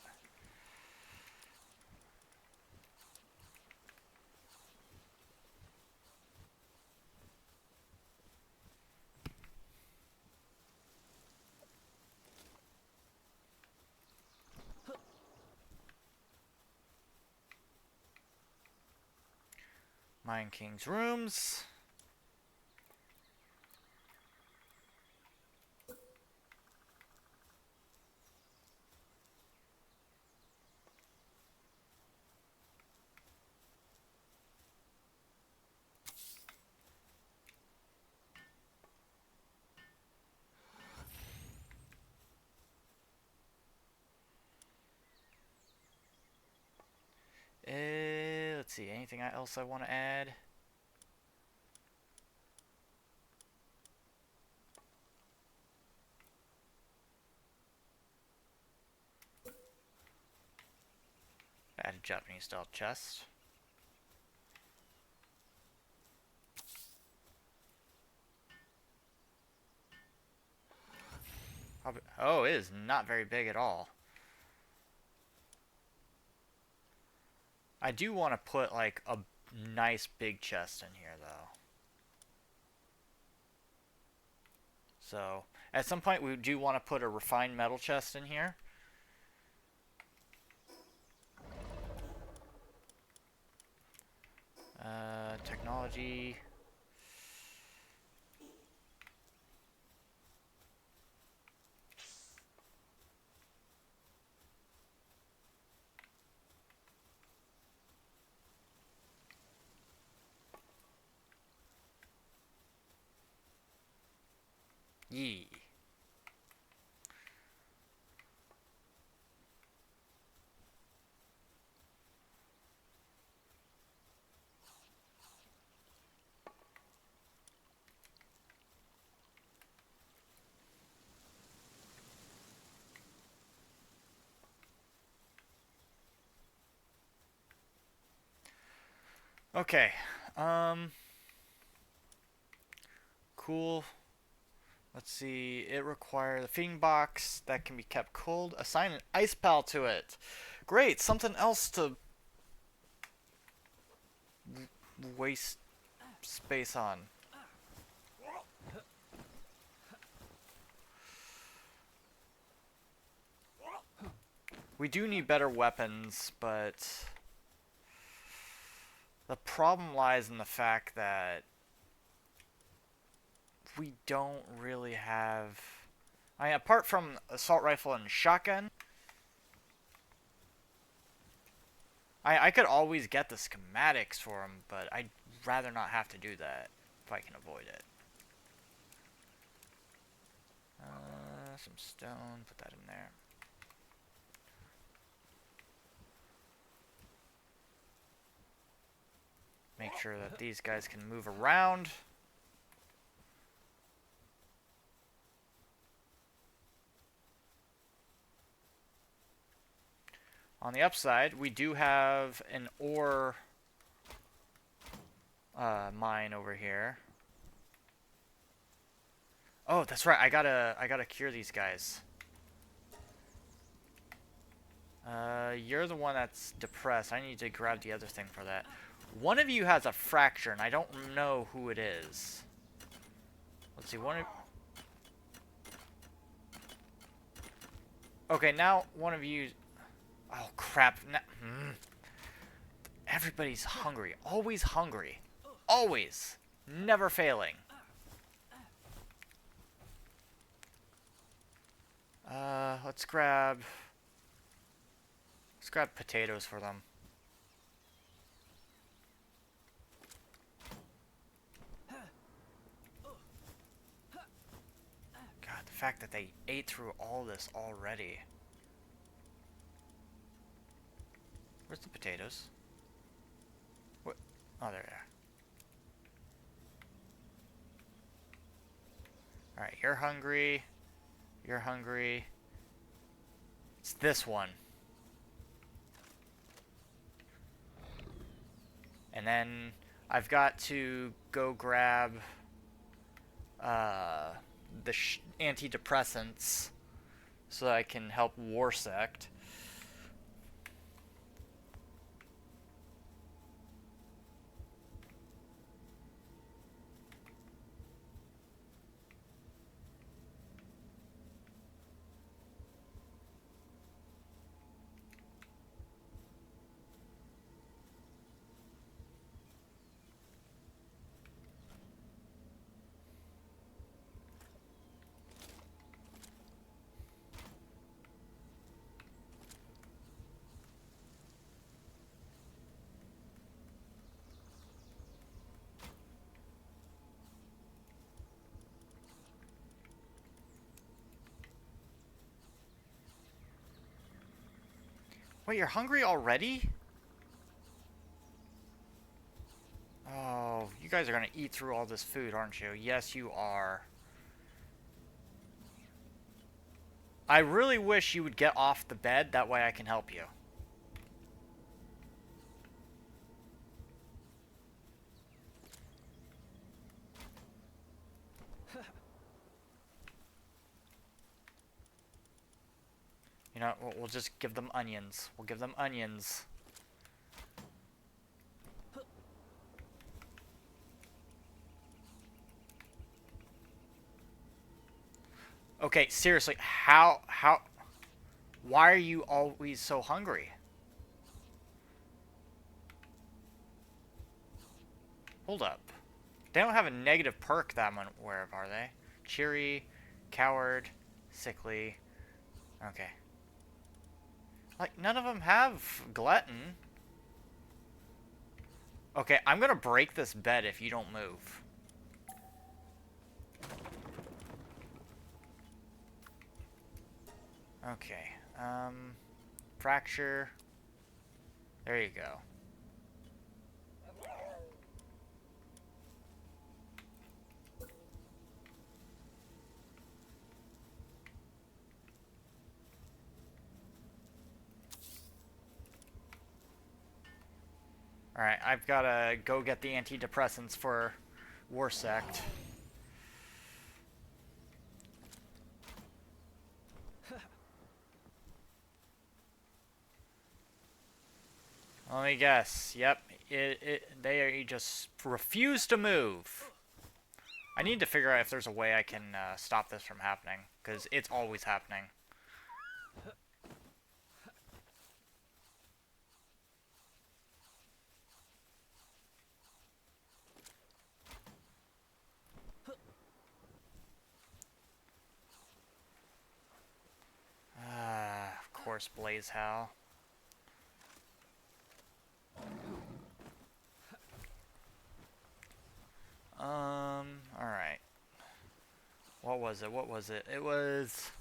Speaker 1: Mine King's rooms. Let's see, anything else I want to add? Add a Japanese style chest. Oh, it is not very big at all. I do want to put like a nice big chest in here though. So at some point we do want to put a refined metal chest in here. Technology. Yee. Okay. Cool. Let's see. It requires a feeding box that can be kept cold. Assign an ice pal to it. Great. Something else to waste space on. We do need better weapons, but the problem lies in the fact that we don't really have... I mean, apart from assault rifle and shotgun, I could always get the schematics for them, but I'd rather not have to do that if I can avoid it. Some stone, put that in there. Make sure that these guys can move around. On the upside, we do have an ore mine over here. Oh, that's right. I gotta cure these guys. You're the one that's depressed. I need to grab the other thing for that. One of you has a fracture, and I don't know who it is. Let's see. Okay, now one of you. Oh crap! Everybody's hungry. Always hungry. Always. Never failing. Let's grab potatoes for them. God, the fact that they ate through all this already. Where's the potatoes? What? Oh, there they are. Alright, you're hungry. You're hungry. It's this one. And then I've got to go grab the antidepressants so that I can help Warsect. Wait, you're hungry already? Oh, you guys are gonna eat through all this food, aren't you? Yes, you are. I really wish you would get off the bed, that way I can help you. You know, we'll just give them onions. We'll give them onions. Okay, seriously, why are you always so hungry? Hold up. They don't have a negative perk that I'm aware of, are they? Cheery, coward, sickly. Okay. Like, none of them have glutton. Okay, I'm gonna break this bed if you don't move. Okay, fracture. There you go. Alright, I've gotta go get the antidepressants for Warsect. Let me guess. Yep, they just refuse to move. I need to figure out if there's a way I can stop this from happening, because it's always happening. course, Blaze Hal. Alright. What was it? What was it? It was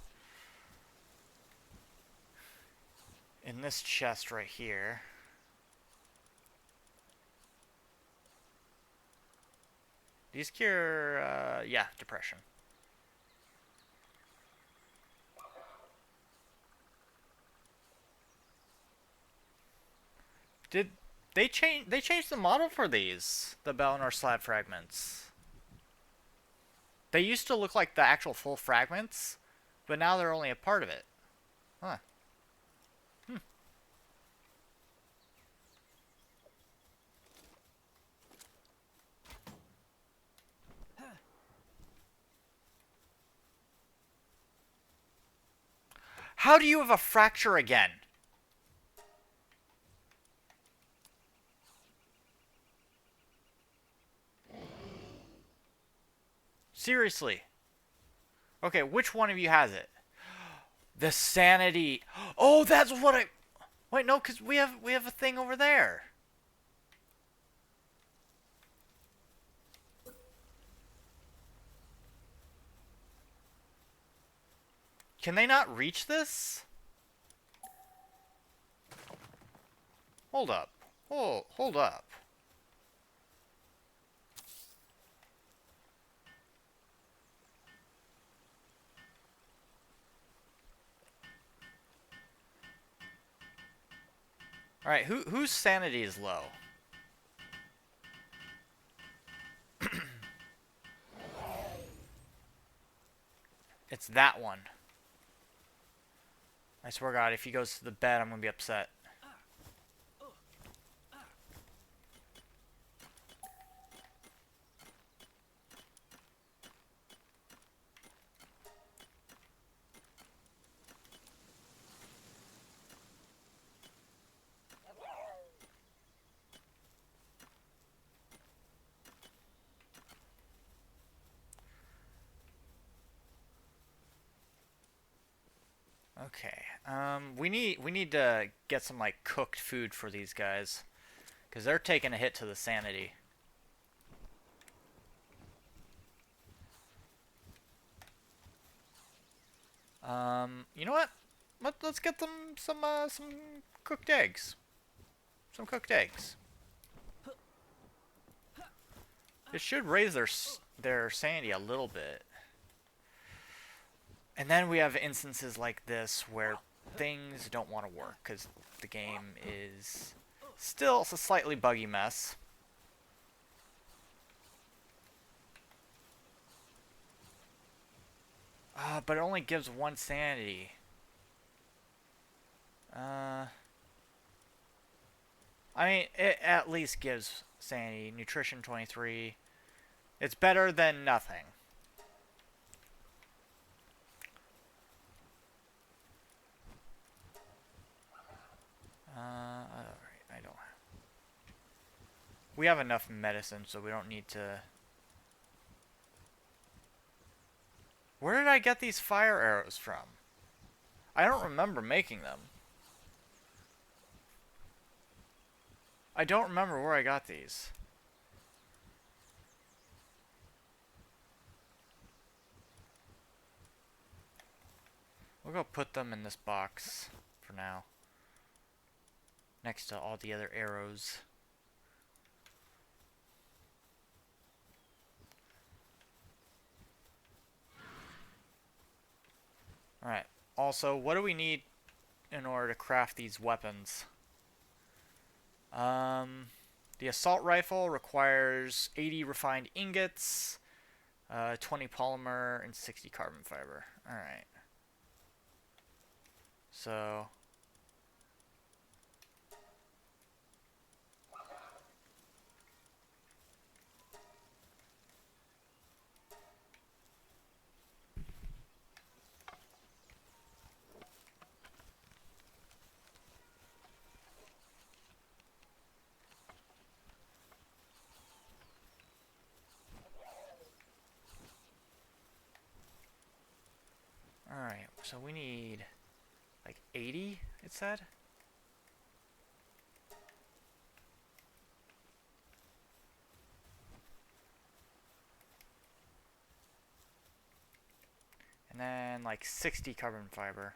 Speaker 1: in this chest right here. These cure, yeah, depression. Did they change? They changed the model for these, the Bellinor slab fragments. They used to look like the actual full fragments, but now they're only a part of it. Huh. How do you have a fracture again? Seriously. Okay, which one of you has it? The sanity. Oh, that's what I... Wait, no, because we have a thing over there. Can they not reach this? Hold up. Oh, hold up. Alright, whose sanity is low? It's that one. I swear to God, if he goes to the bed, I'm gonna be upset. Okay. We need to get some like cooked food for these guys, because they're taking a hit to the sanity. You know what? Let's get them some cooked eggs. Some cooked eggs. It should raise their sanity a little bit. And then we have instances like this where things don't want to work because the game is still a slightly buggy mess. But it only gives 1 sanity. I mean, it at least gives sanity. Nutrition 23. It's better than nothing. Alright, I don't... We have enough medicine, so we don't need to... Where did I get these fire arrows from? I don't remember making them. I don't remember where I got these. We'll go put them in this box for now. Next to all the other arrows. Alright. Also, what do we need in order to craft these weapons? The assault rifle requires 80 refined ingots, 20 polymer, and 60 carbon fiber. Alright. So... Alright, so we need like 80, it said. And then like 60 carbon fiber.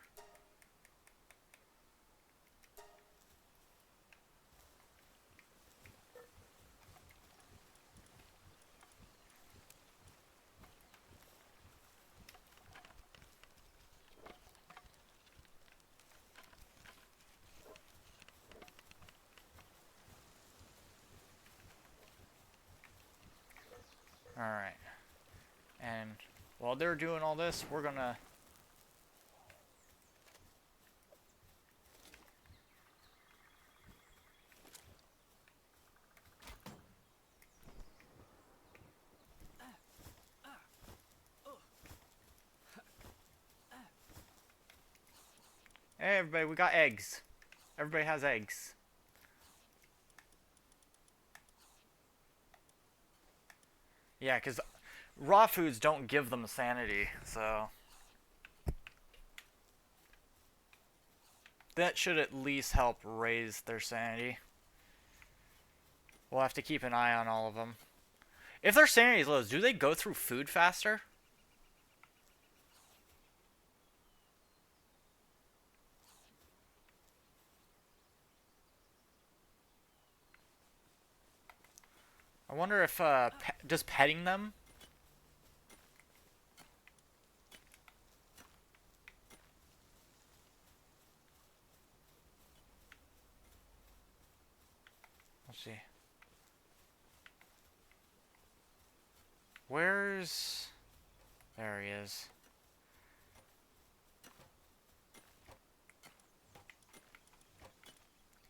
Speaker 1: Alright. And while they're doing all this, we're gonna... Hey everybody, we got eggs. Everybody has eggs. Yeah, because raw foods don't give them sanity, so... that should at least help raise their sanity. We'll have to keep an eye on all of them. If their sanity is low, do they go through food faster? I wonder if, just petting them? Let's see. Where's... there he is.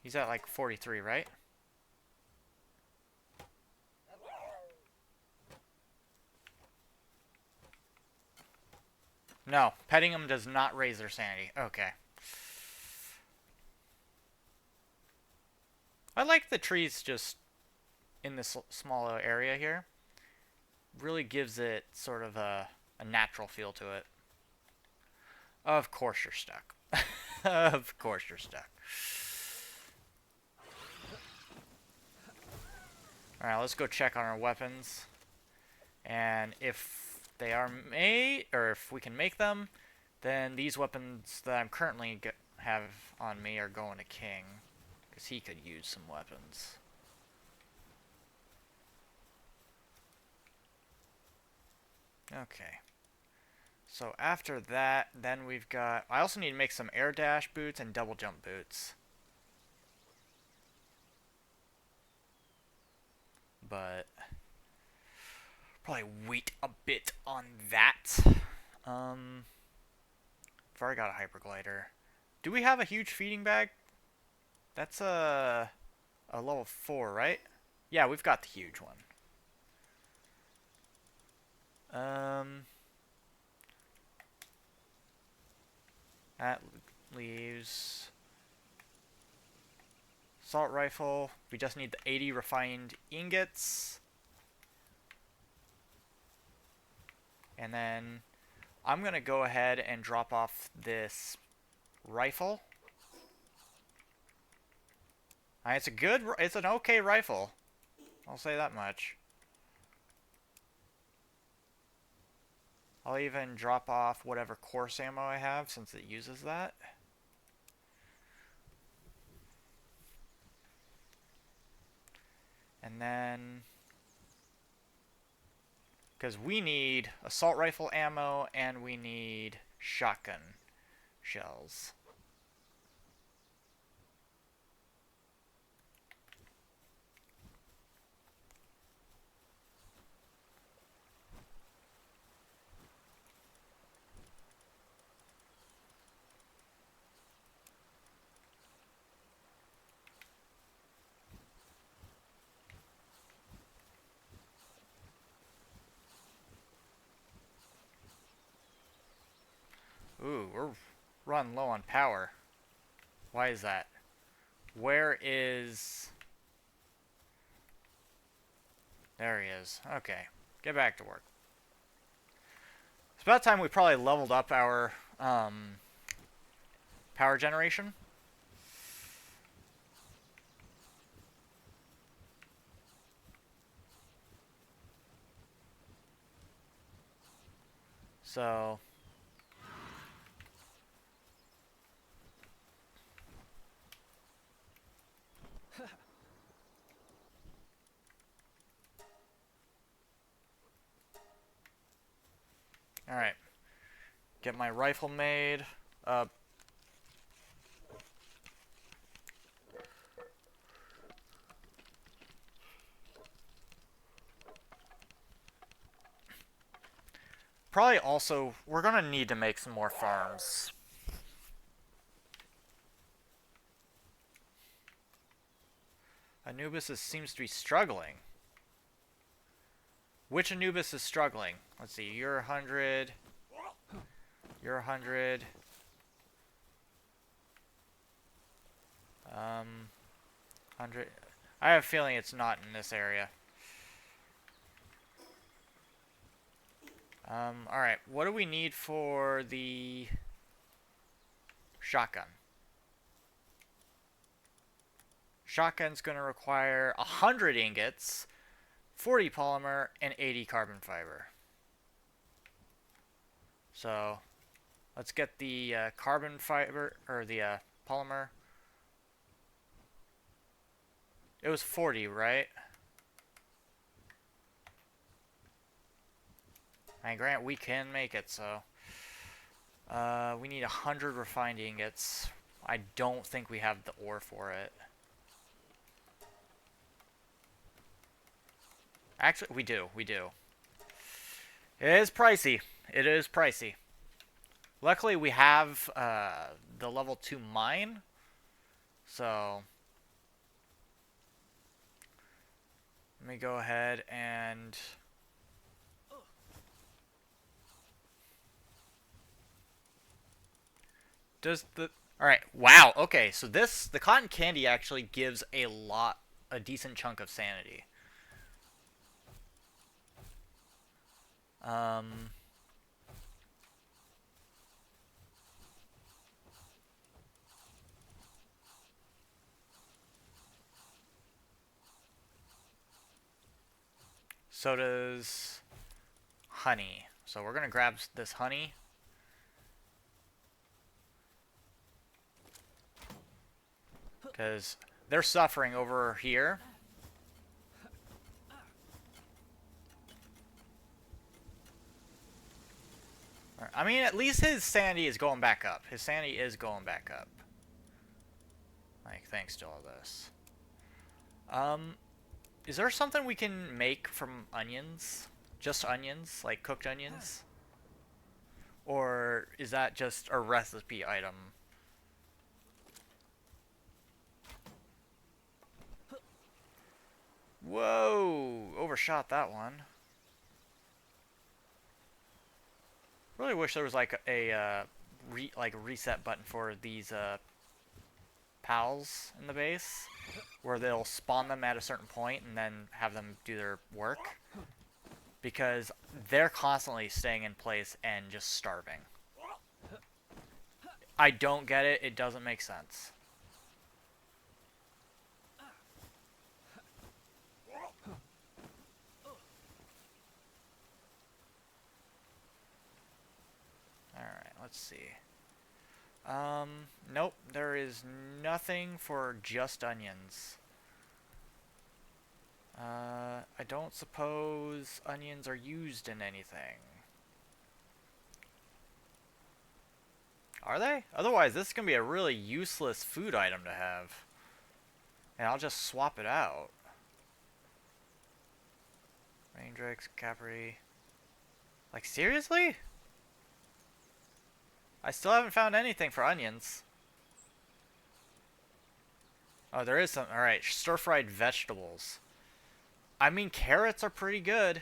Speaker 1: He's at like 43, right? No, petting them does not raise their sanity. Okay. I like the trees just in this small area here. Really gives it sort of a natural feel to it. Of course you're stuck. Of course you're stuck. Alright, let's go check on our weapons. And if they are made, or if we can make them, then these weapons that I'm currently have on me are going to King, because he could use some weapons. Okay. So after that, then we've got... I also need to make some air dash boots and double jump boots. But... probably wait a bit on that. I've already got a hyperglider. Do we have a huge feeding bag? That's a level 4, right? Yeah, we've got the huge one. That leaves assault rifle. We just need the 80 refined ingots. And then I'm going to go ahead and drop off this rifle. It's an okay rifle. I'll say that much. I'll even drop off whatever course ammo I have since it uses that. And then... because we need assault rifle ammo and we need shotgun shells. Ooh, we're running low on power. Why is that? Where is... there he is. Okay, get back to work. It's about time we probably leveled up our power generation. So all right, get my rifle made. Probably also, we're gonna need to make some more farms. Anubis seems to be struggling. Which Anubis is struggling? Let's see, you're 100. You're 100. 100. I have a feeling it's not in this area. Alright, what do we need for the shotgun? Shotgun's going to require 100 ingots, 40 polymer, and 80 carbon fiber. So, let's get the carbon fiber, or the polymer. It was 40, right? And Grant, we can make it, so. We need 100 refined ingots. I don't think we have the ore for it. Actually, we do. It is pricey. It is pricey. Luckily, we have the level 2 mine. So, let me go ahead and... Alright, wow, okay, so the cotton candy actually gives a decent chunk of sanity. So does honey. So we're gonna grab this honey. Because they're suffering over here. I mean, at least his sanity is going back up. His sanity is going back up. Like, thanks to all this. Is there something we can make from onions? Just onions? Like cooked onions? Or is that just a recipe item? Whoa! Overshot that one. Really wish there was like a reset button for these pals in the base, where they'll spawn them at a certain point and then have them do their work, because they're constantly staying in place and just starving. I don't get it. It doesn't make sense. Alright, let's see. Nope, there is nothing for just onions. I don't suppose onions are used in anything. Are they? Otherwise, this is going to be a really useless food item to have. And I'll just swap it out. Raindrix, Capri. Like, seriously? I still haven't found anything for onions. Oh, there is some. Alright, stir-fried vegetables. I mean, carrots are pretty good.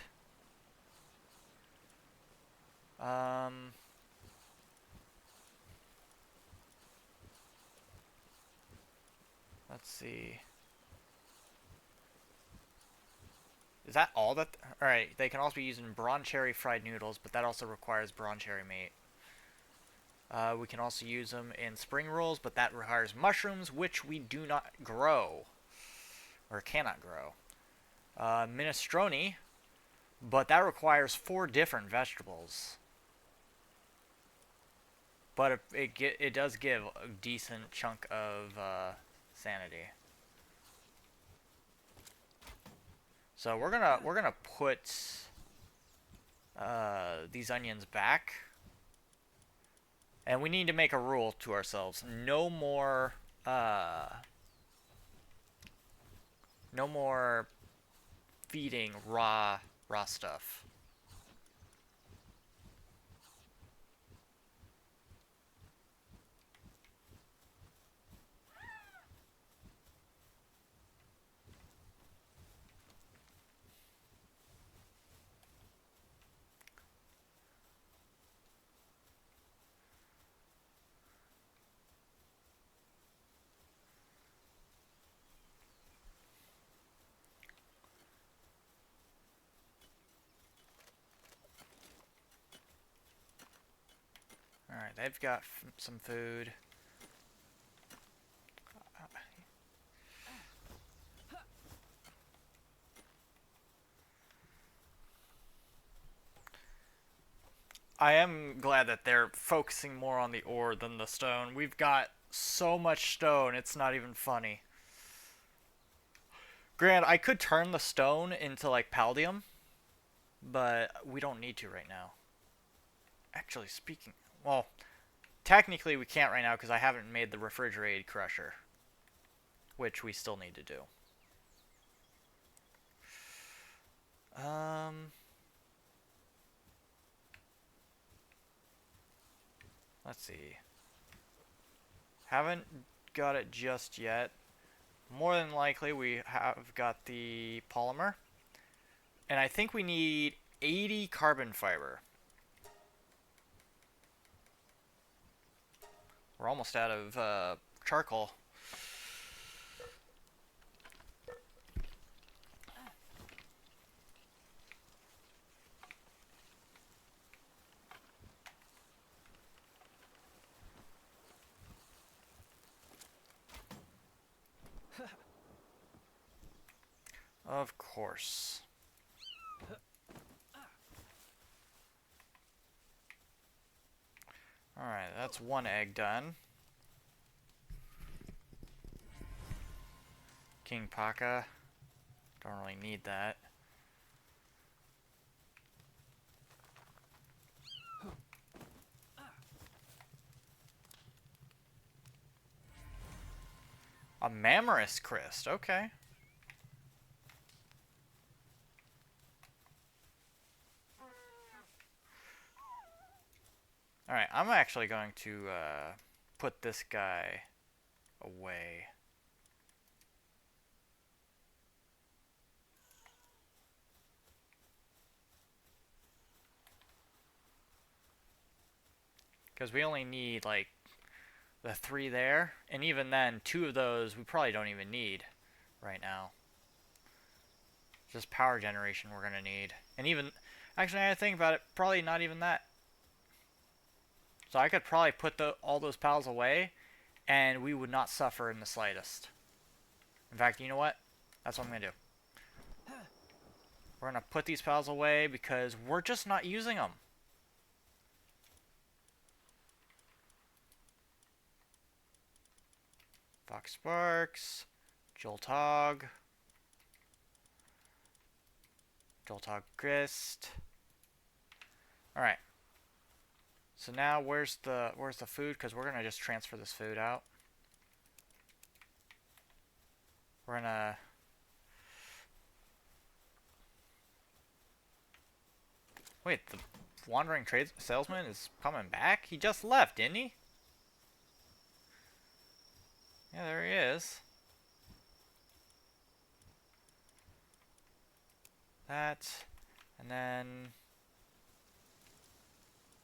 Speaker 1: Let's see. Is that all that? Alright, they can also be used in brawn cherry fried noodles, but that also requires brawn cherry meat. We can also use them in spring rolls, but that requires mushrooms, which we do not grow. Or cannot grow. Minestrone, but that requires 4 different vegetables. But it does give a decent chunk of sanity. So we're gonna put these onions back. And we need to make a rule to ourselves. No more feeding raw stuff. Alright, they've got some food. I am glad that they're focusing more on the ore than the stone. We've got so much stone, it's not even funny. Granted, I could turn the stone into like palladium, but we don't need to right now. Actually, speaking... Well, technically we can't right now because I haven't made the refrigerated crusher, which we still need to do. Let's see. Haven't got it just yet. More than likely we have got the polymer. And I think we need 80 carbon fiber. We're almost out of charcoal. Of course. Alright, that's one egg done. King Paka. Don't really need that. A Mammoris Crest, okay. Alright, I'm actually going to put this guy away. Because we only need like the 3 there, and even then 2 of those we probably don't even need right now. Just power generation we're gonna need. And even, actually I think about it, probably not even that. So I could probably put all those pals away, and we would not suffer in the slightest. In fact, you know what? That's what I'm going to do. We're going to put these pals away because we're just not using them. Fox Sparks, Joltog, Joltog Grist. Alright. So now where's the food? Because we're gonna just transfer this food out. We're gonna wait. The wandering trade salesman is coming back. He just left, didn't he? Yeah, there he is. That, and then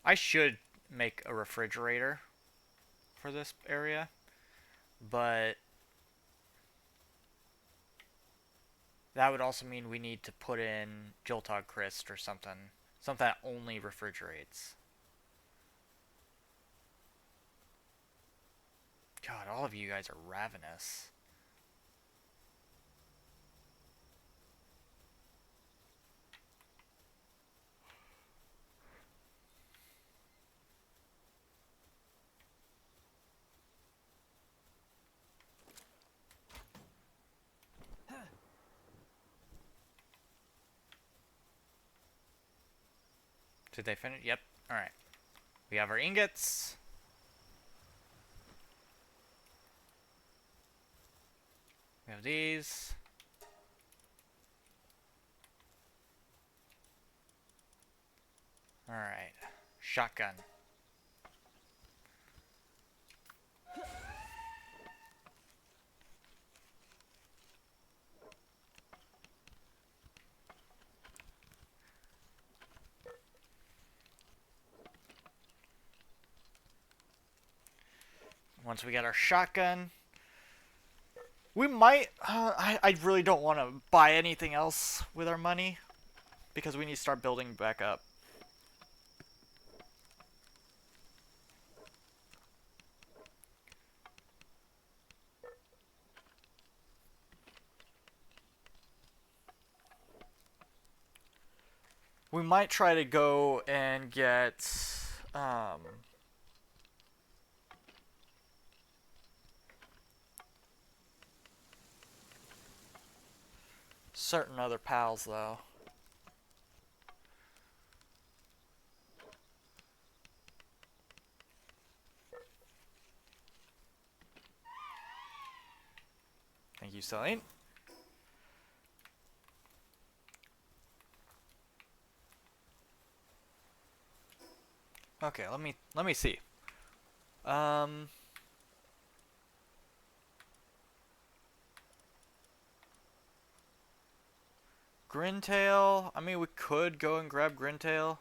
Speaker 1: I should make a refrigerator for this area, but that would also mean we need to put in Joltog Crest or something that only refrigerates. God, all of you guys are ravenous. Did they finish? Yep. Alright. We have our ingots. We have these. Alright. Shotgun. Once we get our shotgun, we might, I really don't want to buy anything else with our money because we need to start building back up. We might try to go and get, certain other pals, though. Thank you, Celine. Okay, let me see. Grintail. I mean, we could go and grab Grintail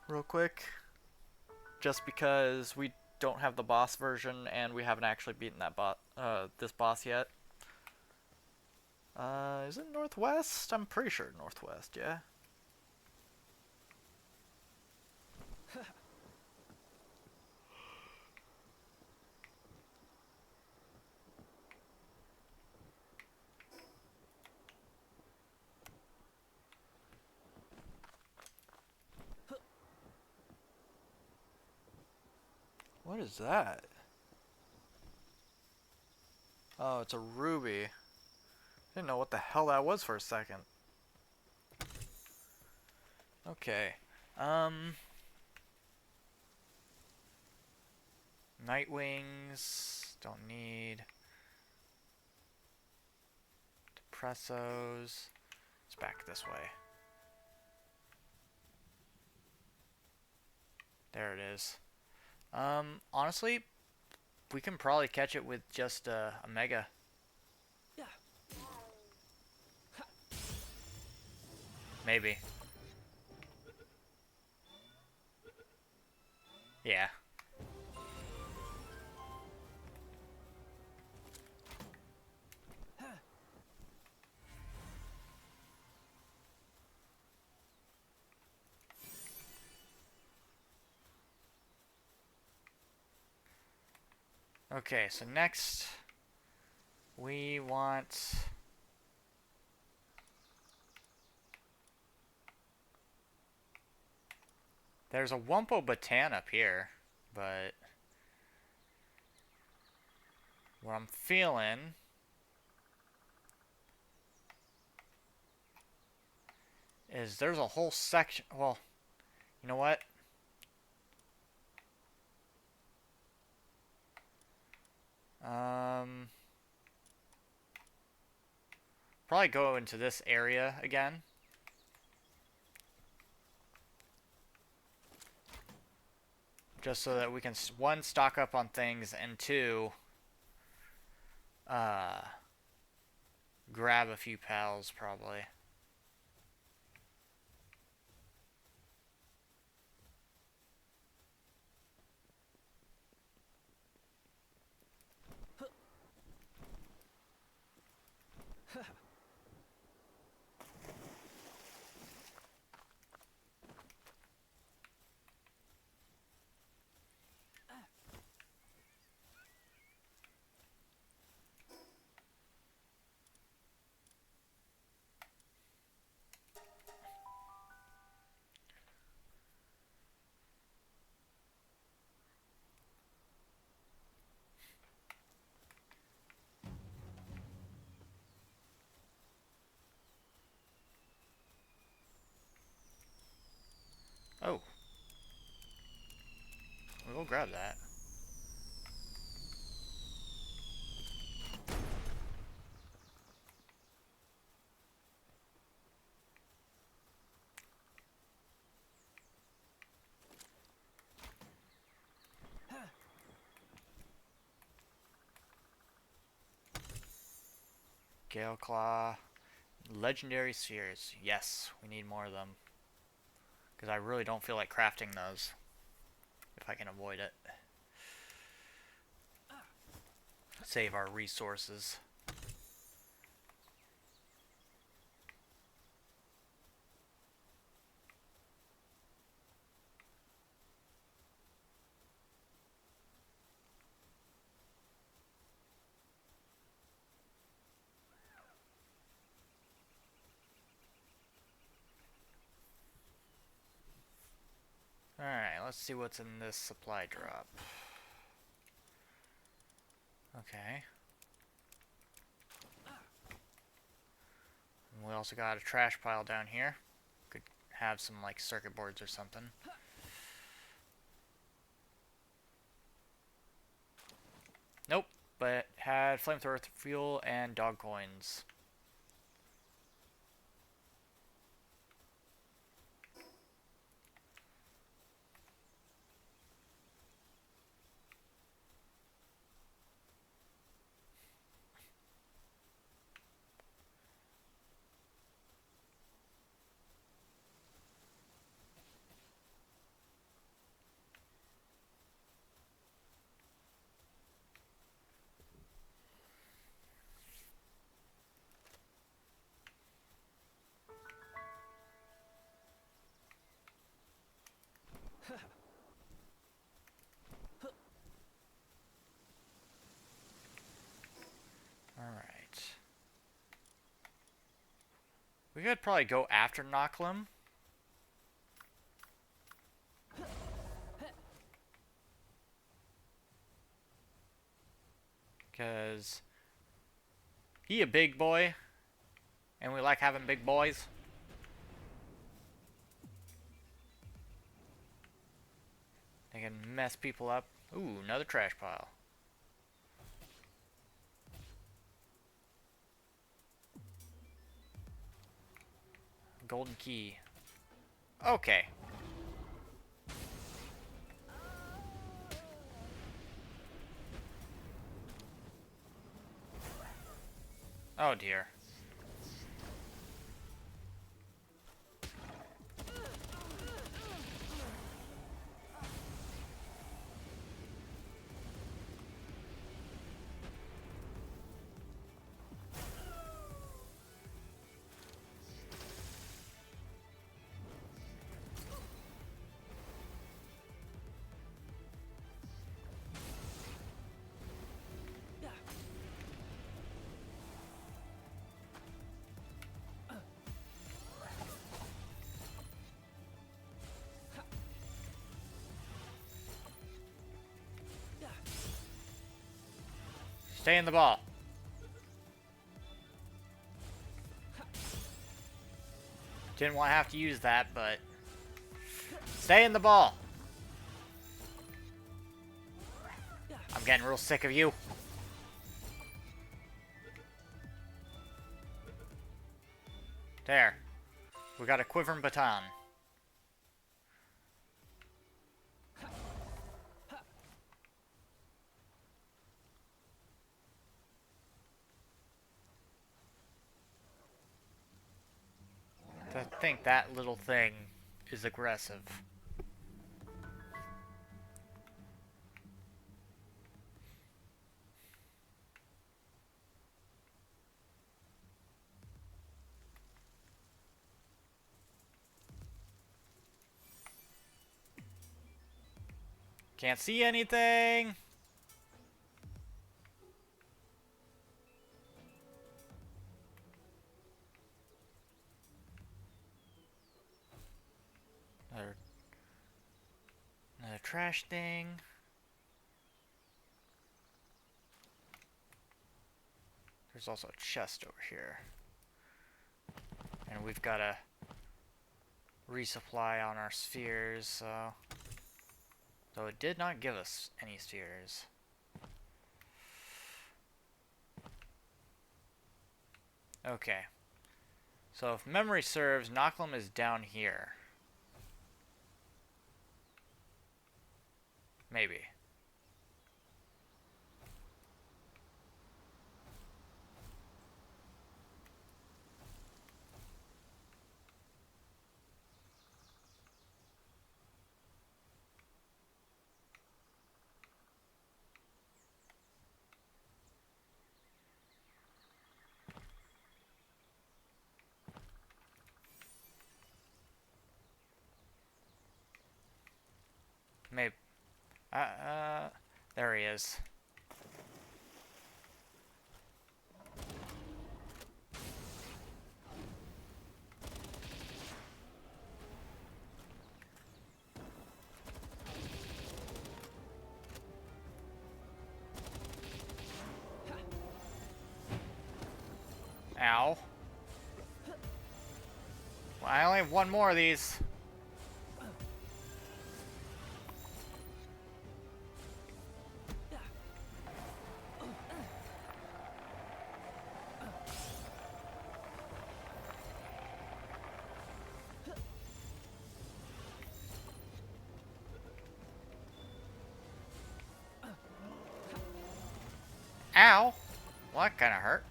Speaker 1: real quick, just because we don't have the boss version and we haven't actually beaten that this boss yet. Is it northwest? I'm pretty sure northwest. Yeah. What is that? Oh, it's a ruby. Didn't know what the hell that was for a second. Okay. Nightwings. Don't need. Depressos. It's back this way. There it is. Honestly, we can probably catch it with just a mega.
Speaker 6: Yeah.
Speaker 1: Maybe. Yeah. Okay, so next we want there's a Wumpo Batan up here, but what I'm feeling is there's a whole section. Well, you know what? Probably go into this area again. Just so that we can, one, stock up on things, and two, grab a few pals, probably. Oh. We'll grab that. Gale Claw. Legendary spheres. Yes, we need more of them. Because I really don't feel like crafting those. If I can avoid it. Save our resources. Alright, let's see what's in this supply drop. Okay. And we also got a trash pile down here. Could have some like circuit boards or something. Nope, but had flamethrower fuel and dog coins. Alright. We could probably go after Nocklum. Because he a big boy. And we like having big boys. They can mess people up. Ooh, another trash pile. Golden key. Okay. Oh dear. Stay in the ball. Didn't want to have to use that, but stay in the ball. I'm getting real sick of you. There. We got a quivering baton. I think that little thing is aggressive. Can't see anything. Another trash thing. There's also a chest over here. And we've got a resupply on our spheres, so... Though it did not give us any spheres. Okay. So if memory serves, Noclum is down here. Maybe. Maybe. There he is. Ow. Well, I only have one more of these. Ow! Well, that kind of hurt.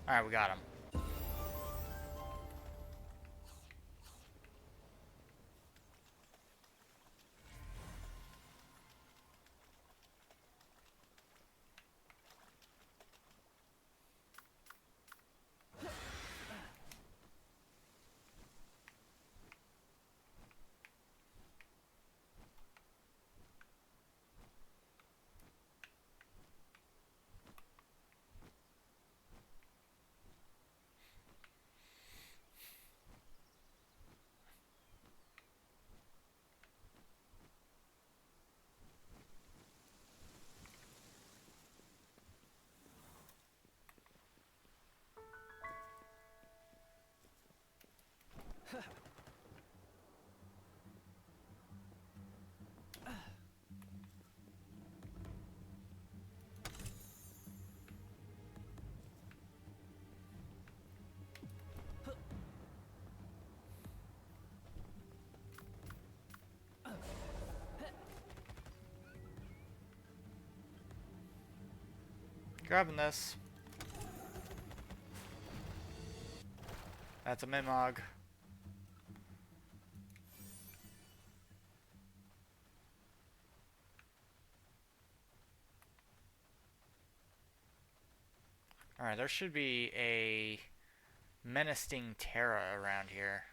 Speaker 1: Alright, we got him. Grabbing this. That's a Minmog. Alright, there should be a menacing Terra around here.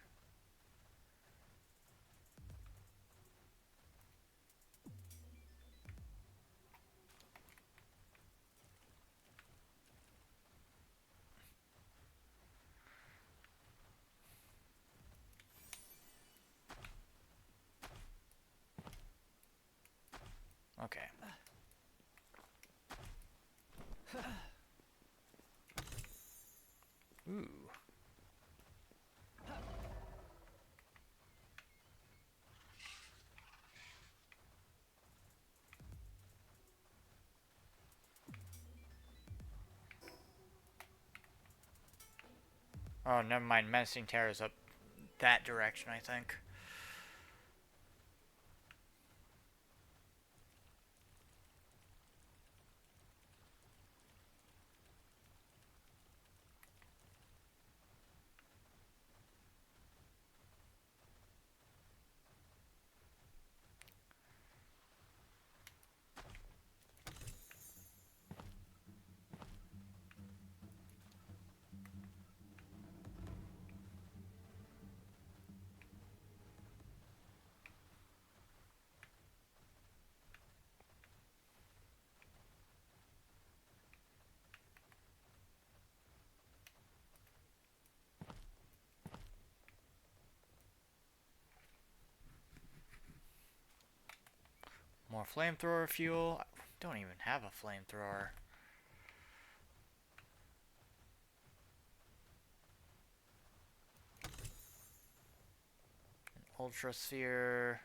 Speaker 1: Okay. Ooh. Oh, never mind. Menacing Terra's up that direction, I think. More flamethrower fuel. I don't even have a flamethrower. Ultra Sphere.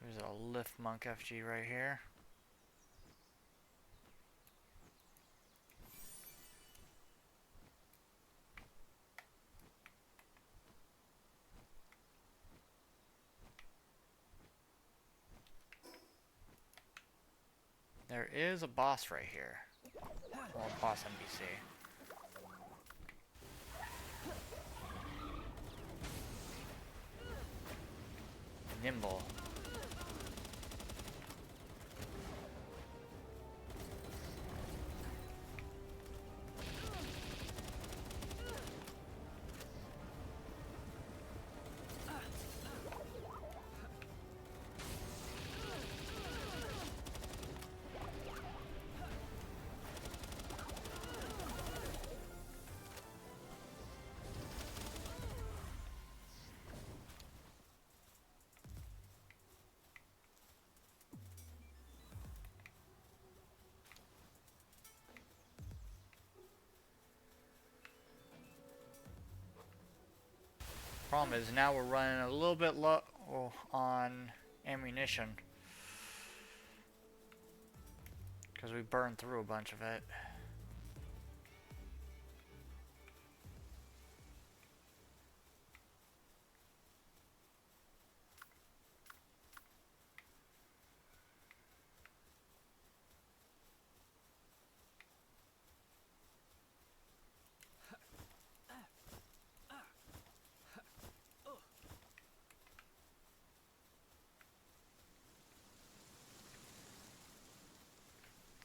Speaker 1: There's a Lift Monk FG right here. There is a boss right here. Well, boss NPC. Nimble. Problem is now we're running a little bit low on ammunition because we burned through a bunch of it.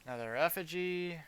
Speaker 1: Another effigy.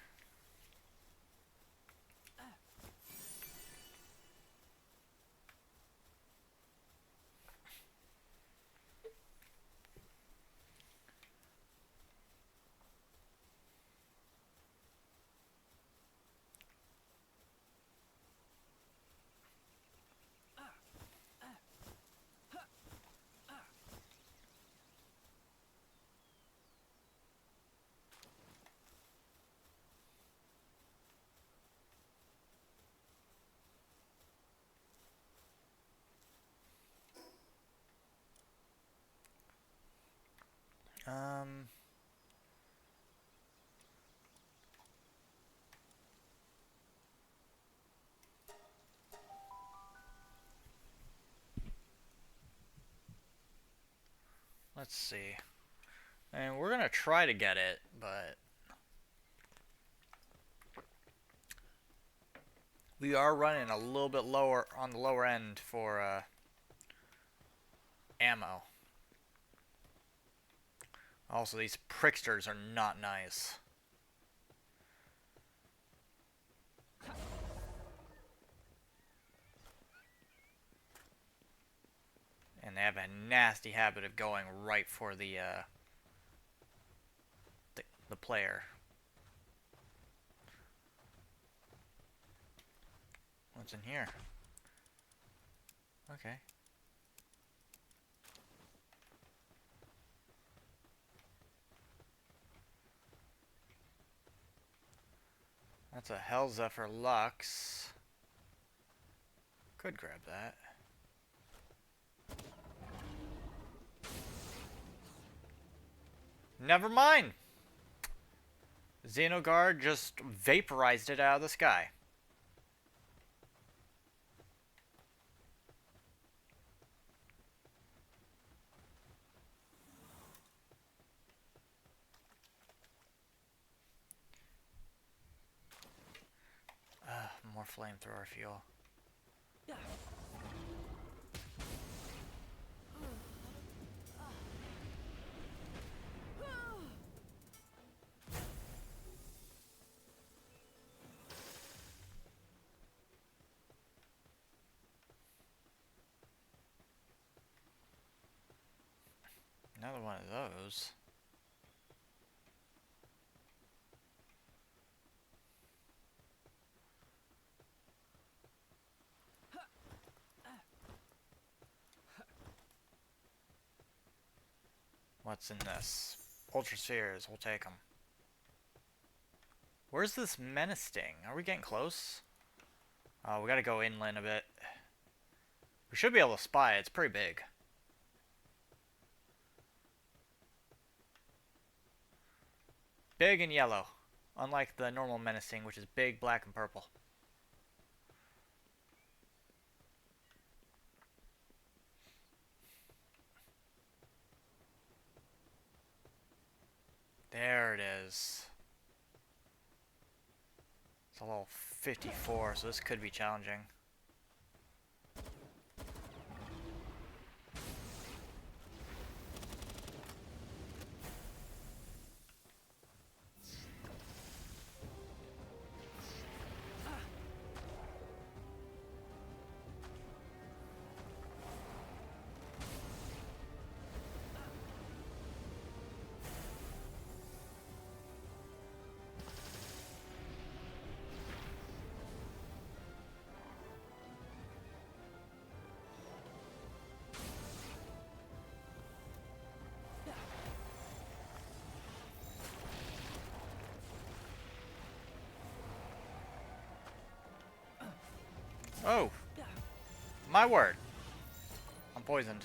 Speaker 1: Let's see. And we're gonna try to get it, but we are running a little bit lower on the lower end for ammo. Also, these pricksters are not nice. And they have a nasty habit of going right for the player. What's in here? Okay. That's a Hellzephyr Lux. Could grab that. Never mind. Xenogard just vaporized it out of the sky. More flamethrower fuel. another one of those. What's in this? Ultra spheres, we'll take them. Where's this menacing? Are we getting close? Oh, we gotta go inland a bit. We should be able to spy it. It's pretty big. Big and yellow. Unlike the normal menacing, which is big, black, and purple. There it is. It's a level 54, so this could be challenging. Oh! My word! I'm poisoned.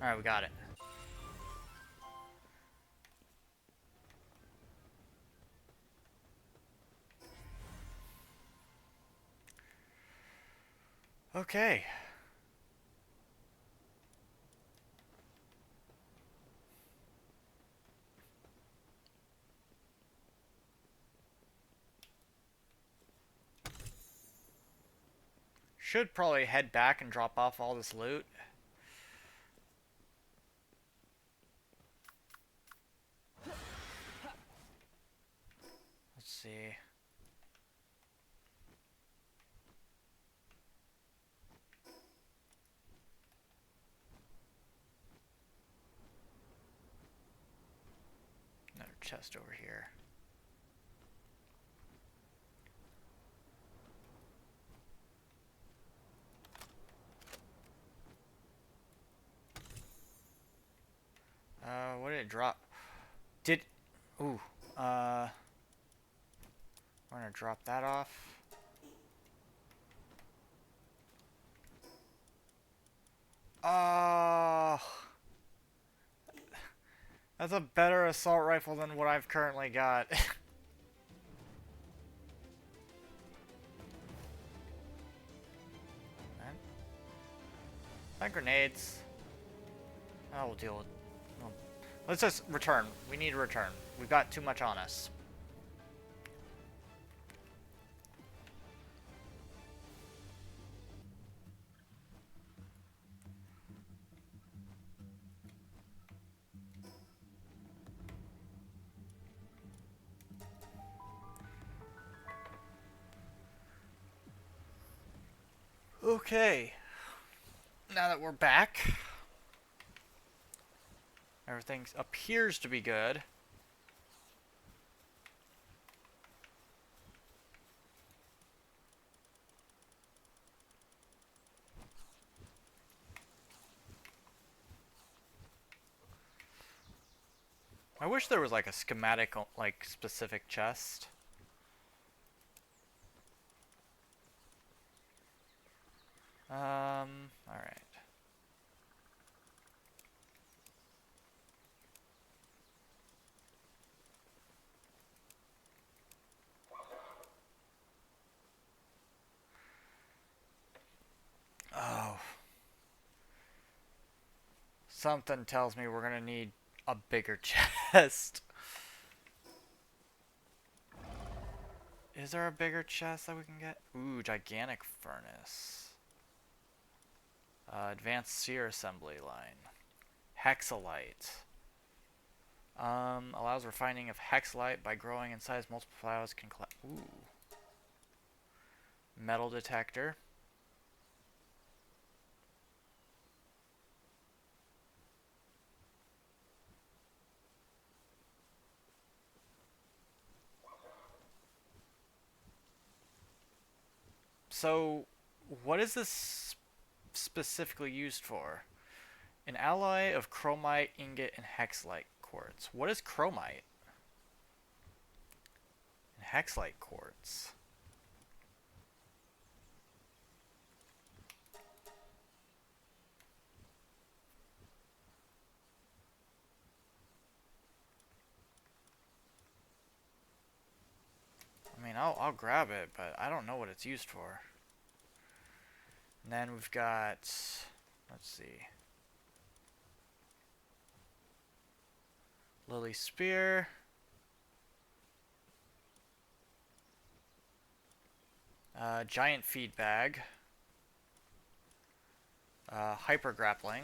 Speaker 1: Alright, we got it. Okay. Should probably head back and drop off all this loot. Let's see. Another chest over here. What did it drop? Ooh, we're gonna drop that off. Oh, that's a better assault rifle than what I've currently got. That grenades. Oh, we'll deal with. Let's just return. We need to return. We've got too much on us. Okay. Now that we're back. Everything appears to be good. I wish there was like a schematic, like specific chest. All right. Oh. Something tells me we're gonna need a bigger chest. Is there a bigger chest that we can get? Ooh, gigantic furnace. Advanced sear assembly line. Hexalite. Allows refining of hexalite by growing in size. Multiple flowers can collect. Ooh. Metal detector. So, what is this specifically used for? An alloy of chromite, ingot, and hexalite quartz. What is chromite? And hexalite quartz. I mean, I'll grab it, but I don't know what it's used for. And then we've got, let's see, Lily Spear, giant feed bag, hyper grappling,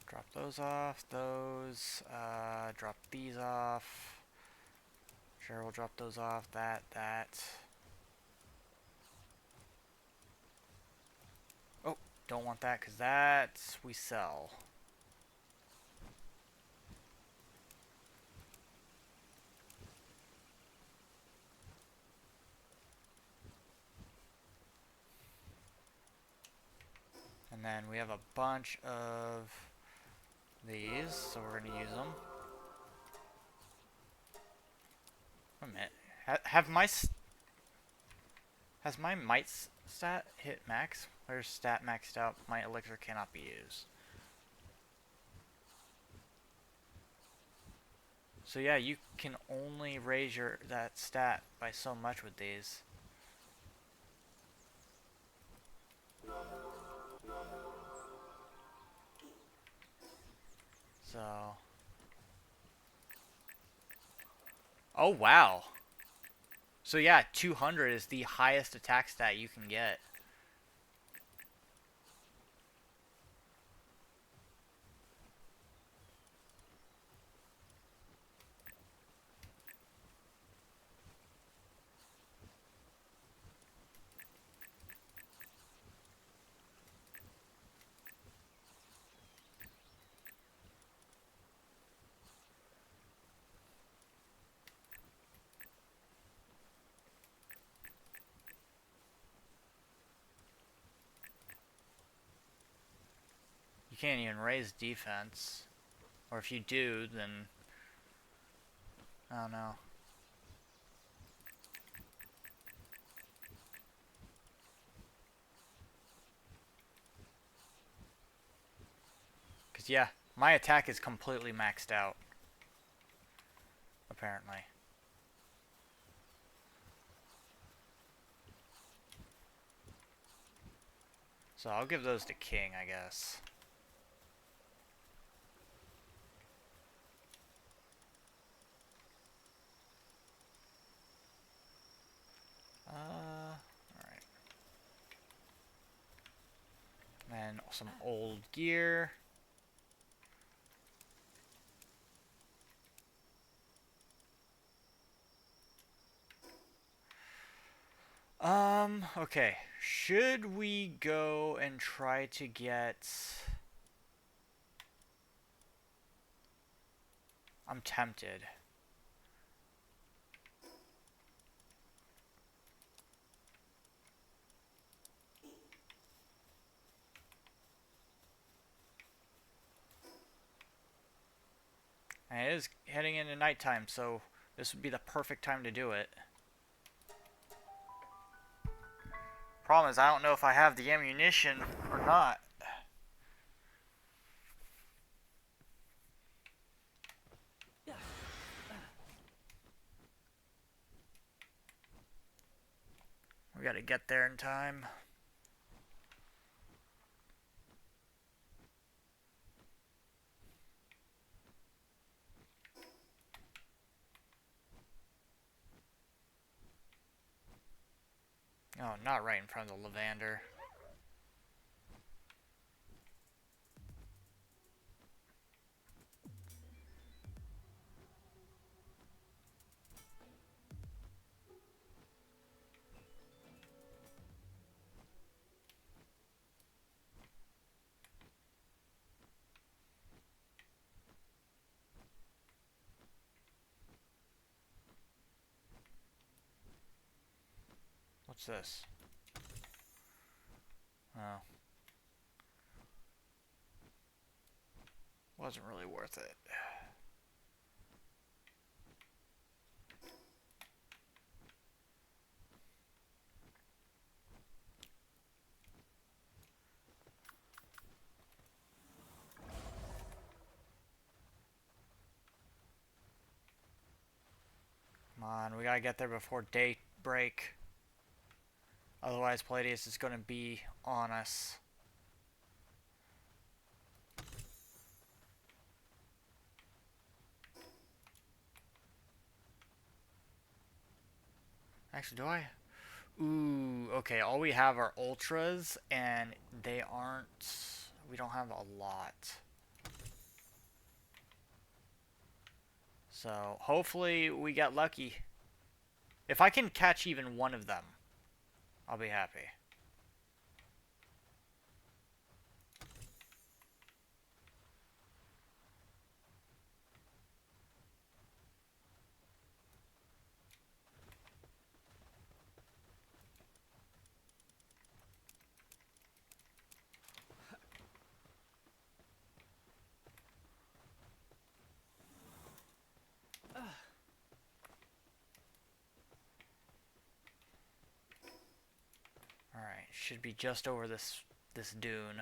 Speaker 1: drop those off, drop these off. Sure, we'll drop those off, that. Oh, don't want that, because that we sell. And then we have a bunch of these, so we're going to use them. Wait a minute. Has my might stat hit max? Where's stat maxed out? Might elixir cannot be used. So yeah, you can only raise that stat by so much with these. So. Oh wow. So yeah, 200 is the highest attack stat you can get. You can't even raise defense. Or if you do, then I don't know. Cause yeah, my attack is completely maxed out. Apparently. So I'll give those to King, I guess. Alright. Then some old gear. Okay. Should we go and try to get... I'm tempted. And it is heading into nighttime, so this would be the perfect time to do it. Problem is, I don't know if I have the ammunition or not. We gotta get there in time. Oh, not right in front of the Levander. What's this? Oh. Wasn't really worth it. Come on, we gotta get there before daybreak. Otherwise, Palladius is gonna be on us. Actually, do I? Ooh, okay, all we have are ultras, and they aren't... We don't have a lot. So, hopefully we get lucky. If I can catch even one of them, I'll be happy. Alright, should be just over this dune.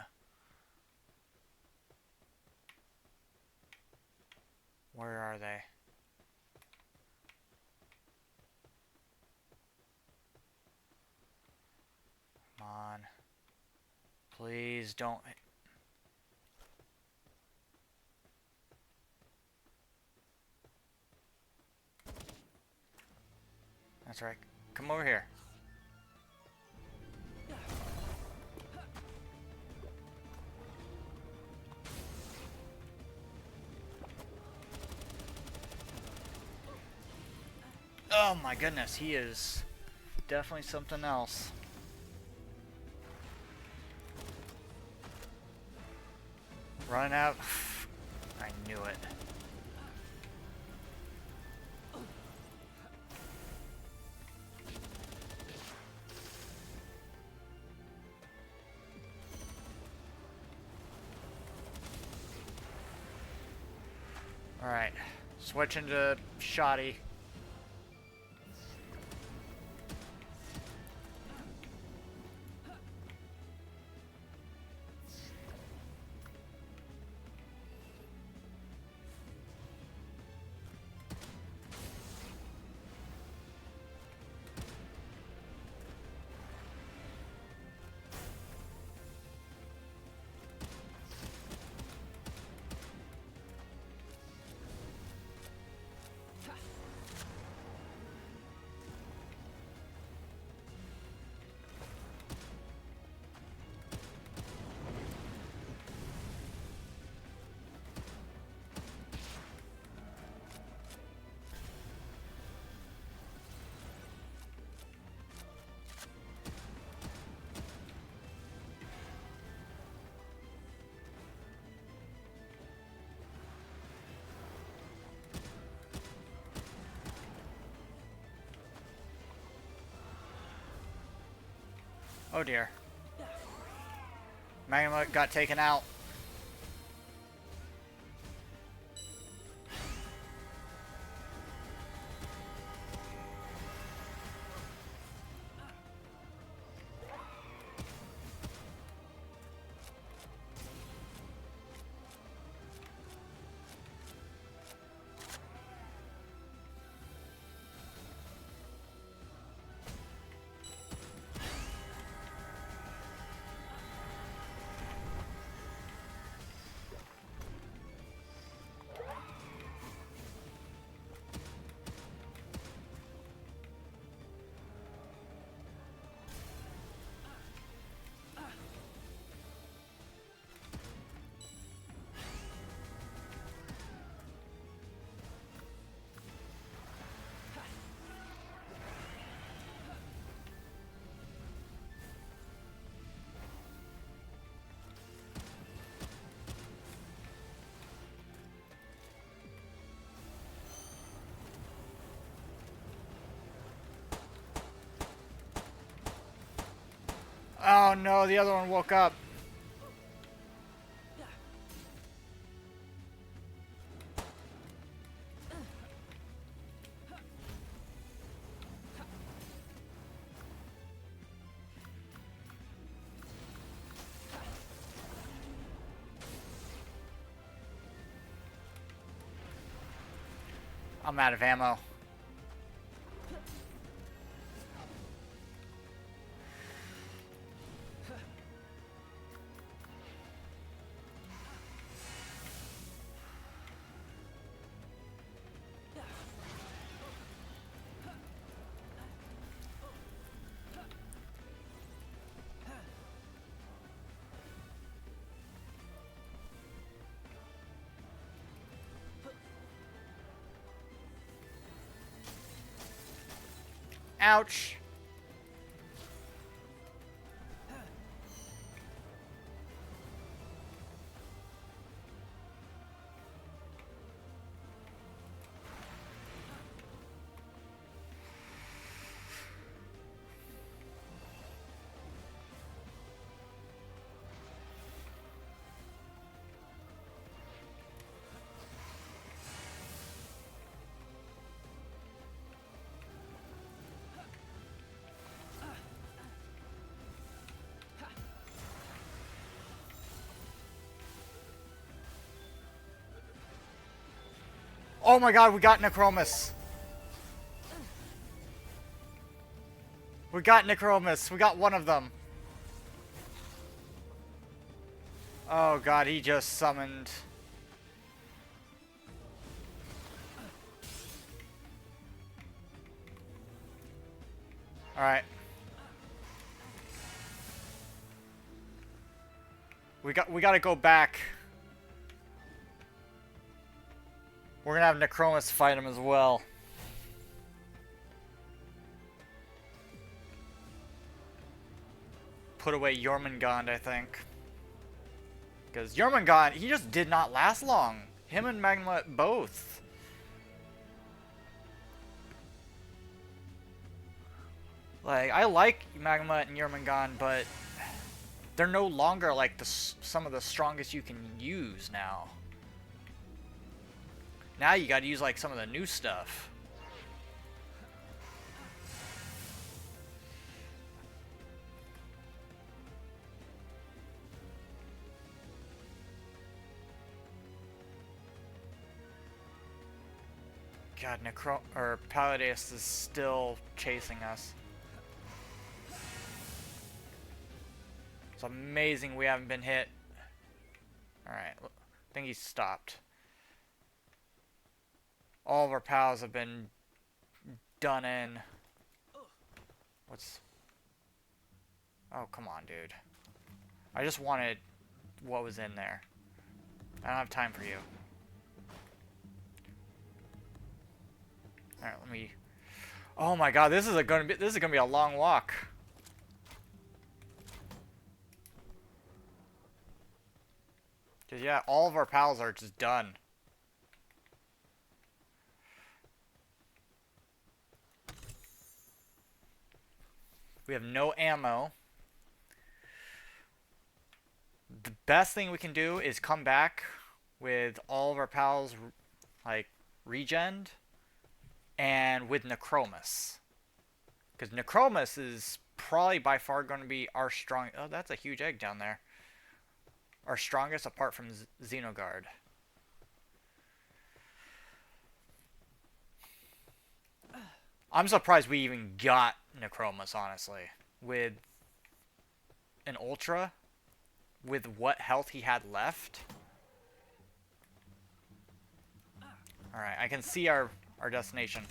Speaker 1: Where are they? Come on. Please don't... That's right. Come over here. Oh my goodness, he is definitely something else. Running out. I knew it. Alright, switching to Shoddy. Oh dear. Magma got taken out. Oh no, the other one woke up. I'm out of ammo. Ouch. Oh my god, we got Necromus. We got Necromus. We got one of them. Oh god, he just summoned. Alright. We gotta go back. We're gonna have Necromus fight him as well. Put away Jormungand, I think. Because Jormungand, he just did not last long. Him and Magma both. Like, I like Magma and Jormungand, but they're no longer like some of the strongest you can use now. Now you gotta use like some of the new stuff. God, Palladius is still chasing us. It's amazing we haven't been hit. Alright, I think he's stopped. All of our pals have been done in. What's... Oh, come on, dude. I just wanted what was in there. I don't have time for you. Alright, let me... Oh my god, this is gonna be a long walk. Cause yeah, all of our pals are just done. We have no ammo. The best thing we can do is come back with all of our pals, like, regened, and with Necromus. Because Necromus is probably by far going to be our strong... Oh, that's a huge egg down there. Our strongest apart from Xenogard. I'm surprised we even got Necromus, honestly. With an Ultra, with what health he had left. Alright, I can see our destination.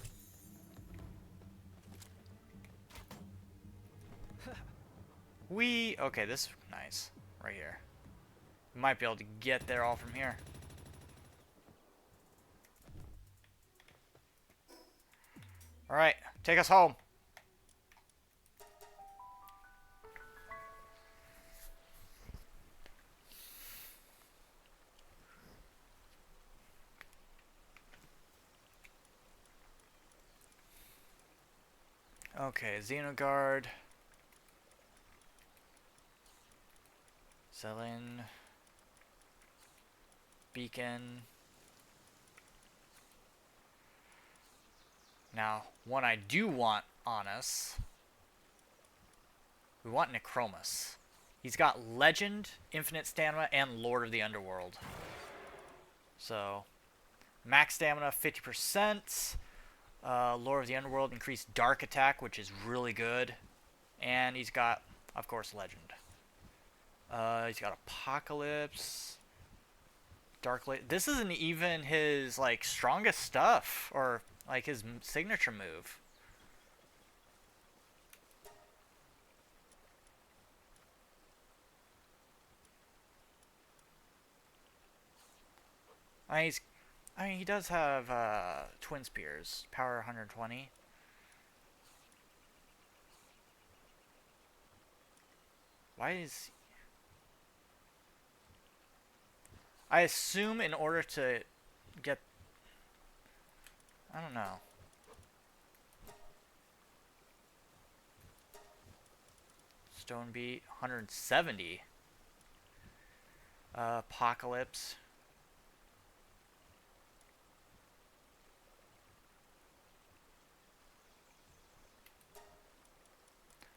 Speaker 1: Okay, this is nice. Right here. Might be able to get there all from here. Alright, take us home. Okay, Xenogard. Selling. Beacon. Now, one I do want on us. We want Necromus. He's got Legend, Infinite Stamina, and Lord of the Underworld. So, max stamina 50%. Lord of the Underworld increased Dark Attack, which is really good. And he's got, of course, Legend. He's got Apocalypse. This isn't even his like strongest stuff or like his signature move. I mean, he does have Twin Spears, power 120. Why is... I assume in order to get... I don't know. Stone Beat, 170. Apocalypse.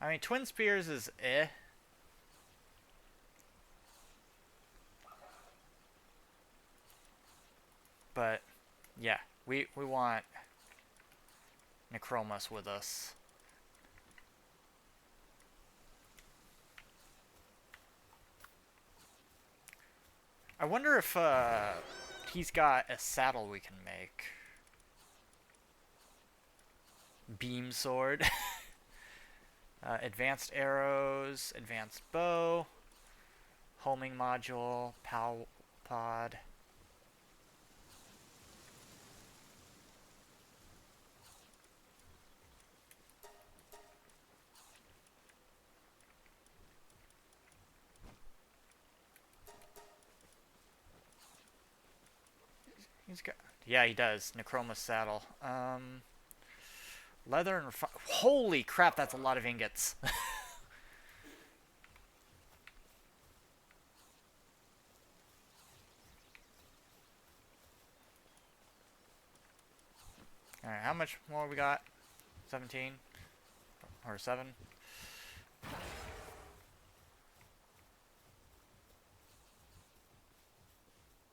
Speaker 1: I mean, Twin Spears is eh. But, yeah, we want Necromus with us. I wonder if he's got a saddle we can make. Beam sword. Advanced arrows, advanced bow, homing module, PAL pod. He's got, yeah, he does. Necromus saddle. Leather and holy crap, that's a lot of ingots. Alright, how much more we got? 17? Or 7?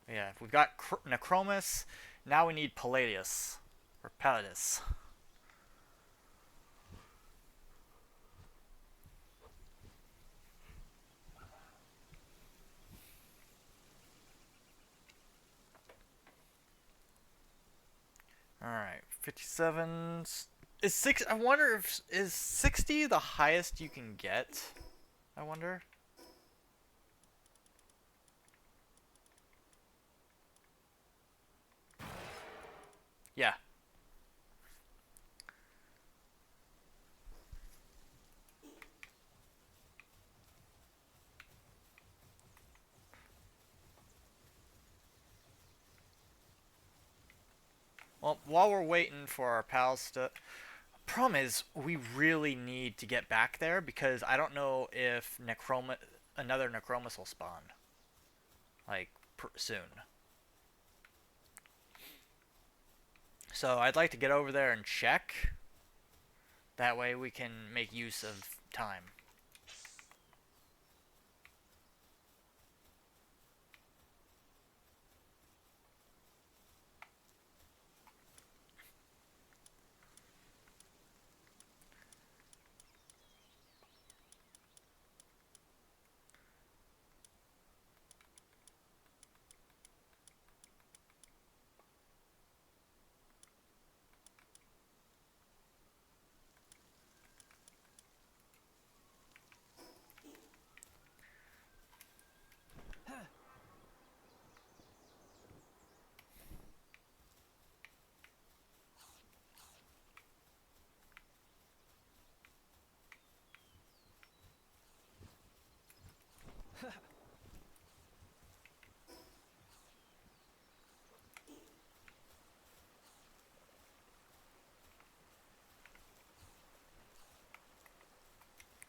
Speaker 1: Yeah, we've got Necromus. Now we need Palladius. Or Palladus. Alright, 57. Is 6? I wonder if is 60 the highest you can get? I wonder. Yeah. Well, while we're waiting for our pals to... Problem is, we really need to get back there because I don't know if another Necromus will spawn. Like, soon. So I'd like to get over there and check. That way we can make use of time.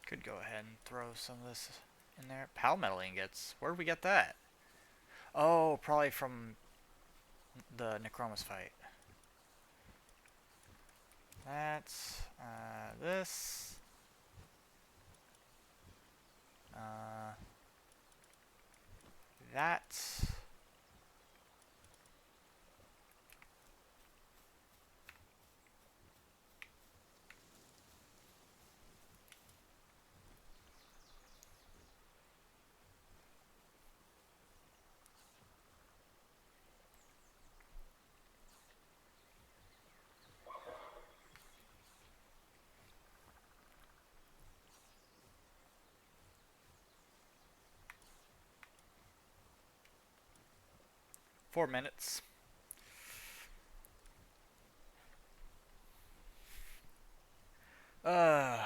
Speaker 1: Could go ahead and throw some of this in there? Palmetto ingots. Where did we get that? Oh, probably from the Necromus fight. That's this. That. Four minutes. Uh.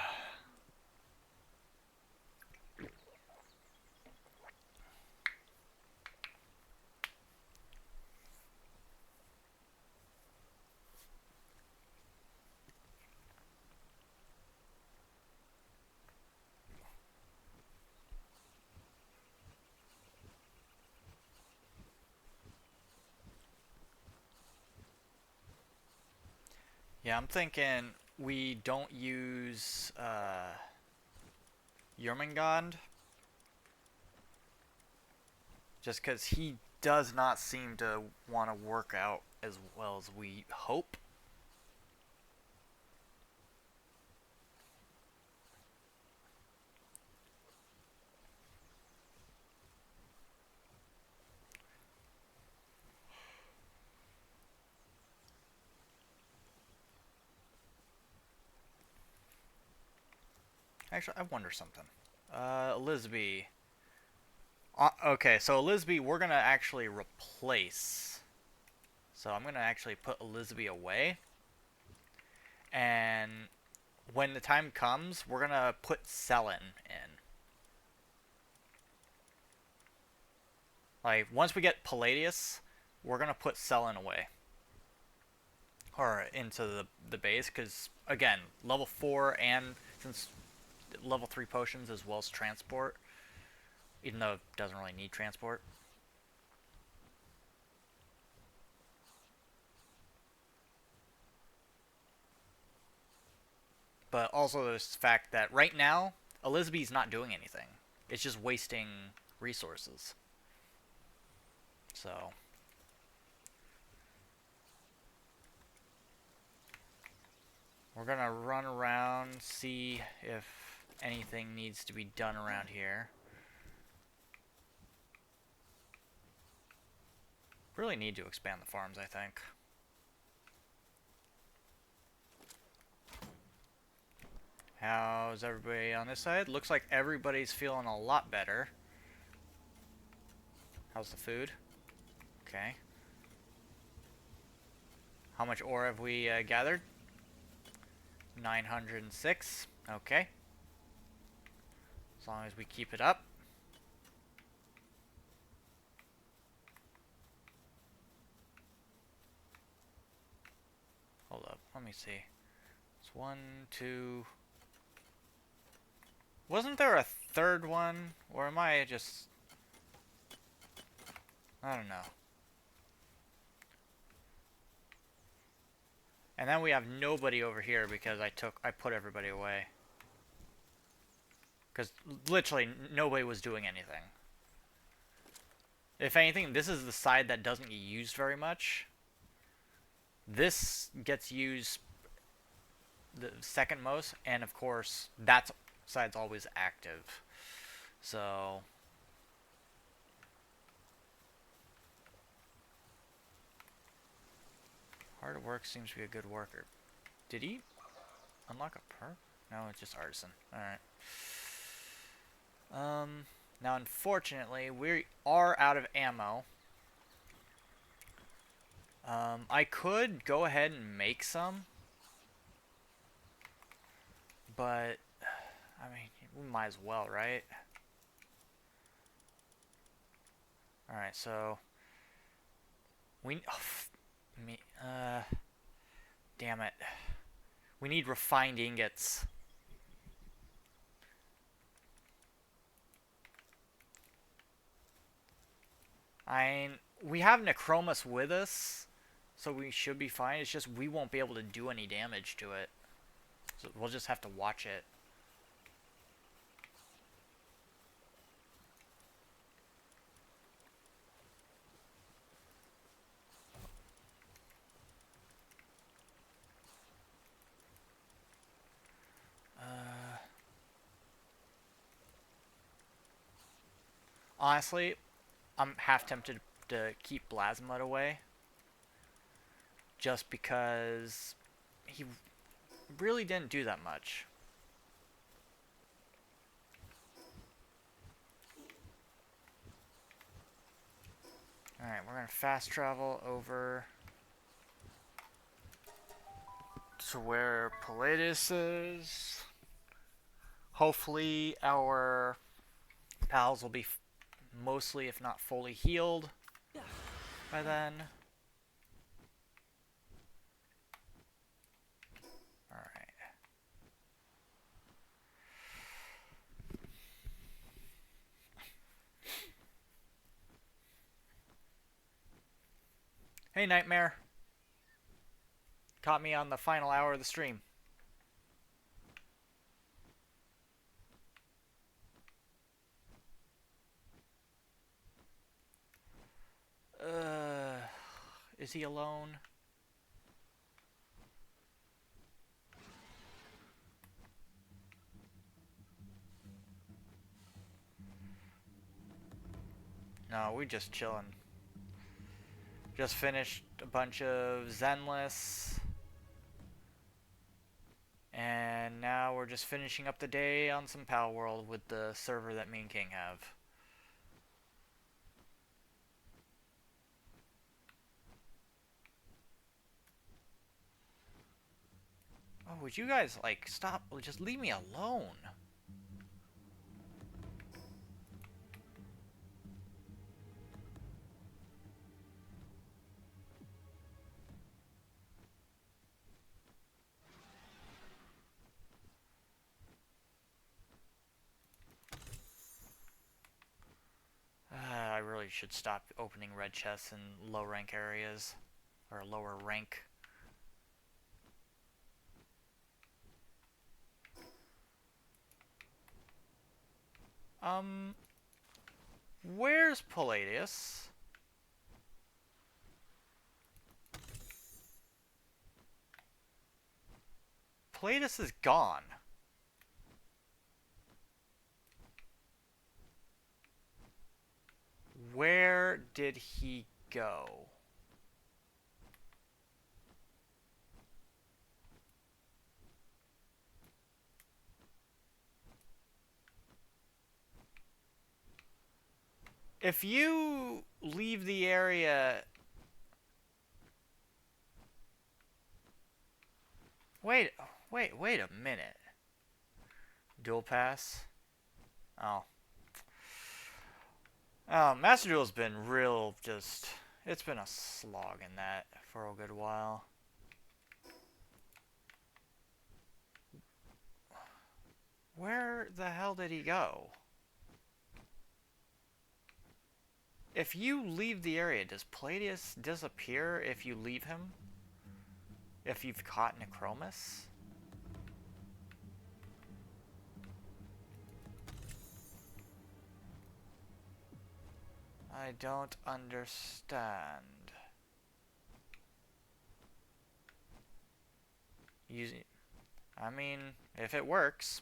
Speaker 1: Yeah, I'm thinking we don't use Jormungand, just because he does not seem to want to work out as well as we hope. Actually, I wonder something. Elizabeth. Okay, so Elizabeth, we're going to actually replace. So I'm going to actually put Elizabeth away. And when the time comes, we're going to put Sellen in. Like, once we get Palladius, we're going to put Sellen away. Or into the base, because, again, level 4 and since level 3 potions as well as transport, even though it doesn't really need transport. But also there's the fact that right now, Elizabeth's not doing anything. It's just wasting resources. So we're gonna run around, see if anything needs to be done around here. Really need to expand the farms, I think. How's everybody on this side? Looks like everybody's feeling a lot better. How's the food? Okay. How much ore have we gathered? 906. Okay. As long as we keep it up. Hold up, let me see. It's 1, 2... Wasn't there a third one? Or am I just... I don't know. And then we have nobody over here because I put everybody away. Because literally nobody was doing anything. If anything, this is the side that doesn't get used very much. This gets used the second most, and of course that side's always active. So Hard at Work seems to be a good worker. Did he unlock a perk? No, it's just Artisan. Alright. Now unfortunately, we are out of ammo. I could go ahead and make some. But, I mean, we might as well, right? Alright, so... damn it. We need refined ingots. We have Necromus with us, so we should be fine. It's just we won't be able to do any damage to it. So we'll just have to watch it. Honestly, I'm half tempted to keep Blasmud away. Just because he really didn't do that much. Alright, we're going to fast travel over to where Palladius is. Hopefully our pals will be mostly, if not fully, healed by then. Alright. Hey, Nightmare. Caught me on the final hour of the stream. Is he alone? No, we just chilling. Just finished a bunch of Zenless. And now we're just finishing up the day on some Pal World with the server that me and King have. Oh, would you guys, like, stop? Just leave me alone. I really should stop opening red chests in low rank areas. Or lower rank. Where's Palladius? Palladius is gone. Where did he go? If you leave the area... Wait a minute. Dual pass? Oh. Master Duel's been real, it's been a slog in that for a good while. Where the hell did he go? If you leave the area, does Palladius disappear if you leave him? If you've caught Necromus? I don't understand. I mean, if it works.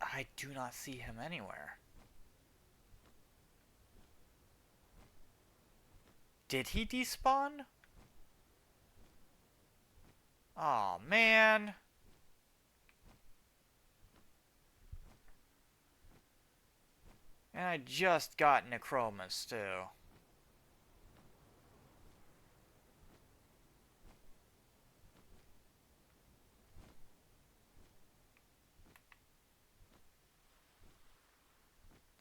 Speaker 1: I do not see him anywhere. Did he despawn? Aw, man. And I just got Necromus, too.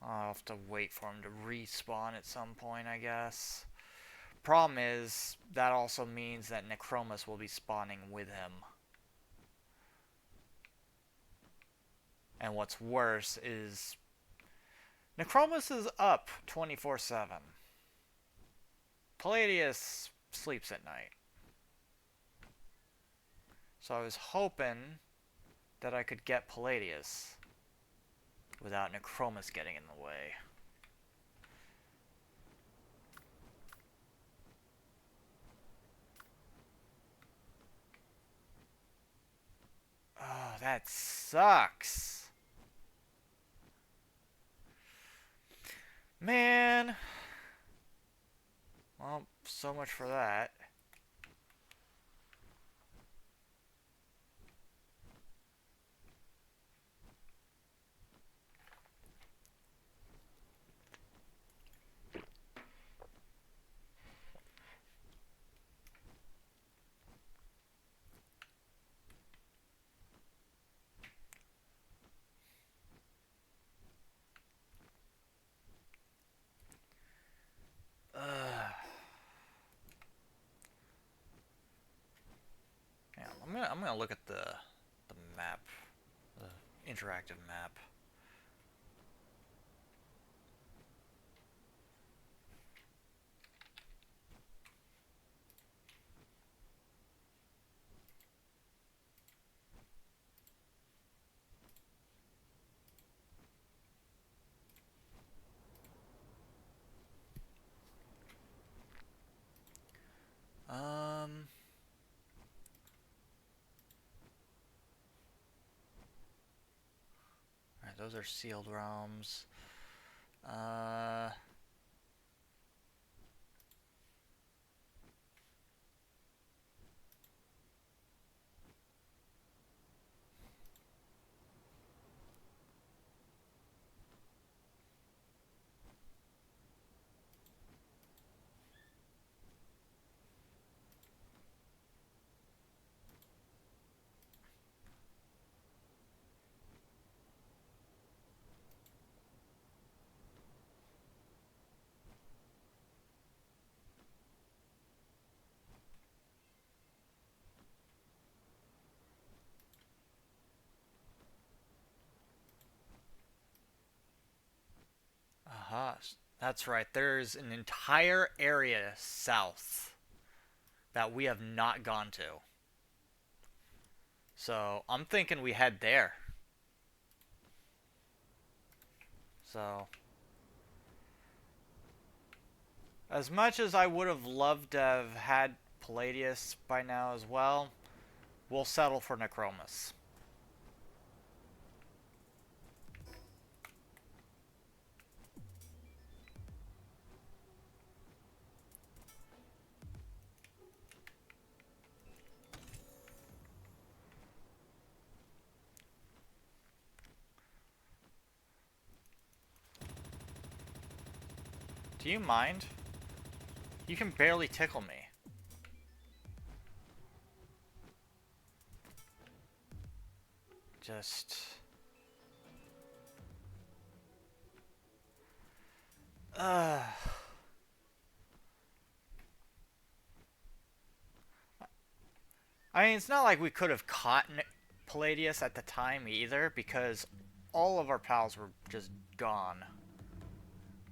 Speaker 1: I'll have to wait for him to respawn at some point, I guess. Problem is, that also means that Necromus will be spawning with him. And what's worse is Necromus is up 24/7. Palladius sleeps at night. So I was hoping that I could get Palladius without Necromus getting in the way. Oh, that sucks. Man. Well, so much for that. Yeah, I'm gonna look at the map, the interactive map. Alright, those are sealed realms. Aha, that's right. There's an entire area south that we have not gone to. So, I'm thinking we head there. So, as much as I would have loved to have had Palladius by now as well, we'll settle for Necromus. Do you mind? You can barely tickle me. Just... I mean, it's not like we could have caught Palladius at the time either, because all of our pals were just gone.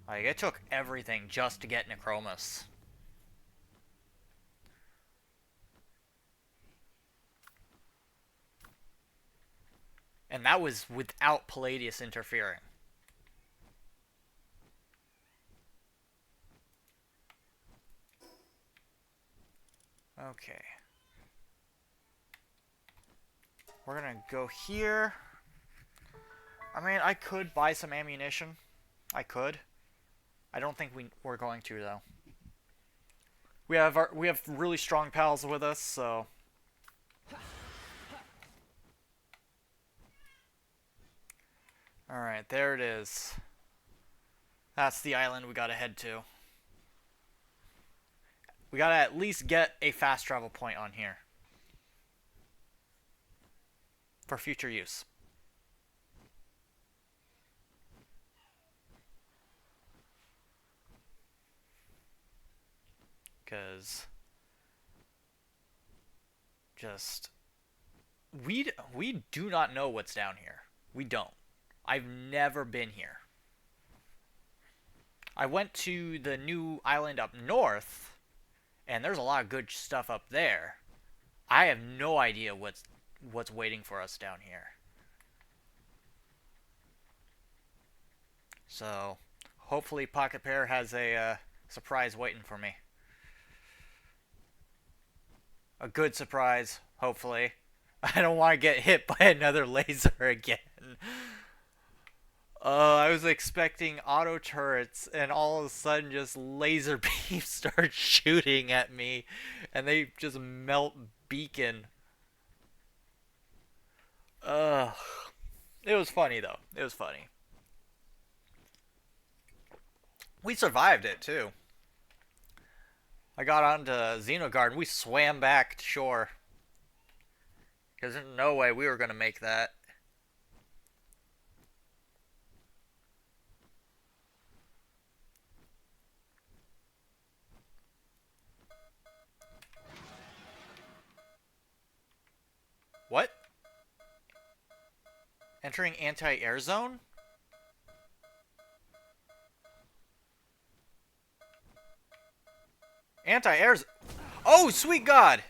Speaker 1: Like, it took everything just to get Necromus. And that was without Palladius interfering. Okay. We're gonna go here. I mean, I could buy some ammunition. I could. I don't think we're going to, though. We have really strong pals with us, so... Alright, there it is. That's the island we gotta head to. We gotta at least get a fast travel point on here. For future use. Because... just... We do not know what's down here. We don't. I've never been here. I went to the new island up north, and there's a lot of good stuff up there. I have no idea what's waiting for us down here. So, hopefully Pocket Pair has a surprise waiting for me. A good surprise, hopefully. I don't want to get hit by another laser again. I was expecting auto turrets, and all of a sudden just laser beams start shooting at me, and they just melt beacon. It was funny though. It was funny. We survived it too. I got onto Xenogard and we swam back to shore. Because there's no way we were going to make that. What? Entering anti-air zone? Anti-air zone? Oh, sweet God!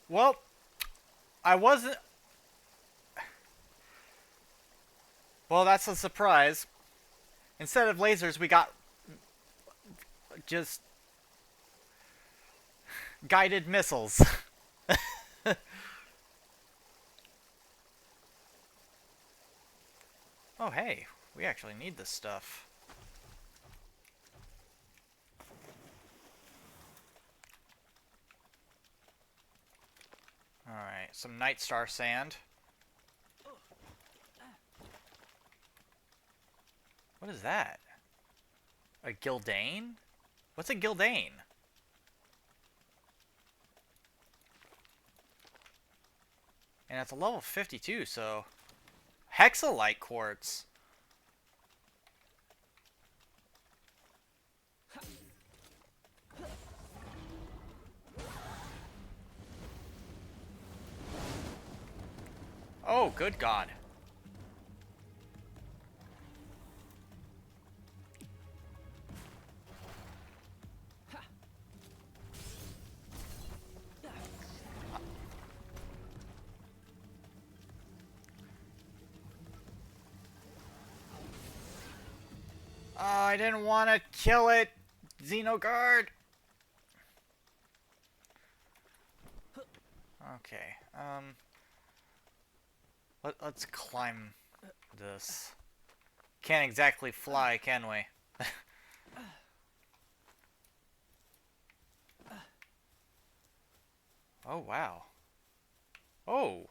Speaker 1: Well, I wasn't... Well, that's a surprise. Instead of lasers, we got... just... guided missiles. Oh, hey. We actually need this stuff. Alright, some Night Star sand. What is that? A Gildane? What's a Gildane? And it's a level 52, so... Hexalite quartz! Oh, good God. Oh, I didn't want to kill it, Xenogard. Okay, let's climb this. Can't exactly fly, can we? Oh, wow. Oh!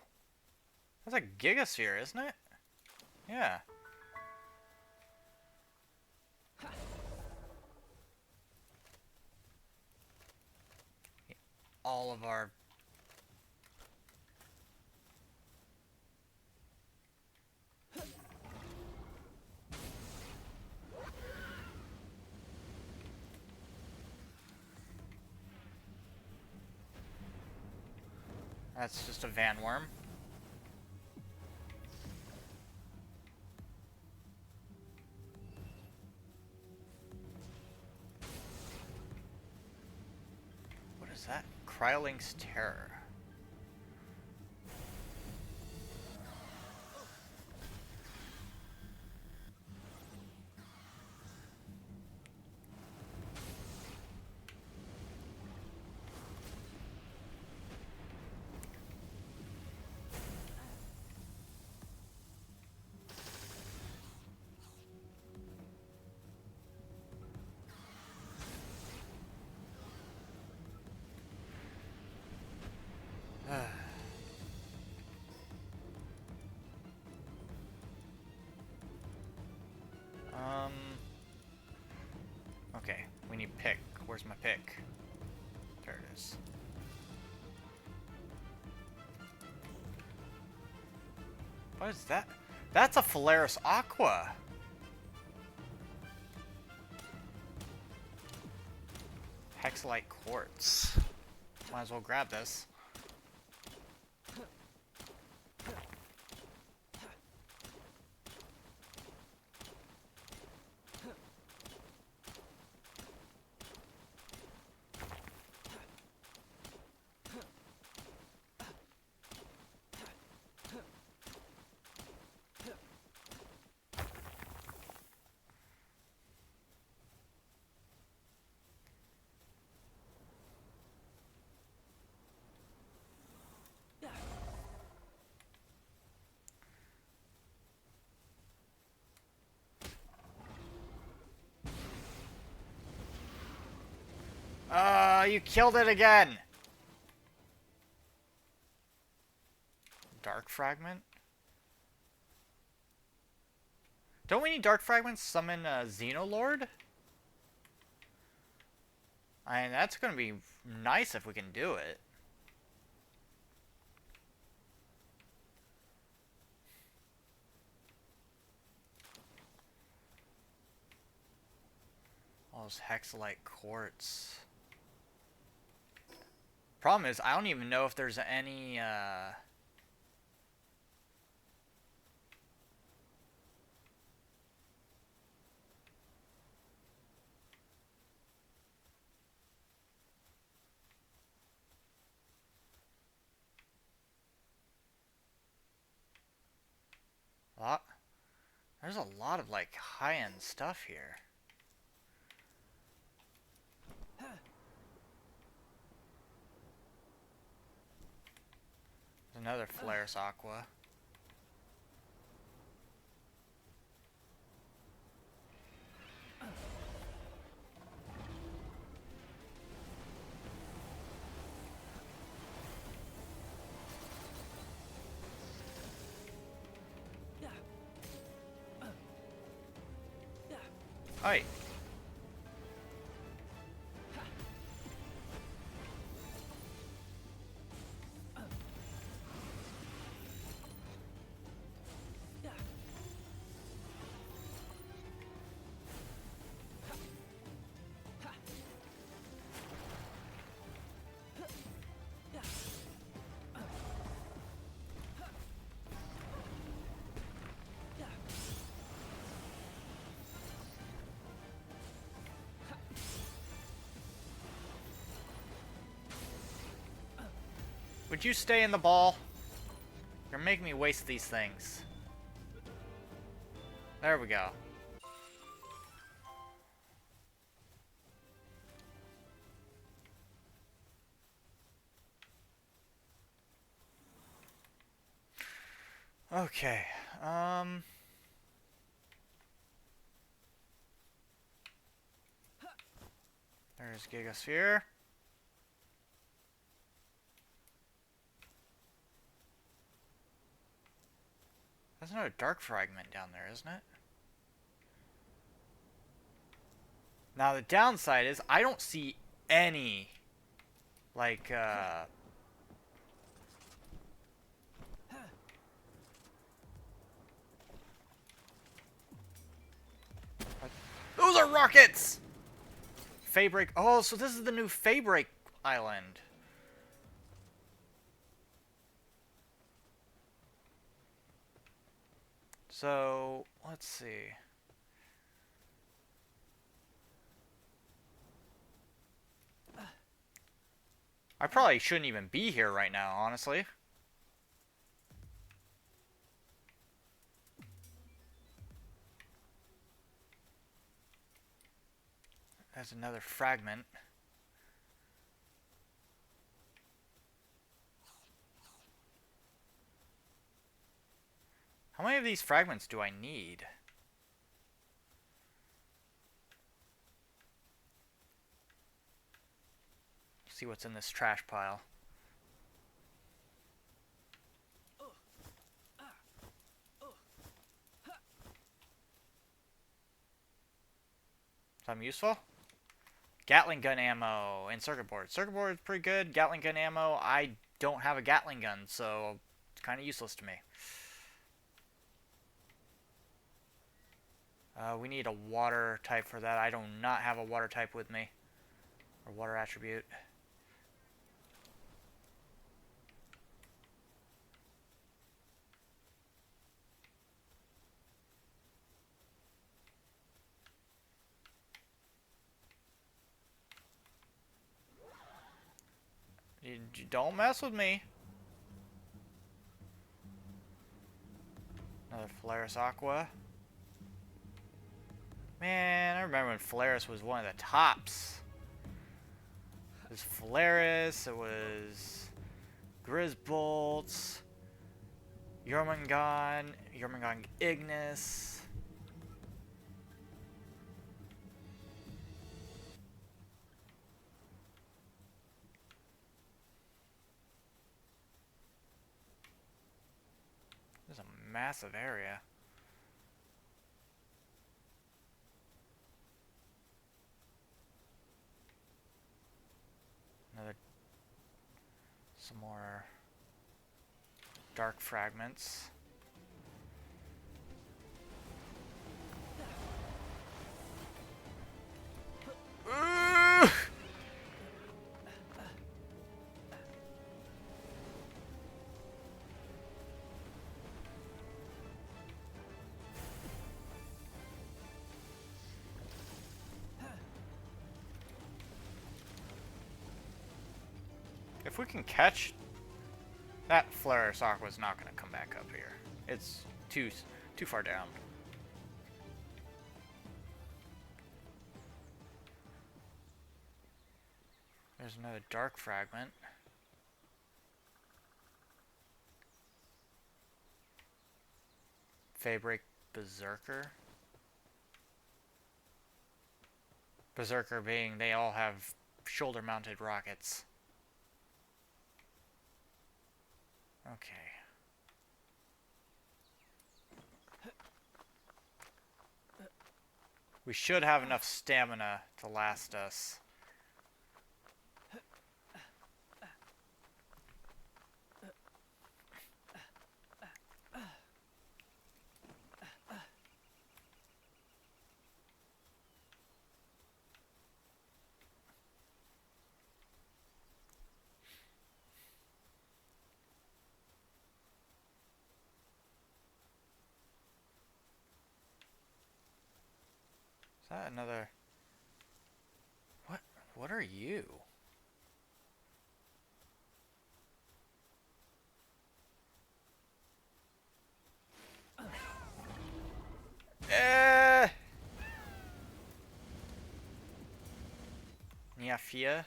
Speaker 1: That's a Gigasphere, isn't it? Yeah. All of our... That's just a Van Worm. What is that? Krylink's Terror. Okay, we need pick. Where's my pick? There it is. What is that? That's a Polaris Aqua. Hexalite quartz. Might as well grab this. You killed it again! Dark Fragment? Don't we need Dark Fragments to summon Xenolord? I mean, that's gonna be nice if we can do it. All those Hexalite quartz. Problem is, I don't even know if there's any, There's a lot of, like, high-end stuff here. Another Polaris Aqua. Hi. Would you stay in the ball? You're making me waste these things. There we go. Okay, there's Gigasphere. There's another Dark Fragment down there, isn't it? Now the downside is I don't see any, like, those are rockets! Faybreak. Oh, so this is the new Faybreak Island. So, let's see. I probably shouldn't even be here right now, honestly. There's another fragment. How many of these fragments do I need? Let's see what's in this trash pile. Something useful? Gatling gun ammo and circuit board. Circuit board is pretty good. Gatling gun ammo, I don't have a Gatling gun, so it's kind of useless to me. We need a water type for that. I do not have a water type with me. Or water attribute. You don't mess with me. Another Polaris Aqua. Man, I remember when Polaris was one of the tops. It was Polaris, it was Grisbolts, Jormungand, Jormungand Ignis. There's a massive area. Some more dark fragments. If we can catch that, Polaris Aqua is not going to come back up here. It's too far down. There's another dark fragment. Fabric Berserker. Berserker being they all have shoulder-mounted rockets. Okay. We should have enough stamina to last us. Is that another... What are you? Niafia?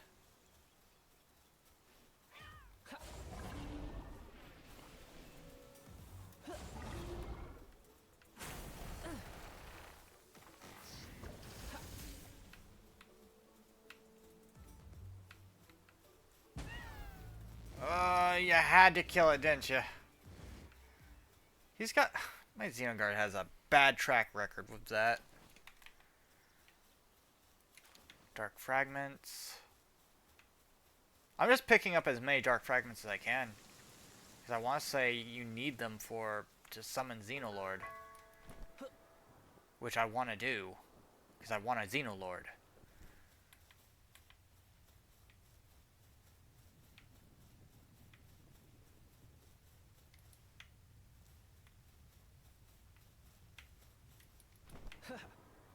Speaker 1: You had to kill it, didn't you? He's got... My Xenoguard has a bad track record with that. Dark fragments. I'm just picking up as many dark fragments as I can. Because I want to say you need them to summon Xenolord. Which I want to do. Because I want a Xenolord.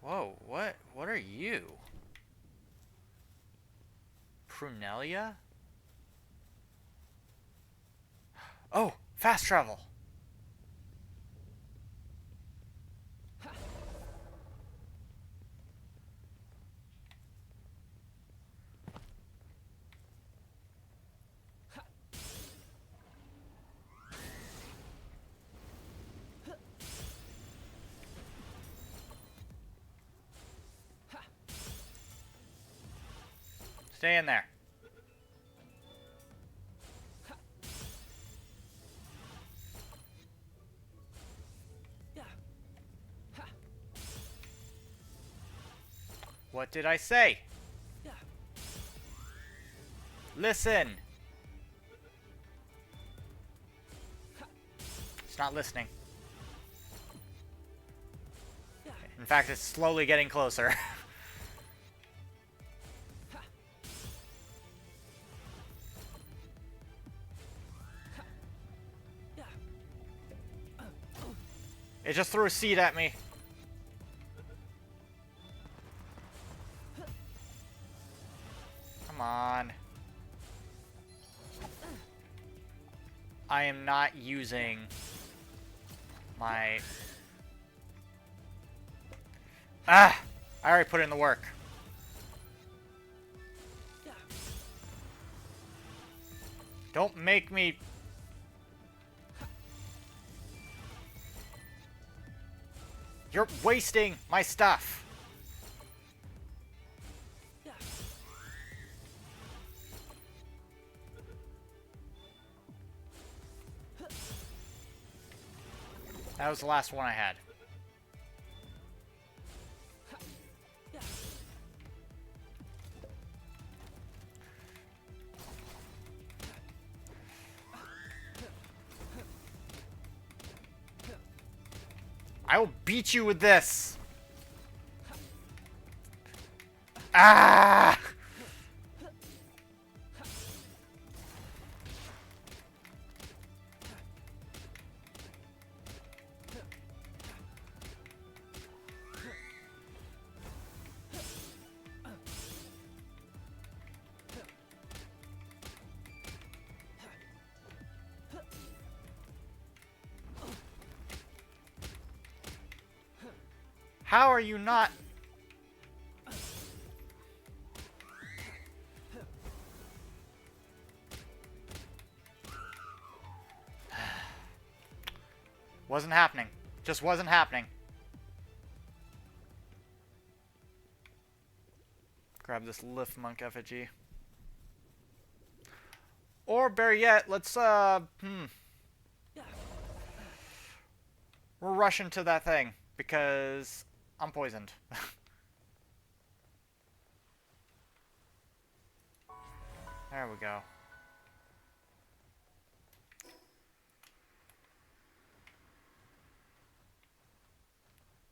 Speaker 1: Whoa, what are you? Prunelia? Oh, fast travel. Stay in there. What did I say? Listen. It's not listening. In fact, it's slowly getting closer. It just threw a seed at me. Come on. I am not using my... Ah! I already put in the work. Don't make me... You're wasting my stuff. That was the last one I had. I will beat you with this. Ah! How are you not? Wasn't happening. Just wasn't happening. Grab this lift monk effigy. Or better yet, let's we're rushing to that thing because I'm poisoned. There we go.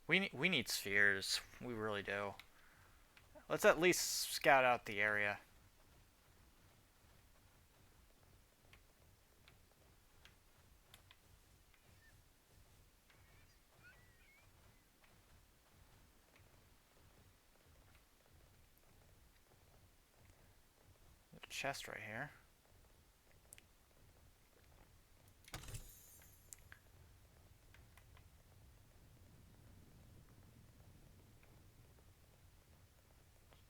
Speaker 1: We need spheres. We really do. Let's at least scout out the area. There's a chest right here.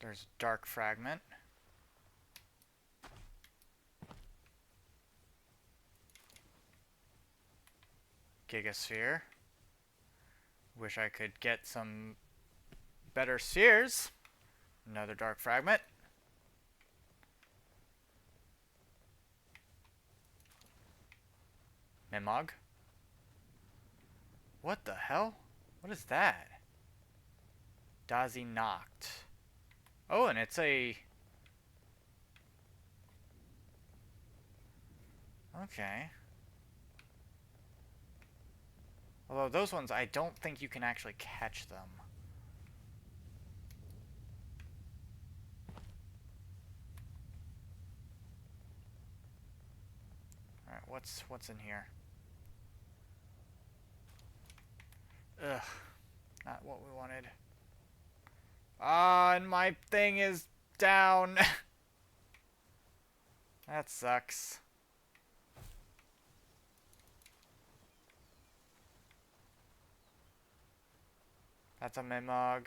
Speaker 1: There's a dark fragment. Gigasphere. Wish I could get some better spheres. Another dark fragment. Mimog. What the hell? What is that? Dazi knocked. Oh, and it's a... Okay. Although those ones, I don't think you can actually catch them. Alright, what's in here? Ugh. Not what we wanted. Ah, and my thing is down. That sucks. That's a Mimog.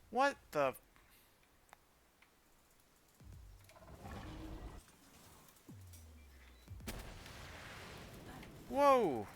Speaker 1: What the... Whoa!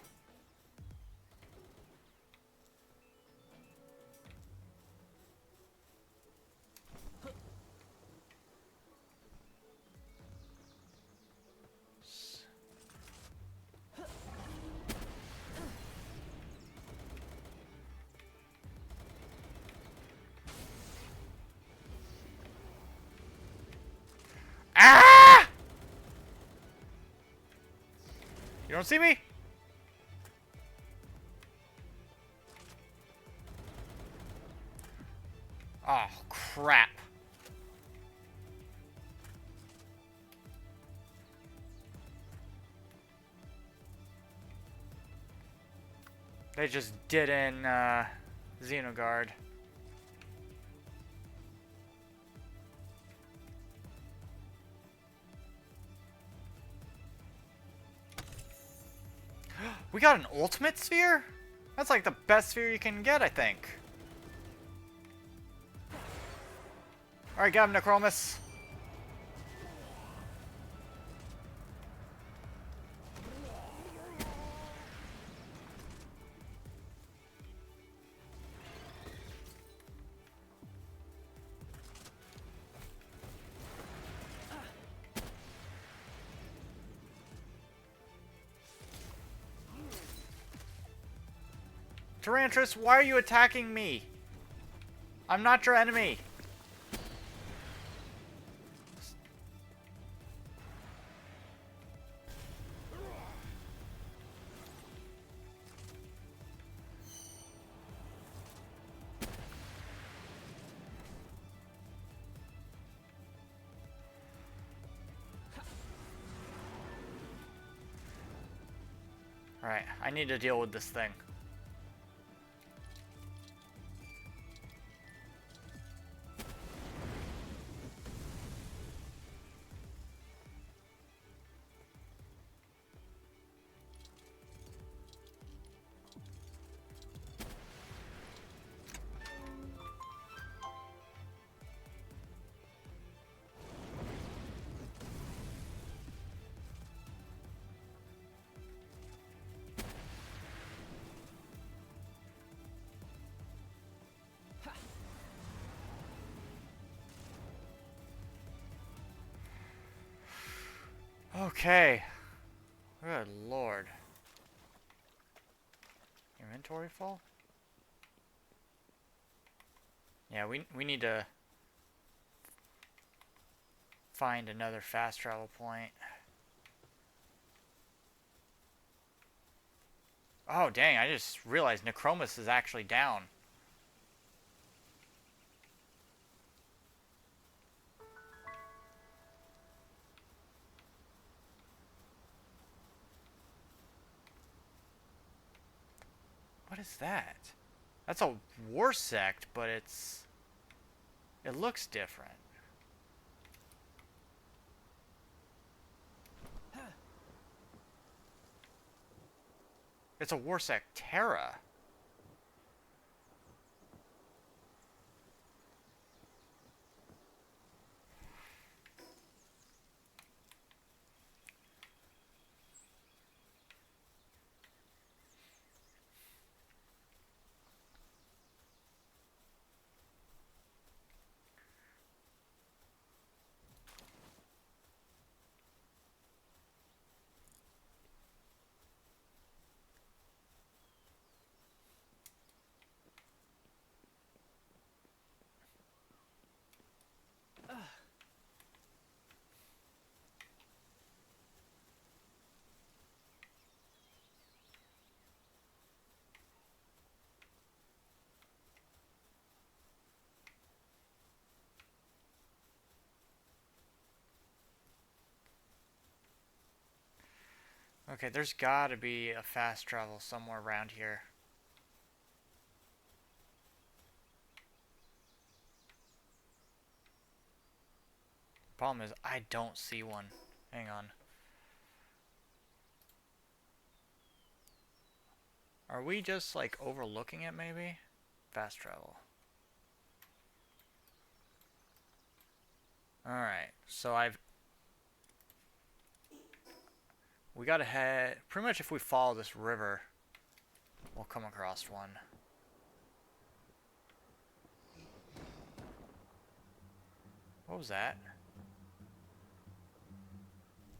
Speaker 1: You don't see me? Oh, crap. They just didn't, Xenoguard. We got an ultimate sphere? That's like the best sphere you can get, I think. Alright, got him, Necromus. Tyrantrum, why are you attacking me? I'm not your enemy. Alright, I need to deal with this thing. Okay. Good lord. Inventory full? Yeah, we need to find another fast travel point. Oh dang, I just realized Necromus is actually down. What is that? That's a war sect, but it looks different. It's a war sect Terra. Okay, there's gotta be a fast travel somewhere around here. Problem is, I don't see one. Hang on. Are we just like overlooking it maybe? Fast travel. Alright, so we gotta head, pretty much if we follow this river, we'll come across one. What was that?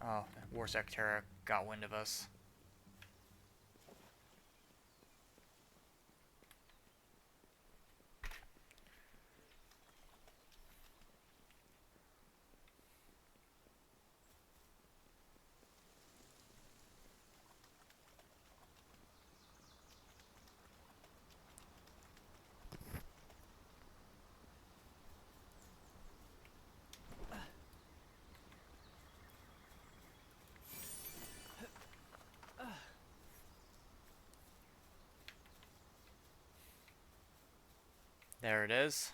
Speaker 1: Oh, Warsec Terra got wind of us. There it is.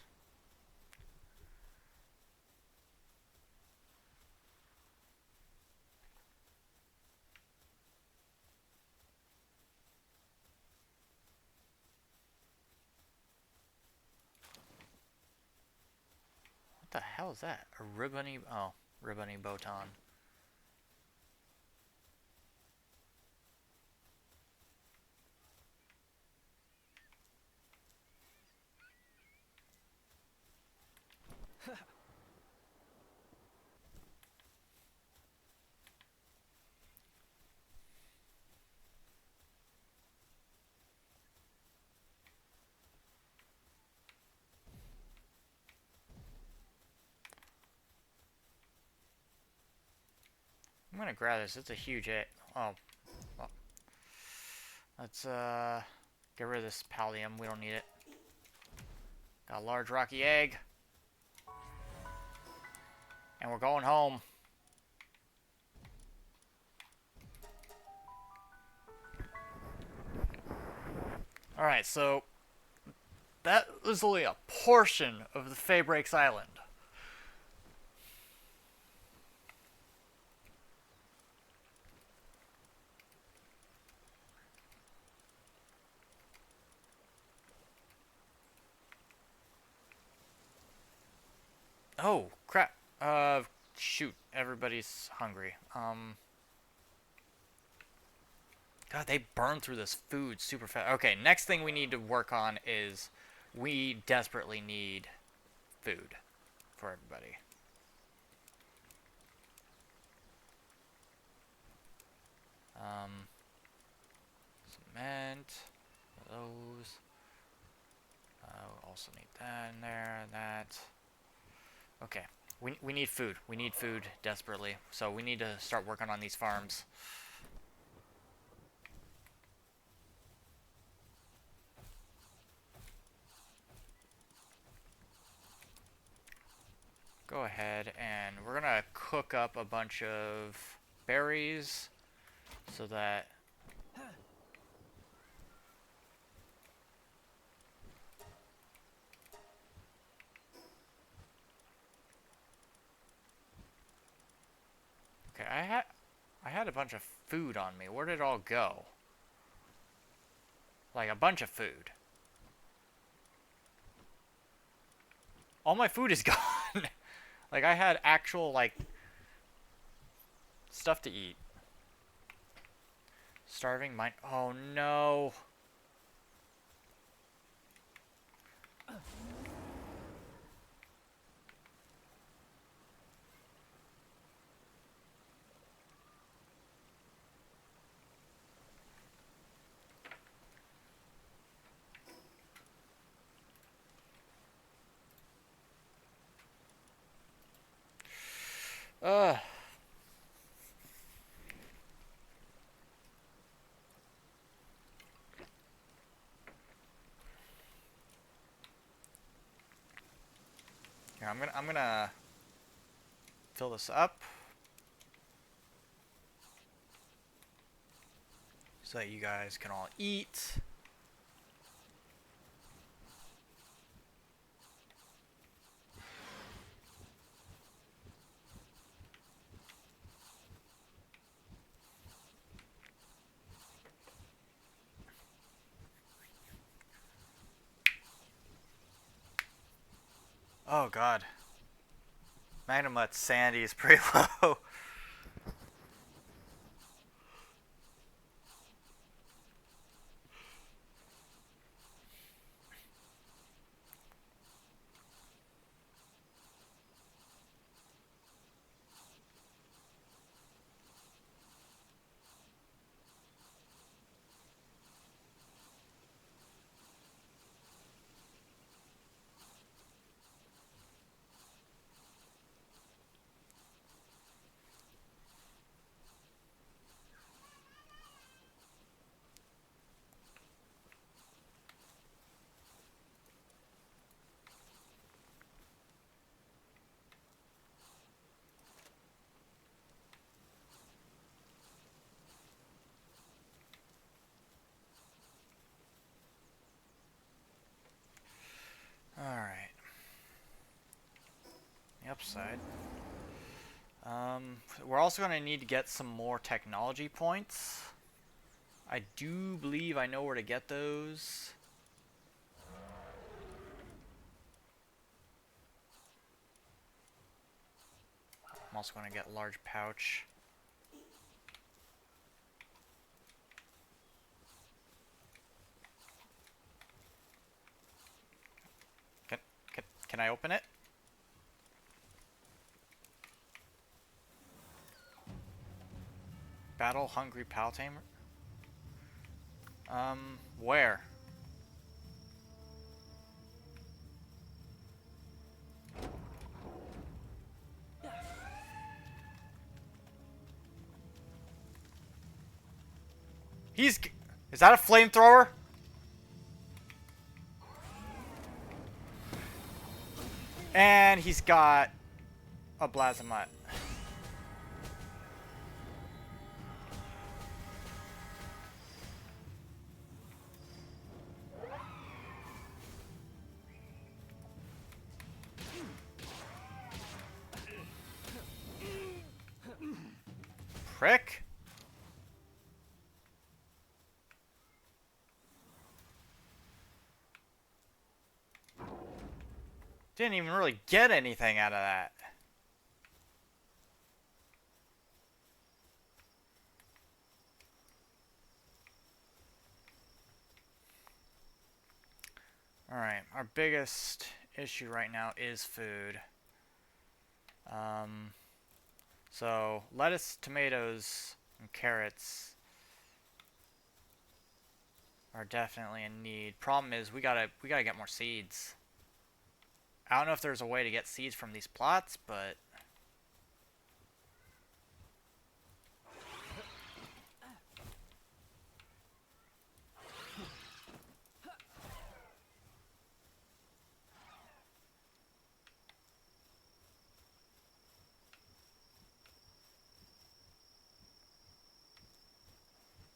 Speaker 1: What the hell is that? A ribbony... Oh, ribbony botan. I'm gonna grab this. It's a huge egg. Oh. Well. Let's get rid of this pallium. We don't need it. Got a large rocky egg. And we're going home. Alright, so that was only a portion of the Fae Breaks Island. Oh, crap. Shoot. Everybody's hungry. God, they burn through this food super fast. Okay, next thing we need to work on is we desperately need food for everybody. Cement. Those. We also need that in there, that. Okay, we need food. We need food desperately. So we need to start working on these farms. Go ahead and we're gonna cook up a bunch of berries so that okay, I had a bunch of food on me. Where did it all go? Like a bunch of food. All my food is gone. Like I had actual like stuff to eat. Starving mind. Oh no. Here, I'm gonna fill this up so that you guys can all eat. Oh god. Magnemut Sandy is pretty low. upside. We're also going to need to get some more technology points. I do believe I know where to get those. I'm also going to get large pouch. Can I open it? Battle Hungry Pal Tamer? Where? Is that a flamethrower? And he's got a Blazimutt. Prick. Didn't even really get anything out of that. Alright, our biggest issue right now is food. So lettuce, tomatoes, and carrots are definitely in need. Problem is we gotta get more seeds. I don't know if there's a way to get seeds from these plots, but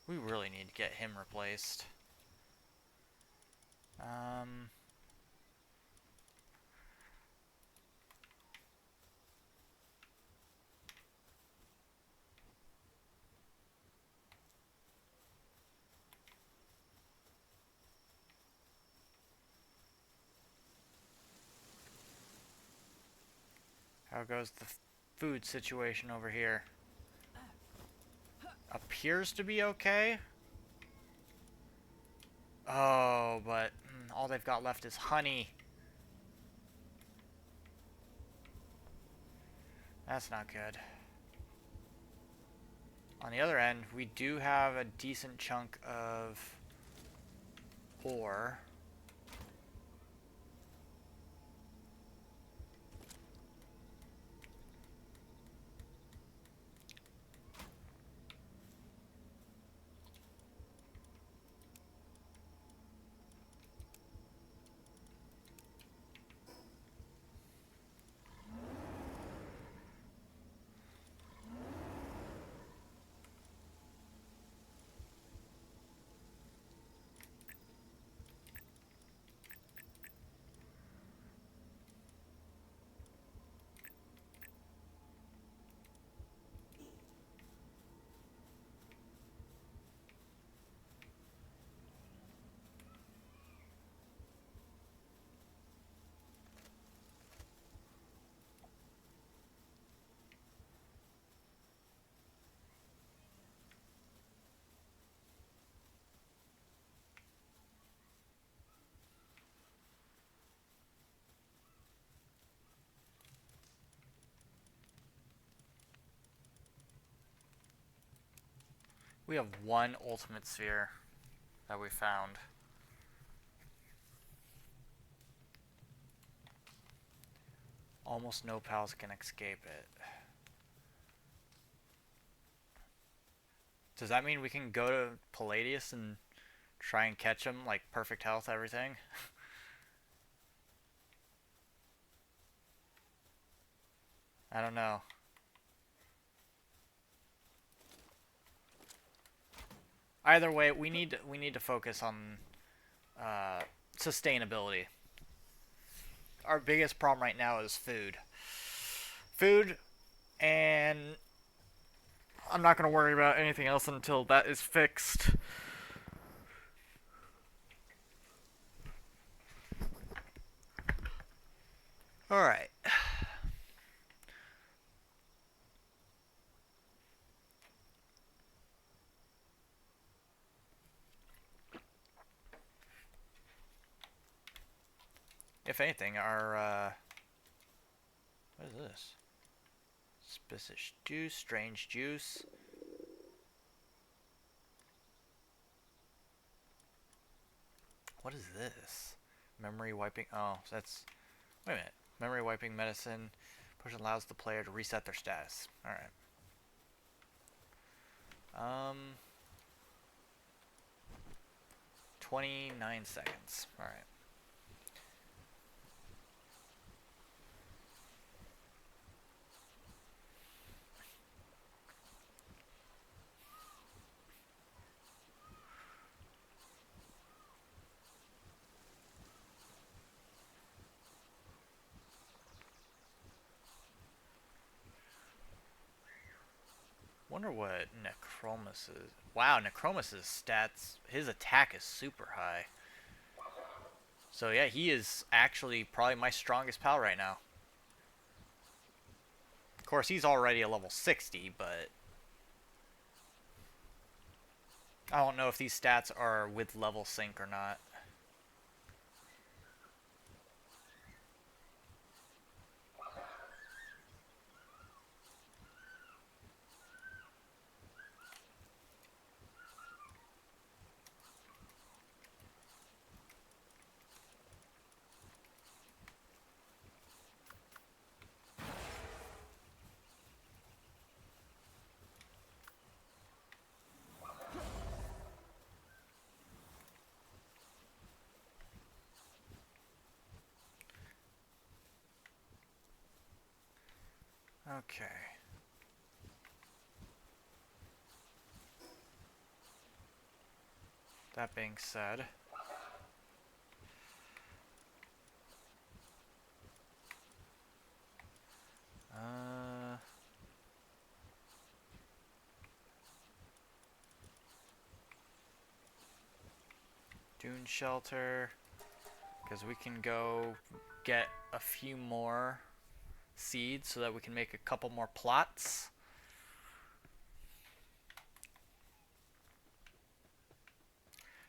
Speaker 1: we really need to get him replaced. How goes the food situation over here? Appears to be okay. Oh, but all they've got left is honey. That's not good. On the other end, we do have a decent chunk of ore. We have one ultimate sphere that we found. Almost no pals can escape it. Does that mean we can go to Palladius and try and catch him, like perfect health, everything? I don't know. Either way, we need to focus on sustainability. Our biggest problem right now is food. food, and I'm not going to worry about anything else until that is fixed. Alright. If anything, our, what is this? Suspicious juice, strange juice. What is this? Memory wiping, oh, that's, wait a minute. Memory wiping medicine, push allows the player to reset their status. Alright. 29 seconds. Alright. Wonder what Necromus is. Wow, Necromus's stats, his attack is super high. So yeah, he is actually probably my strongest pal right now. Of course, he's already a level 60, but I don't know if these stats are with level sync or not. Okay. That being said, Dune Shelter, because we can go get a few more seeds so that we can make a couple more plots.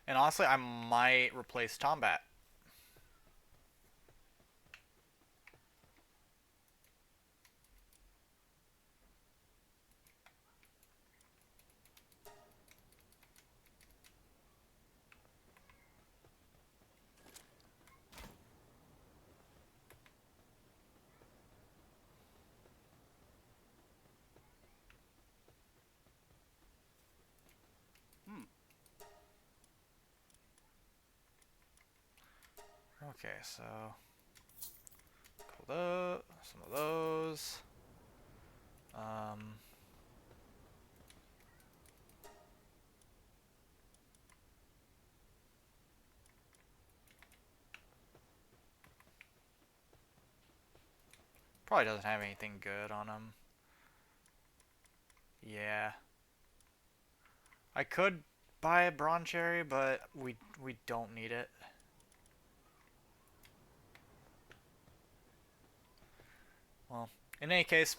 Speaker 1: And honestly, I might replace Tombat. Okay, so some of those. Probably doesn't have anything good on him. Yeah. I could buy a Bronze Cherry, but we don't need it. Well, in any case,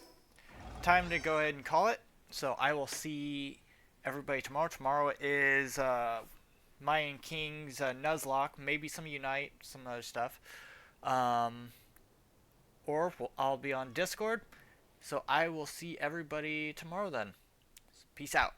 Speaker 1: time to go ahead and call it. So I will see everybody tomorrow. Tomorrow is Mayan King's Nuzlocke, maybe some Unite, some other stuff. Or I'll be on Discord. So I will see everybody tomorrow then. Peace out.